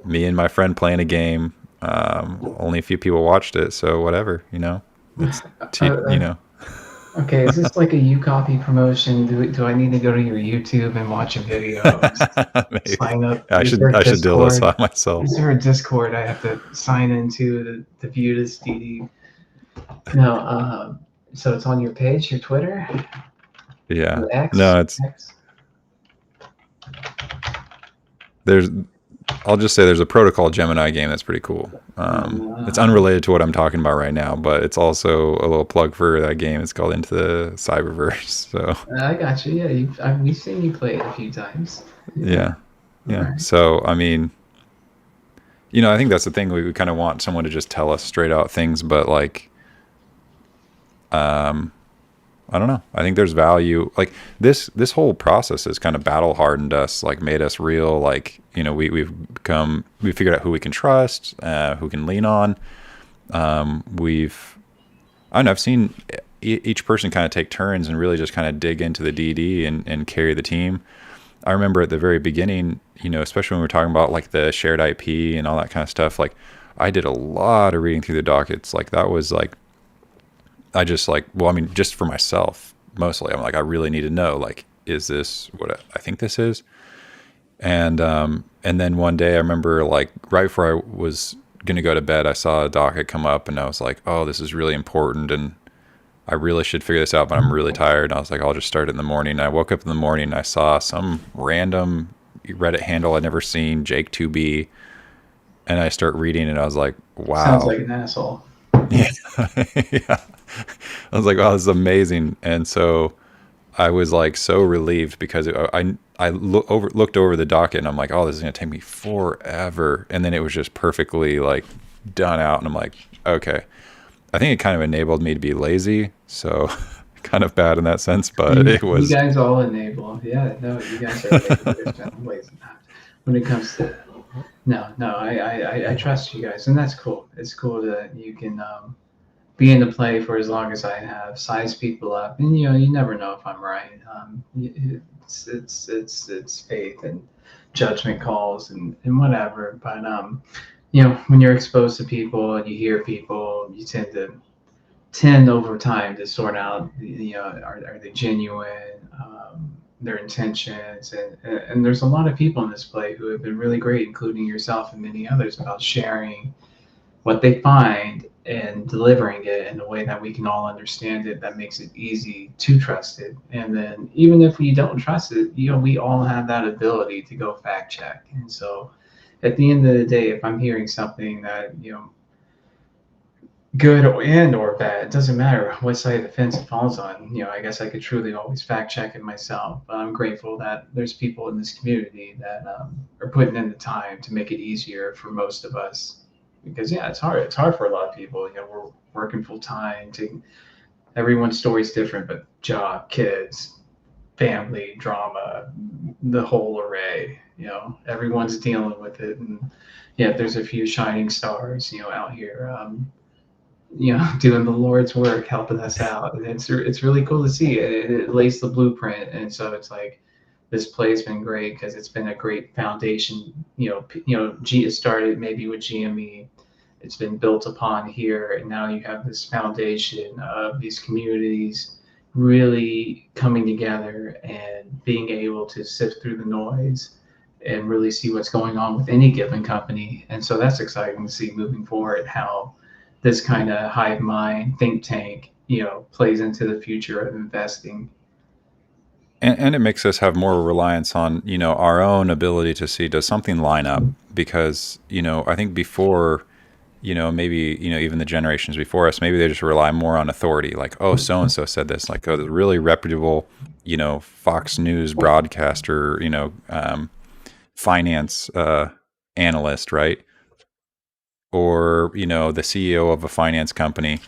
me and my friend playing a game. Only a few people watched it, so whatever, It's Okay, is this like a UCopy promotion? Do I need to go to your YouTube and watch a video? Sign up. I should deal this by myself. Is there a Discord I have to sign into to view this DD? No. So it's on your page, your Twitter. Yeah. X? No, it's X? there's I'll just say there's a Protocol Gemini game that's pretty cool. It's unrelated to what I'm talking about right now, but it's also a little plug for that game. It's called Into the Cyberverse. So I got you. Yeah, we've seen you play it a few times. yeah. Right. So I mean, I think that's the thing. We kind of want someone to just tell us straight out things, but like, I don't know. I think there's value. Like this whole process has kind of battle hardened us, like made us real. Like, we figured out who we can trust, who can lean on. I don't know, I've seen each person kind of take turns and really just kind of dig into the DD and carry the team. I remember at the very beginning, especially when we were talking about like the shared IP and all that kind of stuff, like I did a lot of reading through the dockets. Like that was like, just for myself, mostly, I'm like, I really need to know, like, is this what I think this is? And then one day I remember, like, right before I was going to go to bed, I saw a docket come up and I was like, oh, this is really important. And I really should figure this out, but I'm really tired. And I was like, I'll just start it in the morning. And I woke up in the morning and I saw some random Reddit handle I'd never seen, Jake2B. And I start reading and I was like, wow. Sounds like an asshole. Yeah. Yeah. I was like, wow, this is amazing. And so I was like so relieved because I looked over the docket and I'm like, oh, this is going to take me forever. And then it was just perfectly like done out. And I'm like, okay. I think it kind of enabled me to be lazy. So kind of bad in that sense, but it was. You guys all enable. Yeah, no, you guys are lazy. When it comes to, no, I trust you guys. And that's cool. It's cool that you can, be in the play for as long as I have, size people up, and you never know if I'm right. It's faith and judgment calls and whatever. But when you're exposed to people and you hear people, you tend over time to sort out, are they genuine, their intentions, and there's a lot of people in this play who have been really great, including yourself and many others, about sharing what they find and delivering it in a way that we can all understand it, that makes it easy to trust it. And then even if we don't trust it, we all have that ability to go fact check. And so at the end of the day, if I'm hearing something that, good or bad, it doesn't matter what side of the fence it falls on, I guess I could truly always fact check it myself. But I'm grateful that there's people in this community that are putting in the time to make it easier for most of us. Because it's hard. It's hard for a lot of people. We're working full time. Everyone's story's different, but job, kids, family, drama, the whole array. Everyone's dealing with it, and there's a few shining stars, out here, doing the Lord's work, helping us out. And it's really cool to see. It lays the blueprint, and so it's like, this play's been great because it's been a great foundation. It started maybe with GME. It's been built upon here, and now you have this foundation of these communities really coming together and being able to sift through the noise and really see what's going on with any given company. And so that's exciting to see moving forward, how this kind of hive mind think tank, plays into the future of investing. And it makes us have more reliance on, our own ability to see, does something line up? Because, I think before, maybe, even the generations before us, maybe they just rely more on authority. Like, oh, so-and-so said this, like, oh, the really reputable, Fox News broadcaster, finance analyst, right? Or, the CEO of a finance company.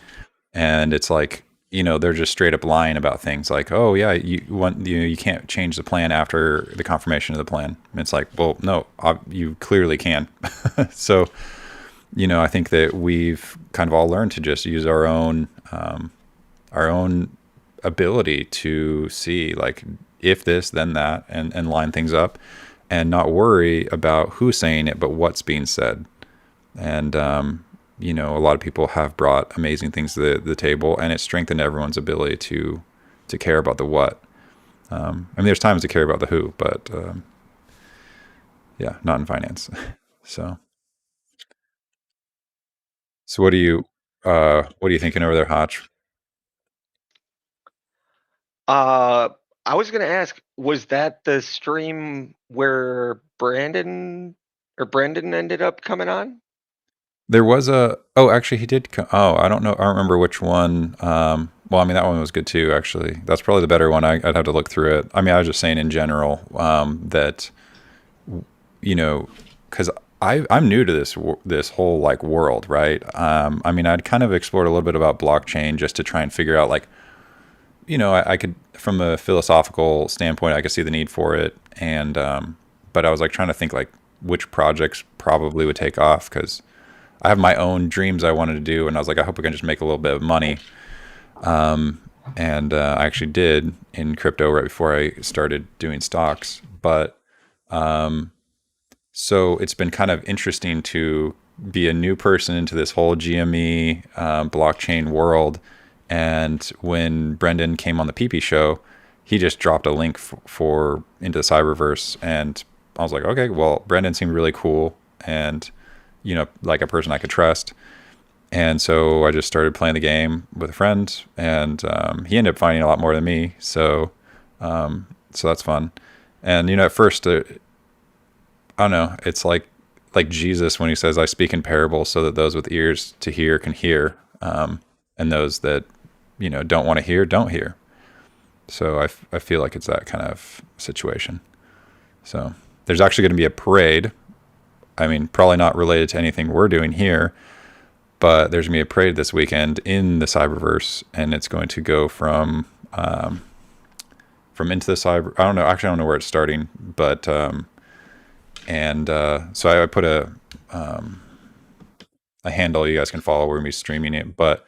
And it's like, they're just straight up lying about things like, oh yeah, you can't change the plan after the confirmation of the plan. And it's like, well, no, you clearly can. So, I think that we've kind of all learned to just use our own ability to see, like, if this, then that, and line things up, and not worry about who's saying it, but what's being said. And, a lot of people have brought amazing things to the table, and it's strengthened everyone's ability to care about the what. There's times to care about the who, but not in finance. So what are you thinking over there, Hotch? I was gonna ask, was that the stream where Brandon Or Brendan ended up coming on? There was actually he did I don't know, I don't remember which one. Well, I mean, that one was good too, actually. That's probably the better one. I'd have to look through it. I mean, I was just saying in general, that, you know, because I'm new to this whole like world, right? I mean, I'd kind of explored a little bit about blockchain just to try and figure out, like, you know, I could, from a philosophical standpoint, I could see the need for it. And, but I was like trying to think like which projects probably would take off, because I have my own dreams I wanted to do. And I was like, I hope I can just make a little bit of money. And I actually did in crypto right before I started doing stocks. But so it's been kind of interesting to be a new person into this whole GME blockchain world. And when Brendan came on the ThePPShow, he just dropped a link for into the Cyberverse, and I was like, okay, well, Brendan seemed really cool, and, you know, like a person I could trust. And so I just started playing the game with a friend, and he ended up finding a lot more than me. So that's fun. And, you know, at first, I don't know, it's like Jesus when he says, I speak in parables so that those with ears to hear can hear, and those that, you know, don't want to hear, don't hear. So I feel like it's that kind of situation. So there's actually going to be a parade. I mean, probably not related to anything we're doing here, but there's going to be a parade this weekend in the Cyberverse, and it's going to go from into the cyber. I don't know. Actually, I don't know where it's starting, but so I put a handle you guys can follow. We're going to be streaming it, but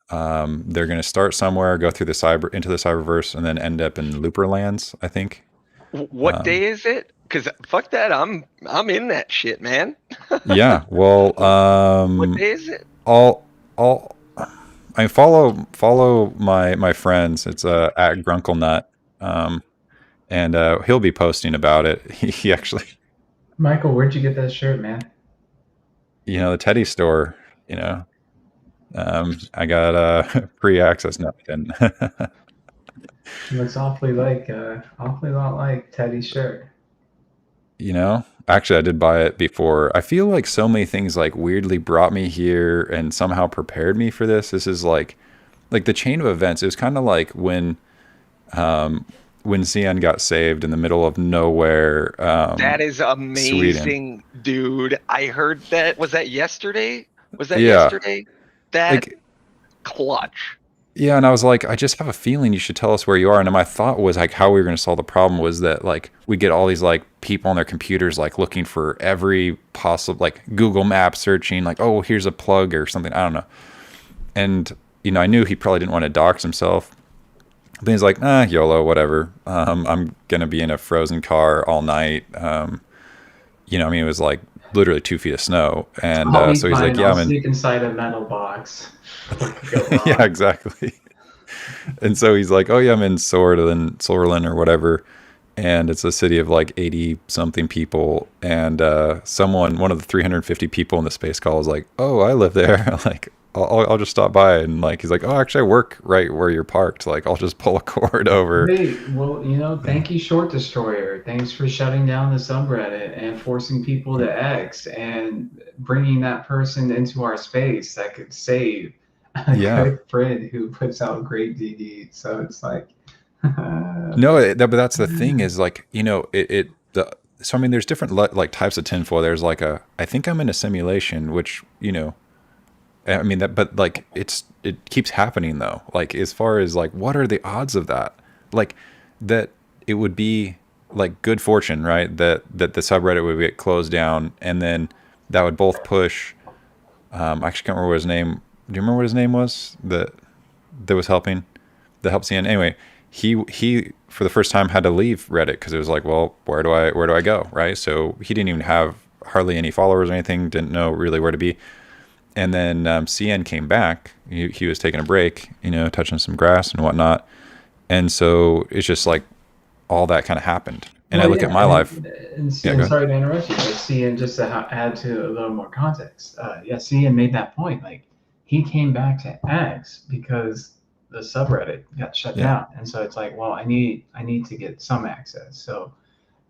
they're going to start somewhere, go through into the Cyberverse, and then end up in Looper Lands, I think. What day is it? Because fuck that, I'm in that shit, man. Yeah, well, what day is it? I follow my friends. It's at Grunklenut, and he'll be posting about it. He actually, Michael, where'd you get that shirt, man? You know, the Teddy store. You know, I got pre-access nothing. Looks awfully lot like Teddy's shirt. You know, actually, I did buy it before. I feel like so many things like weirdly brought me here and somehow prepared me for this. This is like the chain of events. It was kind of like when CN got saved in the middle of nowhere. That is amazing, Sweden. Dude. I heard that. Was that yesterday? Yesterday? That like, clutch. Yeah, and I was like, I just have a feeling you should tell us where you are. And my thought was like, how we were going to solve the problem was that like we get all these like people on their computers like looking for every possible like Google Maps searching like, oh, here's a plug or something. I don't know. And you know, I knew he probably didn't want to dox himself. But he's like, YOLO, whatever. I'm gonna be in a frozen car all night. You know, I mean, it was like literally 2 feet of snow, and so he's like, yeah, I'm sneak inside a metal box. Yeah, exactly. And so he's like, oh yeah, I'm in Sorlin or whatever, and it's a city of like 80 something people, and one of the 350 people in the space call was like, oh, I live there. Like, I'll just stop by, and like he's like, oh, actually I work right where you're parked, like I'll just pull a cord over. Hey, well, you know, thank you, Short Destroyer. Thanks for shutting down the subreddit and forcing people to X and bringing that person into our space that could save a good friend who puts out great DD. So it's like no, but that's the thing is like, you know, so I mean there's different like types of tinfoil. There's like I think I'm in a simulation, which, you know, I mean that, but like it keeps happening though. Like as far as like, what are the odds of that? Like that it would be like good fortune, right? That the subreddit would get closed down, and then that would both push. I actually can't remember what his name. Do you remember what his name was that was helping? That helped CN. Anyway, he for the first time had to leave Reddit because it was like, well, where do I go, right? So he didn't even have hardly any followers or anything. Didn't know really where to be. And then CN came back. He was taking a break, you know, touching some grass and whatnot. And so it's just like all that kind of happened. And I look at my life. And sorry to interrupt you, but CN, just to add to a little more context. CN made that point. Like he came back to X because the subreddit got shut down, and so it's like, well, I need to get some access. So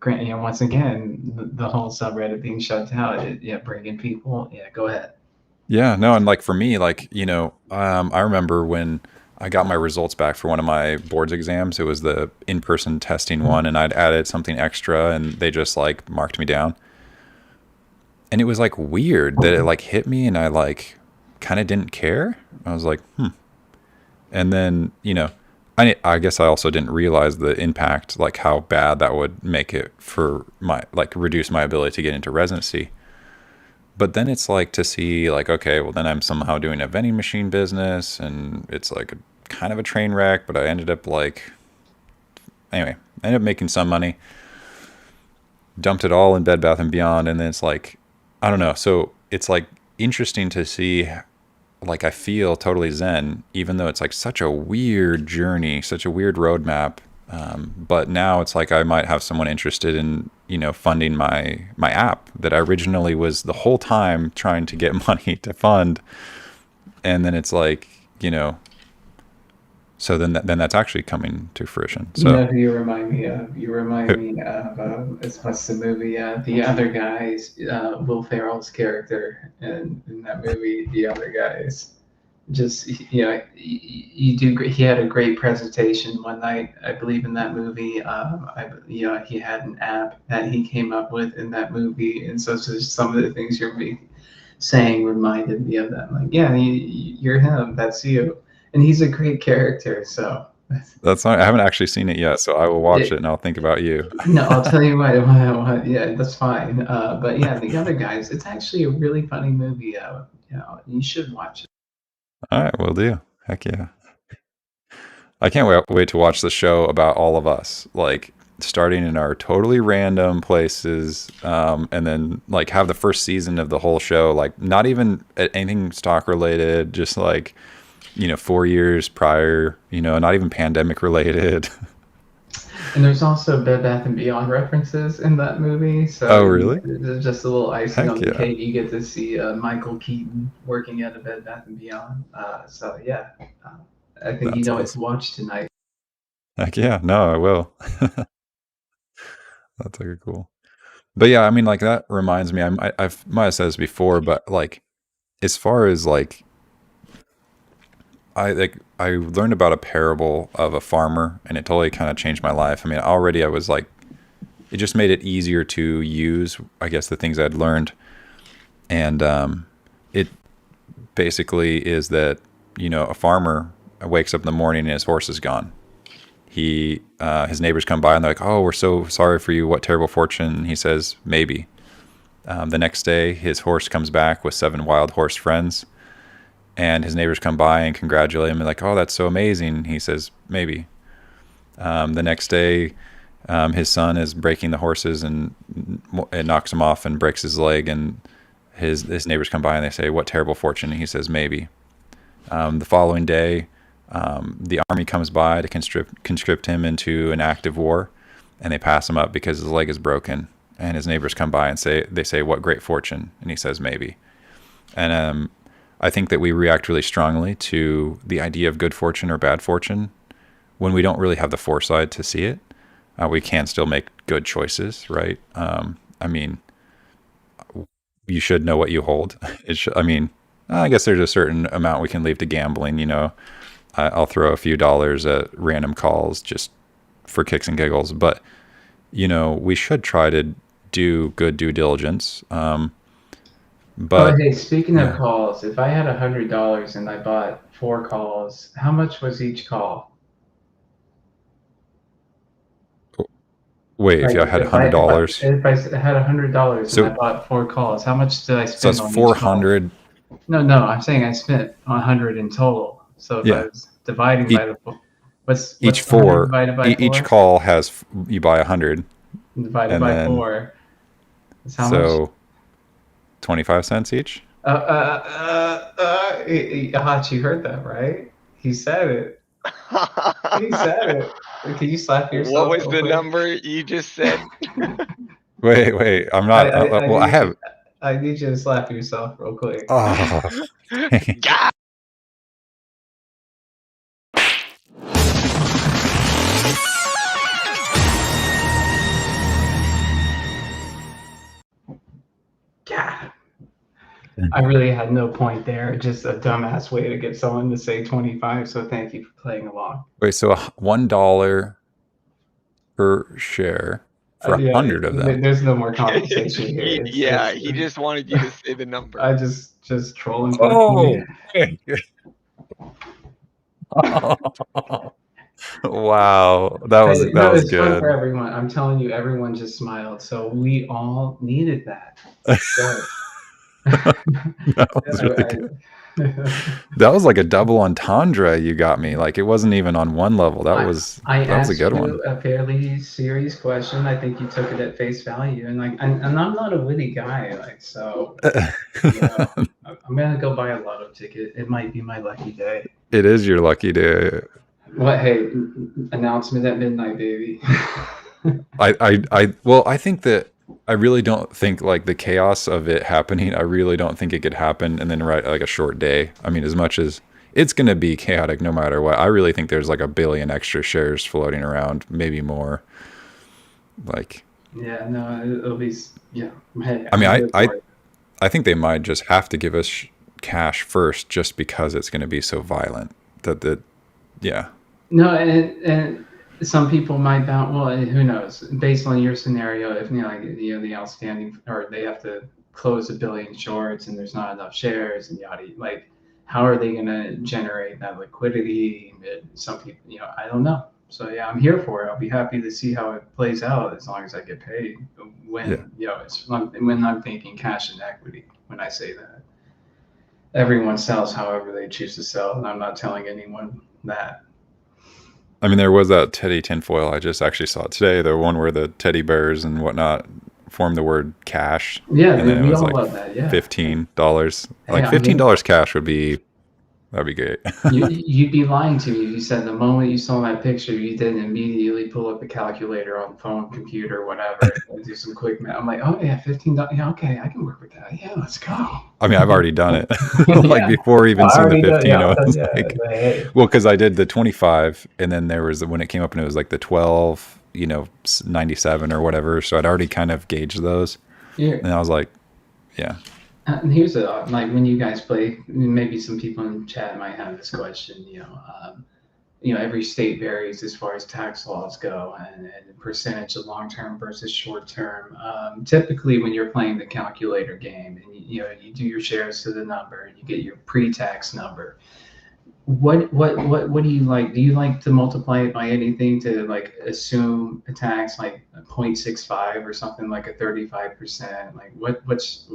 once again, the whole subreddit being shut down, bringing people. Yeah, go ahead. Yeah, no, and like for me, like, I remember when I got my results back for one of my boards exams. It was the in-person testing one, and I'd added something extra, and they just like marked me down. And it was like weird that it like hit me, and I like kind of didn't care. I was like, And then, I guess I also didn't realize the impact, like how bad that would make it for my, like reduce my ability to get into residency. But then it's like to see like, okay, well then I'm somehow doing a vending machine business, and it's like kind of a train wreck, but I ended up I ended up making some money, dumped it all in Bed Bath & Beyond. And then it's like, I don't know. So it's like interesting to see, like I feel totally zen, even though it's like such a weird journey, such a weird roadmap. But now it's like I might have someone interested in, funding my app that I originally was the whole time trying to get money to fund. And then it's like, so then that's actually coming to fruition. So you know who you remind me of? You remind me of what's the movie? The Other Guys. Will Ferrell's character in that movie, The Other Guys. Just you do. He had a great presentation one night, I believe, in that movie. He had an app that he came up with in that movie, and so just some of the things you're saying reminded me of that. Like, yeah, you're him. That's you. And he's a great character, so that's not, I haven't actually seen it yet, so I will watch it and I'll think about you. No, I'll tell you what. Yeah, that's fine. But yeah, The Other Guys. It's actually a really funny movie. You should watch it. All right, will do. Heck yeah! I can't wait to watch the show about all of us, like starting in our totally random places, and then like have the first season of the whole show, like not even anything stock related, just like 4 years prior, not even pandemic related. And there's also Bed Bath & Beyond references in that movie. So oh, really? There's just a little icing on the cake. You get to see Michael Keaton working at a Bed Bath & Beyond. So yeah, I think That's awesome. It's watched tonight. Heck yeah, no, I will. That's like cool. But yeah, I mean, like that reminds me. I might have said this before, but like, as far as like. I learned about a parable of a farmer, and it totally kind of changed my life. I mean, already I was like, it just made it easier to use, I guess, the things I'd learned. And it basically is that, a farmer wakes up in the morning and his horse is gone. His neighbors come by and they're like, oh, we're so sorry for you. What terrible fortune. He says, maybe. The next day, his horse comes back with 7 wild horse friends. And his neighbors come by and congratulate him and like, oh, that's so amazing. He says, maybe. The next day, his son is breaking the horses and it knocks him off and breaks his leg. And his neighbors come by and they say, what terrible fortune. And he says, maybe. The following day, the army comes by to conscript him into an active war. And they pass him up because his leg is broken. And his neighbors come by and they say, what great fortune. And he says, maybe. And I think that we react really strongly to the idea of good fortune or bad fortune when we don't really have the foresight to see it. We can still make good choices, right? I mean, you should know what you hold. I guess there's a certain amount we can leave to gambling. I'll throw a few dollars at random calls just for kicks and giggles, but we should try to do good due diligence. But hey, speaking of calls, if I had $100 and I bought 4 calls, how much was each call? Wait, if I had $100, if I had $100 and I bought 4 calls, how much did I spend? So that's 400. No, I'm saying I spent 100 in total. So if I was dividing by the what's each 4 divided by 4? Each call has you buy 100 divided by 4. That's how much? 25 cents each? You heard that, right? He said it. He said it. Can you slap yourself? What was the number you just said? Wait. I'm not. I need you to slap yourself real quick. Oh. Yeah. I really had no point there. Just a dumbass way to get someone to say 25. So thank you for playing along. Wait, so $1 per share for 100 of them. There's no more conversation here. He just wanted you to say the number. I just trolling. Oh, wow, that was it's fun good. for everyone. I'm telling you, everyone just smiled. So we all needed that. That was really good. That was like a double entendre you got me. Like it wasn't even on one level. That was a good one. A fairly serious question. I think you took it at face value, and I'm not a witty guy, so I'm gonna go buy a lotto ticket. It might be my lucky day. It is your lucky day. What? Hey, announcement at midnight, baby. I think that I really don't think like the chaos of it happening. I really don't think it could happen and then like a short day. I mean, as much as it's going to be chaotic no matter what, I really think there's like 1 billion extra shares floating around, maybe more. Like, yeah, no, it'll be, yeah. Hey, I mean, I think they might just have to give us cash first just because it's going to be so violent yeah. No, and some people might bounce. Well, who knows? Based on your scenario, if the outstanding, or they have to close 1 billion shorts, and there's not enough shares, and yada. Like, how are they going to generate that liquidity? Some people, I don't know. So yeah, I'm here for it. I'll be happy to see how it plays out as long as I get paid. When when I'm thinking cash and equity, when I say that, everyone sells however they choose to sell, and I'm not telling anyone that. I mean, there was that teddy tinfoil. I just actually saw it today. The one where the teddy bears and whatnot form the word cash. Yeah, and then we it was all like love that. Yeah, $15. Like $15 cash would be. That'd be great. You'd be lying to me if you said the moment you saw that picture, you didn't immediately pull up a calculator on phone, computer, whatever, and do some quick math. I'm like, oh yeah, $15. Yeah, okay, I can work with that. Yeah, let's go. I mean, I've already done it. Like before even seeing the 15, I was like, well, because I did the 25, and then there was when it came up and it was like the 12, 97 or whatever. So I'd already kind of gauged those, and I was like, yeah. And here's like when you guys play, maybe some people in chat might have this question. Every state varies as far as tax laws go, and the percentage of long-term versus short-term. Typically, when you're playing the calculator game, and you do your shares to the number, and you get your pre-tax number. What do you like? Do you like to multiply it by anything to like assume a tax like 0.65 or something like a 35%? Like what's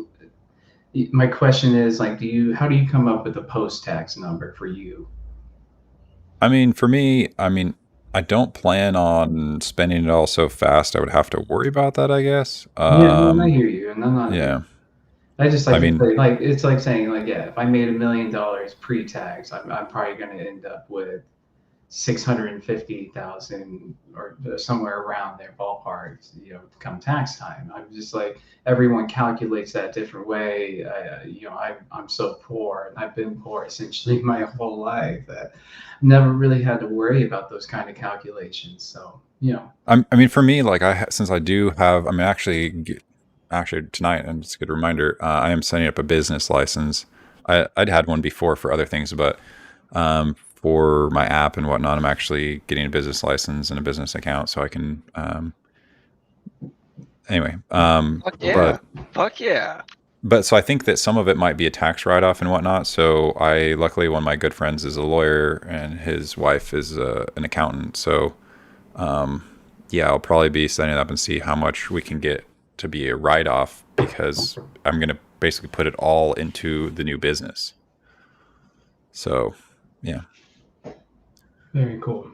my question is like, how do you come up with a post-tax number for you? I mean, for me, I don't plan on spending it all so fast. I would have to worry about that, I guess. Yeah, I hear you, and I'm not. Yeah. I just like to say, like it's like saying like, yeah, if I made $1 million pre-tax, I'm probably going to end up with 650,000 or somewhere around their ballpark, come tax time. I'm just like, everyone calculates that different way. I'm so poor, and I've been poor essentially my whole life that I've never really had to worry about those kind of calculations. So, I mean, for me, like since I do have, actually tonight, and it's a good reminder, I am setting up a business license. I'd had one before for other things, but for my app and whatnot, I'm actually getting a business license and a business account so I can, anyway. Fuck yeah. But so I think that some of it might be a tax write-off and whatnot. So luckily one of my good friends is a lawyer and his wife is an accountant. So, I'll probably be setting it up and see how much we can get to be a write-off, because I'm going to basically put it all into the new business. So, yeah. Very cool.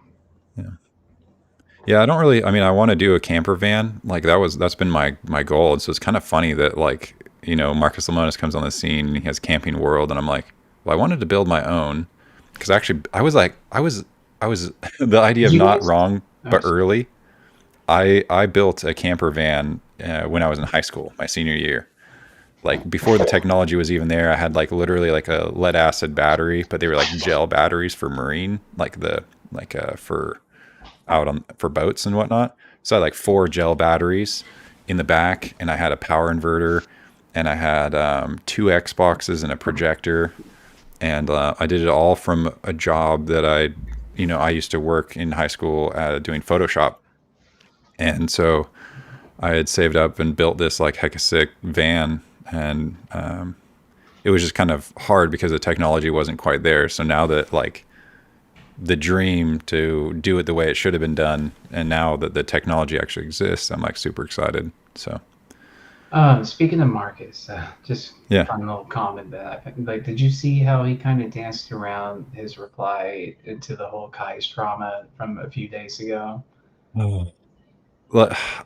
Yeah, I don't really, I want to do a camper van. Like that's been my goal. And so it's kind of funny that Marcus Lemonis comes on the scene and he has Camping World, and I'm like, well, I wanted to build my own, because actually I was the idea of not wrong, but early. I built a camper van when I was in high school, my senior year. Like before the technology was even there, I had like literally like a lead acid battery, but they were like gel batteries for marine, for boats and whatnot. So I had like 4 gel batteries in the back, and I had a power inverter, and I had 2 Xboxes and a projector, and I did it all from a job that I used to work in high school doing Photoshop, and so I had saved up and built this like hecka sick van, and it was just kind of hard because the technology wasn't quite there. So now that like the dream to do it the way it should have been done, and now that the technology actually exists, I'm like super excited. So speaking of Marcus, just Yeah. fun little comment that like, did you see how he kind of danced around his reply to the whole Kai's drama from a few days ago? Well,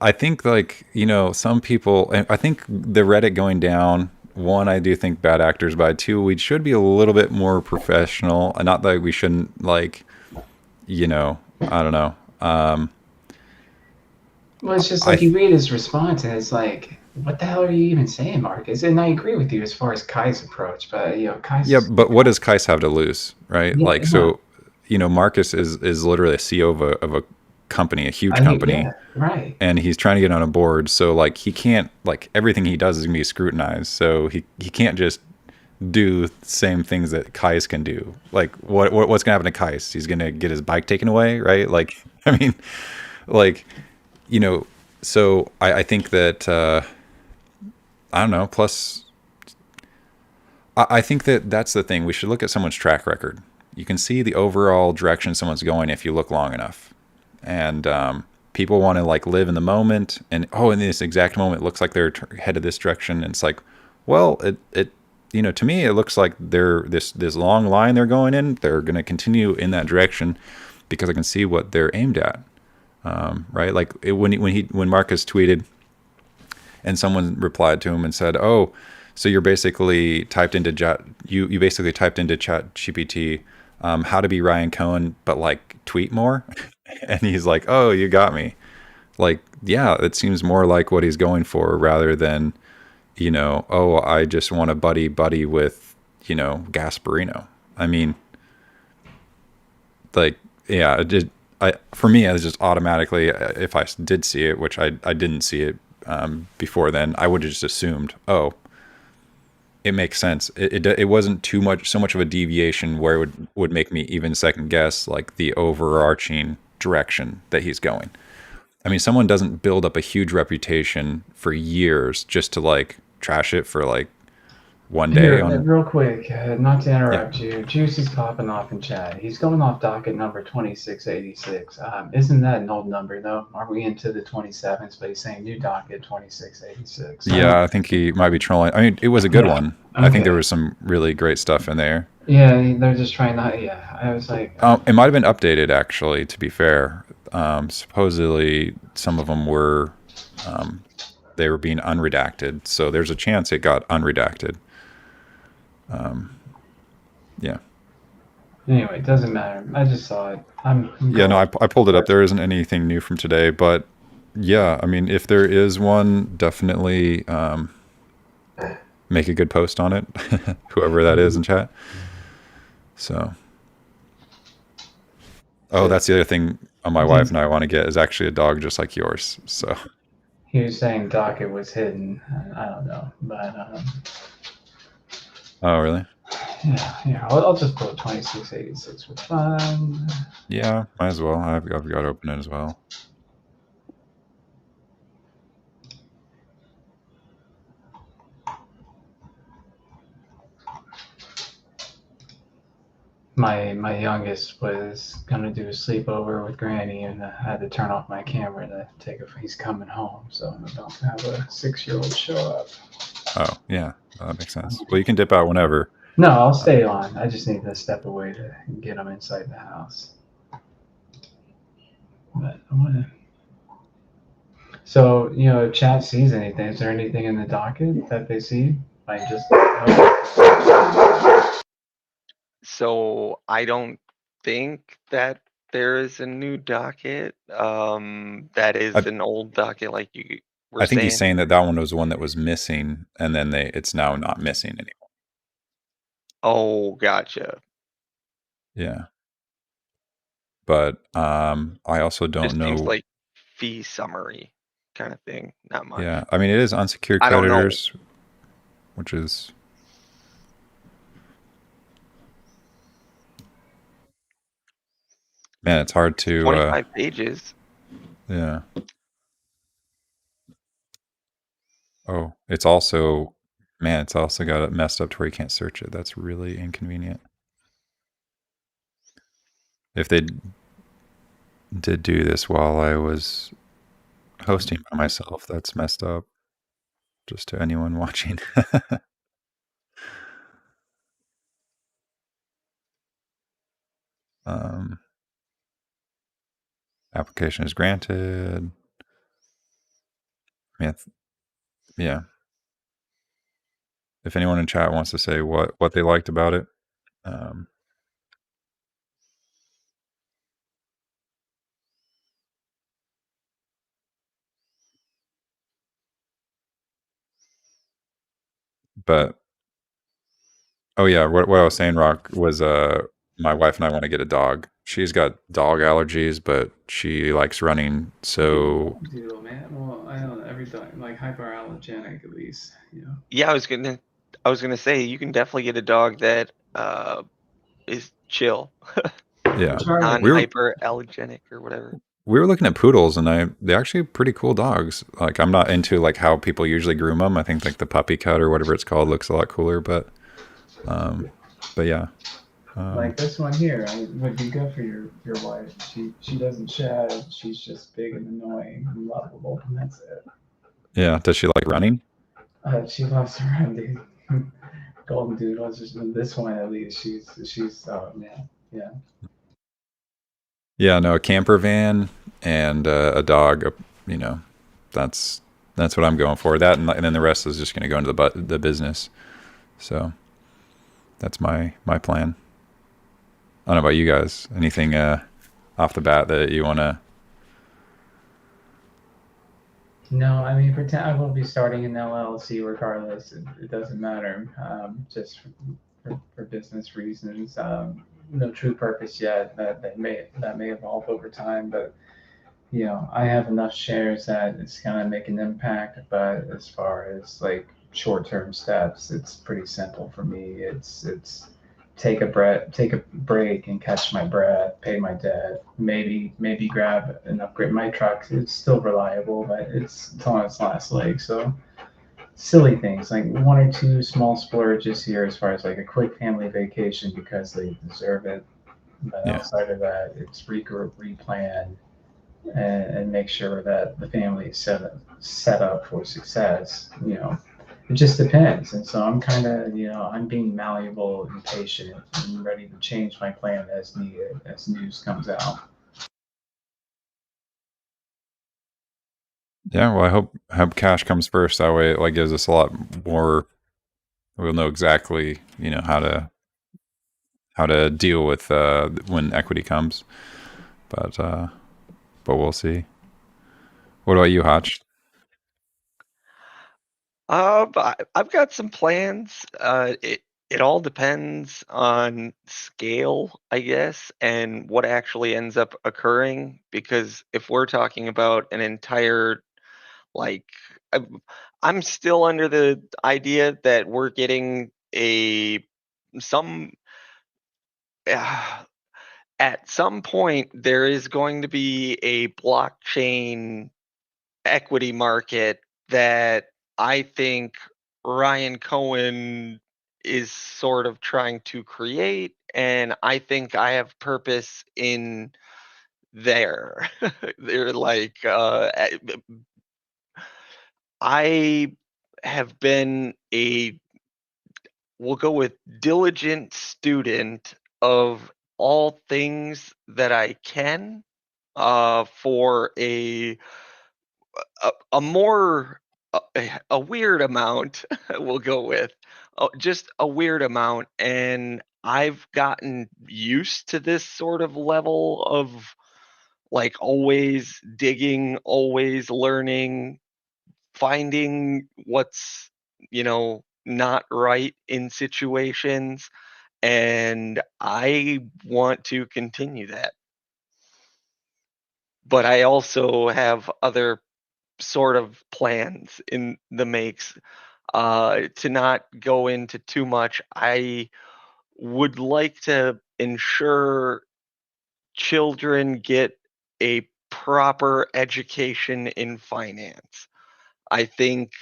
I think like, some people, I think the Reddit going down, one, I do think bad actors, but two, we should be a little bit more professional, and not that we shouldn't like, I don't know. Well, it's just like you read his response, and it's like, what the hell are you even saying, Marcus? And I agree with you as far as Kai's approach, but Kai's. Yeah, but what does Kais have to lose, right? Yeah, like, so, Marcus is literally a CEO of a company, a huge company, yeah, right? And he's trying to get on a board. So like, he can't, like, everything he does is gonna be scrutinized. So he can't just do the same things that Kais can do. Like, what's gonna happen to Kais? He's gonna get his bike taken away, right? Like, I mean, like, so I think that I don't know. Plus, I think that that's the thing. We should look at someone's track record. You can see the overall direction someone's going if you look long enough. And people want to like live in the moment. And in this exact moment, it looks like they're headed this direction. And it's like, well, it to me, it looks like they're this long line they're going in. They're going to continue in that direction because I can see what they're aimed at. Right? Like when Marcus tweeted, and someone replied to him and said, "Oh, so you're basically typed into you basically typed into Chat GPT how to be Ryan Cohen, but like tweet more." And he's like, "Oh, you got me." Like, yeah, it seems more like what he's going for rather than, "Oh, I just want to buddy with, Gasparino." I mean, like, yeah, for me, I was just automatically, if I did see it, which I didn't see it before then, I would have just assumed, oh, it makes sense. It wasn't so much of a deviation where it would make me even second guess like the overarching direction that he's going. I mean, someone doesn't build up a huge reputation for years just to like trash it for like one day. Real quick, not to interrupt you, Juice is popping off in chat. He's going off docket number 2686. Isn't that an old number though? Are we into the 27s? But he's saying new docket 2686. Yeah, I think he might be trolling. I mean, it was a good one. Okay. I think there was some really great stuff in there. Yeah, they're just trying not. Yeah, I was like. It might have been updated actually. To be fair, supposedly some of them were, they were being unredacted. So there's a chance it got unredacted. Yeah. Anyway, it doesn't matter. I just saw it. I pulled it up. There isn't anything new from today, but yeah, I mean, if there is one, definitely make a good post on it, whoever that is in chat. So, that's the other thing my wife and I want to get is actually a dog just like yours. So he was saying docket was hidden. I don't know, but. Oh, really? Yeah. I'll just put 2686 for fun. Yeah, might as well. I've got to open it as well. My youngest was gonna do a sleepover with Granny, and I had to turn off my camera to take if he's coming home, so I don't have a 6-year-old show up. Oh yeah, that makes sense. Well, you can dip out whenever. No, I'll stay on. I just need to step away to get him inside the house. But I want to. So if chat sees anything, is there anything in the docket that they see? So I don't think that there is a new docket. That is an old docket, like you were I think saying. he's saying that one was the one that was missing, and then it's now not missing anymore. Oh, gotcha. Yeah. But I also don't know. Seems like fee summary kind of thing. Not much. Yeah, I mean, it is unsecured creditors. which is man, it's hard to 25 pages. yeah. Oh, it's also man, it's also got it messed up to where you can't search it. That's really inconvenient. If they did do this while I was hosting by myself, that's messed up. Just to anyone watching. Application is granted. Yeah. If anyone in chat wants to say what they liked about it, but oh yeah, what I was saying, Rock, was my wife and I want to get a dog. She's got dog allergies, but she likes running. So Doodle, man. Well, I don't know, every dog, like hyperallergenic at least, you know. Yeah, I was gonna say you can definitely get a dog that is chill. yeah, Non-hyperallergenic or whatever. we were looking at poodles, and they're actually pretty cool dogs. Like I'm not into like how people usually groom them. I think like the puppy cut or whatever it's called looks a lot cooler, but yeah. Like this one here would be good for your wife. She doesn't shed. She's just big and annoying and lovable, and that's it. Yeah. Does she like running? She loves to run, dude. Golden Doodle. Just this one at least. She's oh man, yeah. Yeah. No, a camper van and a dog. You know, that's what I'm going for. That and then the rest is just going to go into the business. So that's my plan. I don't know about you guys. Anything off the bat that you want to? No, I mean, pretend I will be starting an LLC regardless. It doesn't matter. Just for business reasons. No true purpose yet. That may evolve over time, but you know, I have enough shares that it's gonna make an impact. But as far as like short-term steps, it's pretty simple for me. It's take a break and catch my breath, pay my debt, maybe grab and upgrade my truck. It's still reliable, but it's on its last leg. So silly things like one or two small splurges here as far as like a quick family vacation because they deserve it. But Yeah. outside of that, it's regroup, replan, and make sure that the family is set up for success. You know, it just depends. And so I'm kind of, you know, I'm being malleable and patient and ready to change my plan as needed as news comes out. Yeah, well, I hope cash comes first. That way, it like gives us a lot more. We'll know exactly, you know, how to deal with when equity comes. But we'll see. What about you, Hotch? I've got some plans. It all depends on scale, I guess, and what actually ends up occurring. Because if we're talking about an entire, like, I'm still under the idea that we're getting some at some point there is going to be a blockchain equity market that I think Ryan Cohen is sort of trying to create, and I think I have purpose in there. They're like, I have been we'll go with diligent student of all things that I can for a more a weird amount we'll go with just a weird amount, and I've gotten used to this sort of level of like always digging, always learning, finding what's, you know, not right in situations, and I want to continue that. But I also have other sort of plans in the makes. To not go into too much, I would like to ensure children get a proper education in finance. I think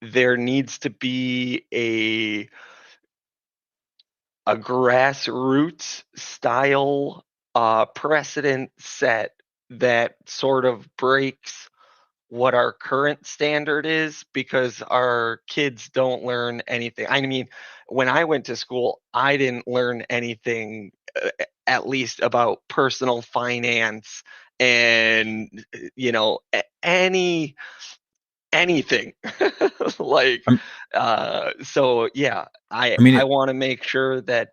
there needs to be a grassroots style precedent set that sort of breaks what our current standard is, because our kids don't learn anything. I mean, when I went to school, I didn't learn anything, at least about personal finance and anything. Like, I'm, so yeah, I I mean, I want to make sure that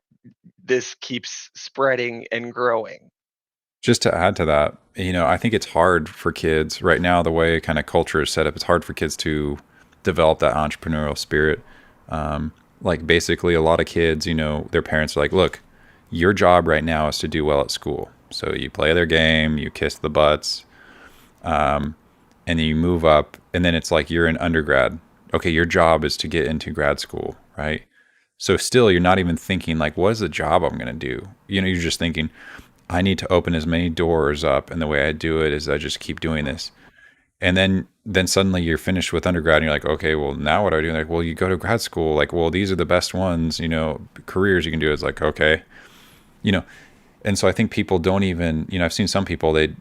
this keeps spreading and growing. just to add to that, I think it's hard for kids right now, the way kind of culture is set up. It's hard for kids to develop that entrepreneurial spirit. Like basically, a lot of kids, their parents are like, "Look, your job right now is to do well at school. So you play their game, you kiss the butts, and then you move up, and then it's like you're an undergrad. Okay, your job is to get into grad school, right? So still, you're not even thinking like, what is the job I'm going to do? You're just thinking, I need to open as many doors up, and the way I do it is I just keep doing this. And then suddenly you're finished with undergrad, and you're like, okay, well now what do I do? Like, well, you go to grad school. Like, well, these are the best ones, careers you can do. It's like, okay, you know. And so I think people don't even, I've seen some people, they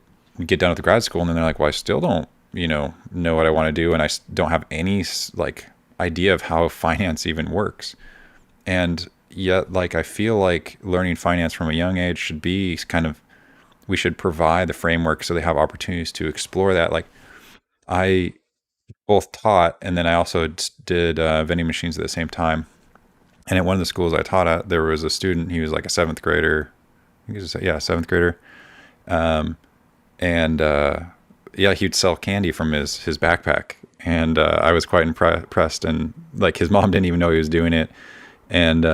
get done with grad school and then they're like, well, I still don't, know what I want to do, and I don't have any like idea of how finance even works. And yet, like, I feel like learning finance from a young age should be kind of, we should provide the framework so they have opportunities to explore that. Like, I both taught and then I also did vending machines at the same time. And at one of the schools I taught at, there was a student, he was like a seventh grader. I think he was, seventh grader. And he'd sell candy from his backpack. And I was quite impressed. And like, his mom didn't even know he was doing it. And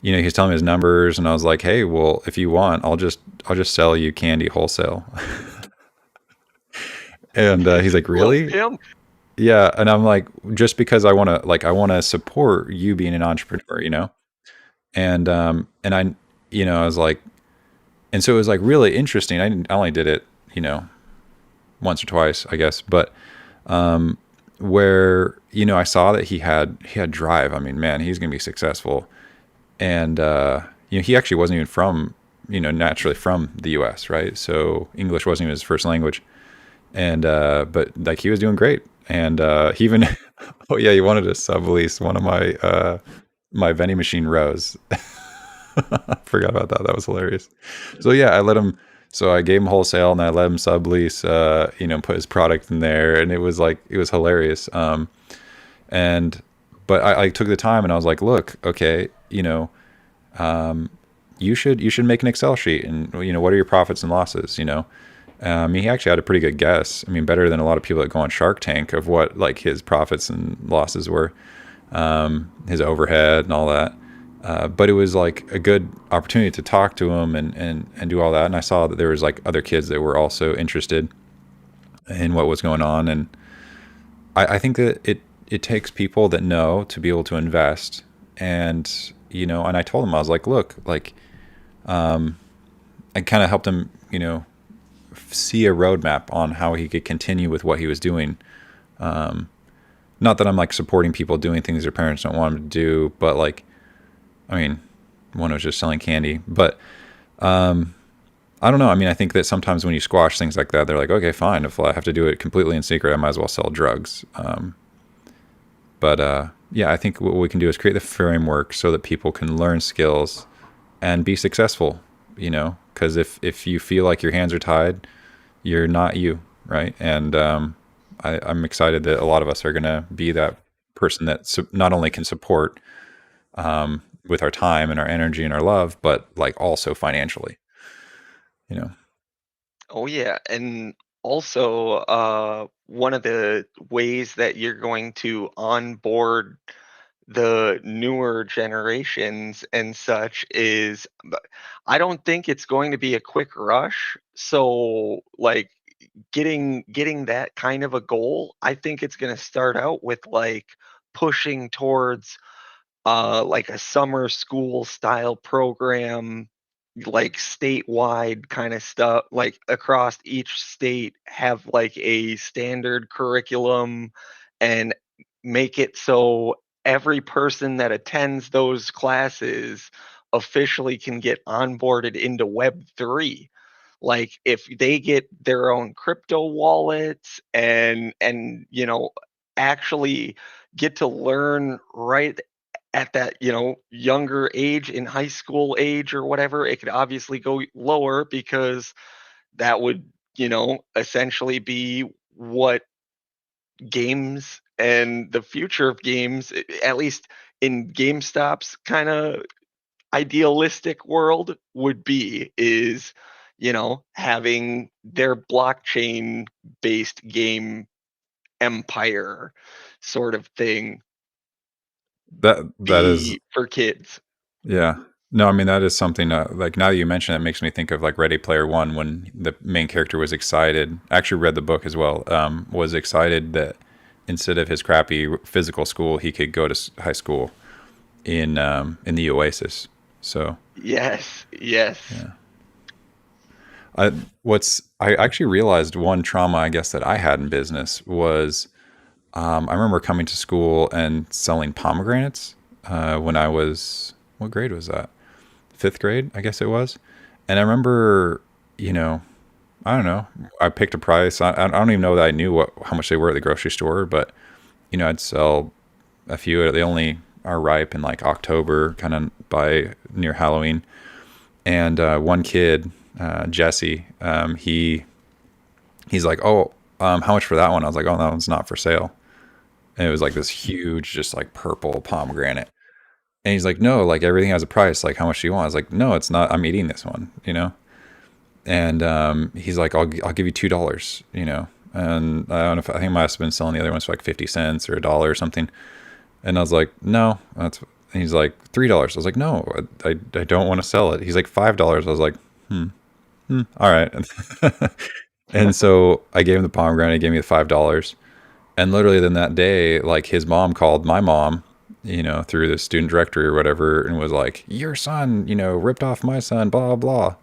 he was telling me his numbers, and I was like, hey, well, if you want, I'll just sell you candy wholesale. And he's like, really? Yeah. And I'm like, just because I want to support you being an entrepreneur, and I, I was like, and so it was like really interesting. I only did it, once or twice, I guess, but where, I saw that he had drive. I mean, man, he's going to be successful. And, he actually wasn't even from, naturally from the US, right? So English wasn't even his first language. And, but like, he was doing great. And, he even, oh yeah, he wanted to sublease one of my vending machine rows. I forgot about that. That was hilarious. So yeah, I gave him wholesale, and I let him sublease, put his product in there. And it was hilarious. But I took the time, and I was like, look, okay, you should make an Excel sheet, and what are your profits and losses? He actually had a pretty good guess. I mean, better than a lot of people that go on Shark Tank, of what like his profits and losses were, his overhead and all that. But it was like a good opportunity to talk to him and do all that. And I saw that there was like other kids that were also interested in what was going on. And I think that it takes people that know to be able to invest. And, and I told him, I was like, look, like, I kind of helped him, see a roadmap on how he could continue with what he was doing. Not that I'm like supporting people doing things their parents don't want them to do, but like, I mean, one was just selling candy, but I don't know. I mean, I think that sometimes when you squash things like that, they're like, okay, fine. If I have to do it completely in secret, I might as well sell drugs. But I think what we can do is create the framework so that people can learn skills and be successful, because if you feel like your hands are tied, you're not you, right? And I'm excited that a lot of us are going to be that person that not only can support with our time and our energy and our love, but like also financially, Oh yeah, and also one of the ways that you're going to onboard the newer generations and such is, I don't think it's going to be a quick rush. So like, getting that kind of a goal, I think it's going to start out with like pushing towards like a summer school style program, like statewide kind of stuff, like across each state, have like a standard curriculum and make it so every person that attends those classes officially can get onboarded into Web3. Like if they get their own crypto wallets and actually get to learn right at that younger age, in high school age or whatever. It could obviously go lower because that would essentially be what games and the future of games, at least in GameStop's kind of idealistic world, would be, is having their blockchain based game empire sort of thing That is, for kids. yeah. No, I mean, that is something, like, now that you mention it, makes me think of like Ready Player One, when the main character was excited. I actually read the book as well. Was excited that instead of his crappy physical school, he could go to high school in the Oasis. So Yes. yeah. I actually realized one trauma, I guess, that I had in business was, I remember coming to school and selling pomegranates when I was, what grade was that? 5th grade, I guess it was. And I remember, I don't know, I picked a price. I don't even know that I knew how much they were at the grocery store, but I'd sell a few. They only are ripe in like October, kind of by near Halloween. And one kid, Jesse, he's like, oh, how much for that one? I was like, oh, that one's not for sale. And it was like this huge, just like purple pomegranate. And he's like, no, like everything has a price. Like, how much do you want? I was like, no, it's not. I'm eating this one, And he's like, I'll give you $2, And I don't know, I think I must have been selling the other ones for like 50 cents or $1 or something. And I was like, no, and he's like, $3. I was like, no, I don't want to sell it. He's like, $5. I was like, all right. And so I gave him the pomegranate. He gave me the $5. And literally then that day, like his mom called my mom, through the student directory or whatever, and was like, your son, ripped off my son, blah, blah.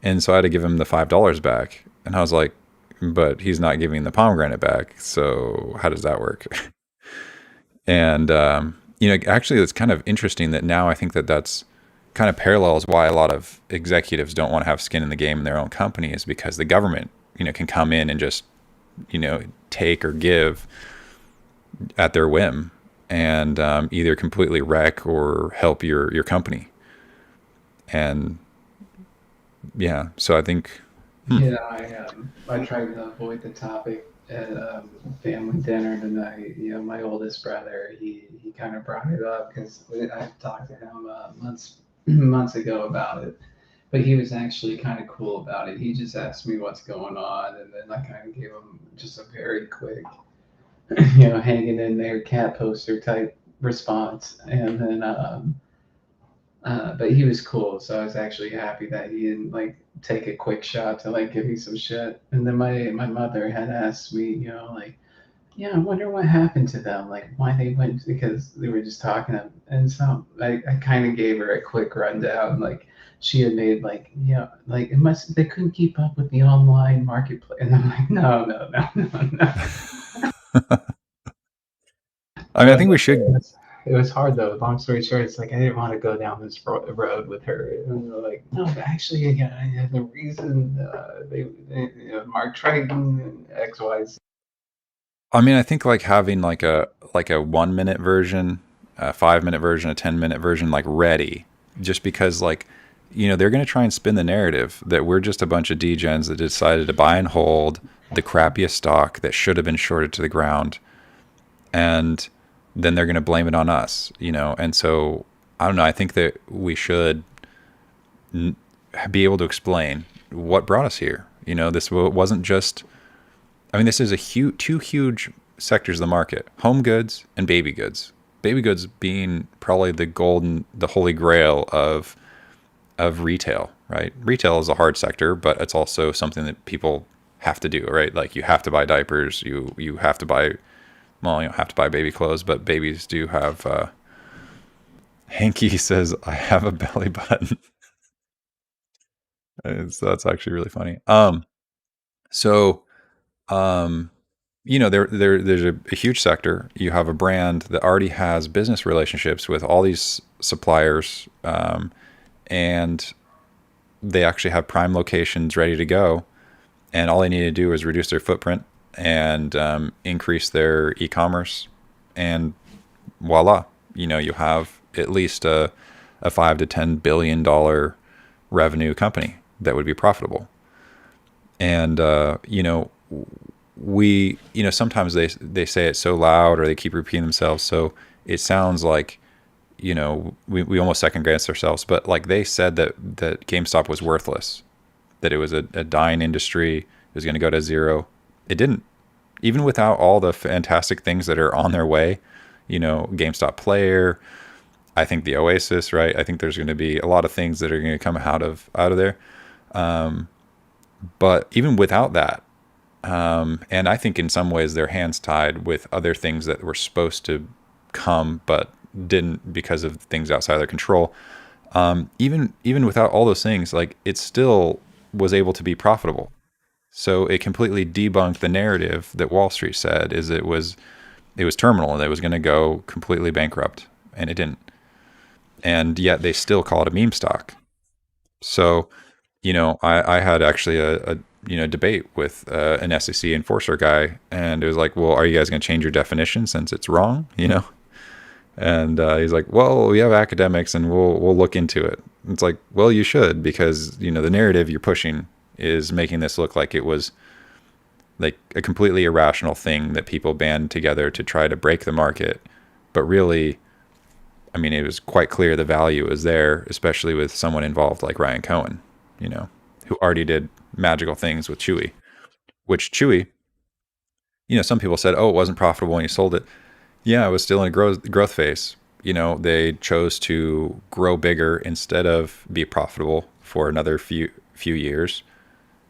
And so I had to give him the $5 back. And I was like, but he's not giving the pomegranate back. So how does that work? And, actually it's kind of interesting that now I think that that's kind of parallels why a lot of executives don't want to have skin in the game in their own company, is because the government, can come in and just, take or give at their whim, and either completely wreck or help your company. And yeah, so I think Yeah, I tried to avoid the topic at family dinner tonight. My oldest brother, he kind of brought it up because I talked to him months ago about it, but he was actually kind of cool about it. He just asked me what's going on, and then I kind of gave him just a very quick, hanging in there cat poster type response, and then but he was cool, so I was actually happy that he didn't like take a quick shot to like give me some shit. And then my mother had asked me, like, yeah, I wonder what happened to them, like why they went, because they were just talking. And so I kind of gave her a quick rundown, like she had made like, like they couldn't keep up with the online marketplace. And I'm like, no. I mean, I think we should. It was hard though. Long story short, it's like I didn't want to go down this road with her. And they're like, no, actually, the reason they Mark Triton and X, Y, Z. I mean, I think like having like a 1 minute version, a 5 minute version, a 10-minute version, like ready, just because like, they're going to try and spin the narrative that we're just a bunch of degens that decided to buy and hold the crappiest stock that should have been shorted to the ground. And then they're going to blame it on us, And so, I don't know, I think that we should be able to explain what brought us here. This wasn't just, this is two huge sectors of the market: home goods and baby goods. Baby goods being probably the holy grail of retail, right? Retail is a hard sector, but it's also something that people have to do, right? Like you have to buy diapers, you have to buy well, you don't have to buy baby clothes, but babies do have. Hanky says, "I have a belly button." So that's actually really funny. So, there's a huge sector. You have a brand that already has business relationships with all these suppliers, and they actually have prime locations ready to go. And all they need to do is reduce their footprint and increase their e-commerce, and voila, you have at least a $5 to $10 billion revenue company that would be profitable. And sometimes they say it so loud, or they keep repeating themselves, so it sounds like we almost second guess ourselves. But like, they said that GameStop was worthless, that it was a dying industry, it was going to go to zero. It didn't. Even without all the fantastic things that are on their way, GameStop Player, I think the Oasis, right? I think there's going to be a lot of things that are going to come out of there. But even without that, and I think in some ways their hands tied with other things that were supposed to come but didn't because of things outside of their control. Even without all those things, like, it still was able to be profitable. So it completely debunked the narrative that Wall Street said is it was terminal and it was going to go completely bankrupt, and it didn't. And yet they still call it a meme stock. So, I had actually a debate with an SEC enforcer guy, and it was like, well, are you guys going to change your definition since it's wrong? And he's like, well, we have academics and we'll look into it. It's like, well, you should, because the narrative you're pushing is making this look like it was like a completely irrational thing that people band together to try to break the market. But really, I mean, it was quite clear the value is there, especially with someone involved like Ryan Cohen, who already did magical things with Chewy, which Chewy, some people said, oh, it wasn't profitable when you sold it. Yeah, it was still in a growth phase. They chose to grow bigger instead of be profitable for another few years.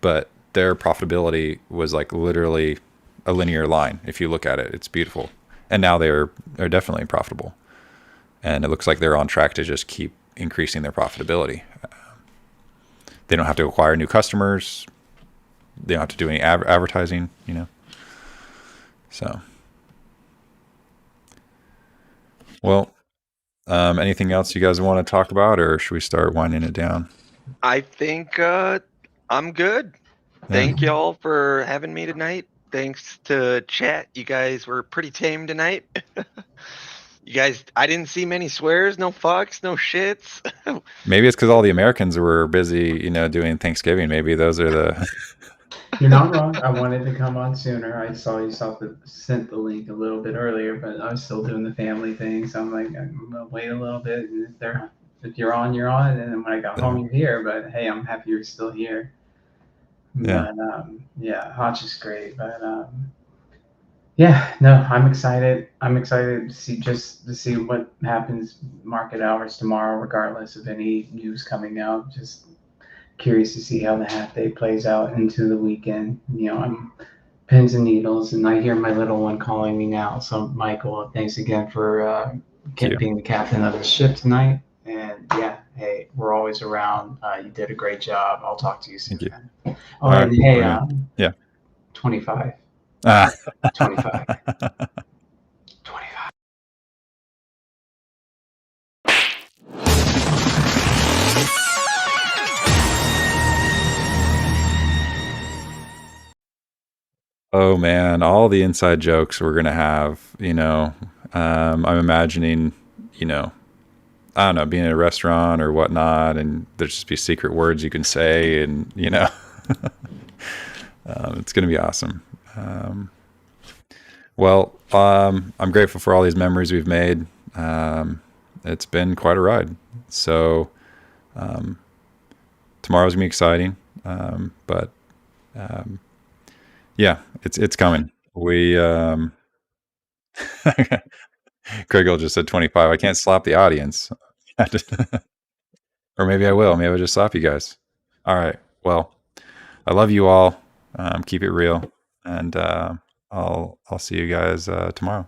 But their profitability was like literally a linear line. If you look at it, it's beautiful. And now they're definitely profitable. And it looks like they're on track to just keep increasing their profitability. They don't have to acquire new customers. They don't have to do any advertising, So, well, anything else you guys want to talk about, or should we start winding it down? I think I'm good. Thank y'all for having me tonight. Thanks to chat. You guys were pretty tame tonight. You guys, I didn't see many swears, no fucks, no shits. Maybe it's because all the Americans were busy, doing Thanksgiving. Maybe those are the... You're not wrong. I wanted to come on sooner. I saw you sent the link a little bit earlier, but I was still doing the family thing. So I'm like, I'm going to wait a little bit. And if you're on, you're on. And then when I got home, you're here. But hey, I'm happy you're still here. Yeah. But Hotch is great. But I'm excited. I'm excited to see what happens market hours tomorrow, regardless of any news coming out. Just curious to see how the half day plays out into the weekend. I'm pins and needles, and I hear my little one calling me now. So Michael, thanks again for being the captain of the ship tonight. And hey, we're always around. You did a great job. I'll talk to you soon. Thank you. Oh, and hey, 25. 25. 25. Oh man, all the inside jokes we're gonna have. I'm imagining, I don't know, being in a restaurant or whatnot, and there'd just be secret words you can say, and it's gonna be awesome. I'm grateful for all these memories we've made. It's been quite a ride. So tomorrow's gonna be exciting, but yeah, it's coming. We Craigle just said 25. I can't slap the audience. Or maybe I will. Maybe I'll just slap you guys. All right. Well, I love you all. Keep it real. And I'll I'll see you guys tomorrow.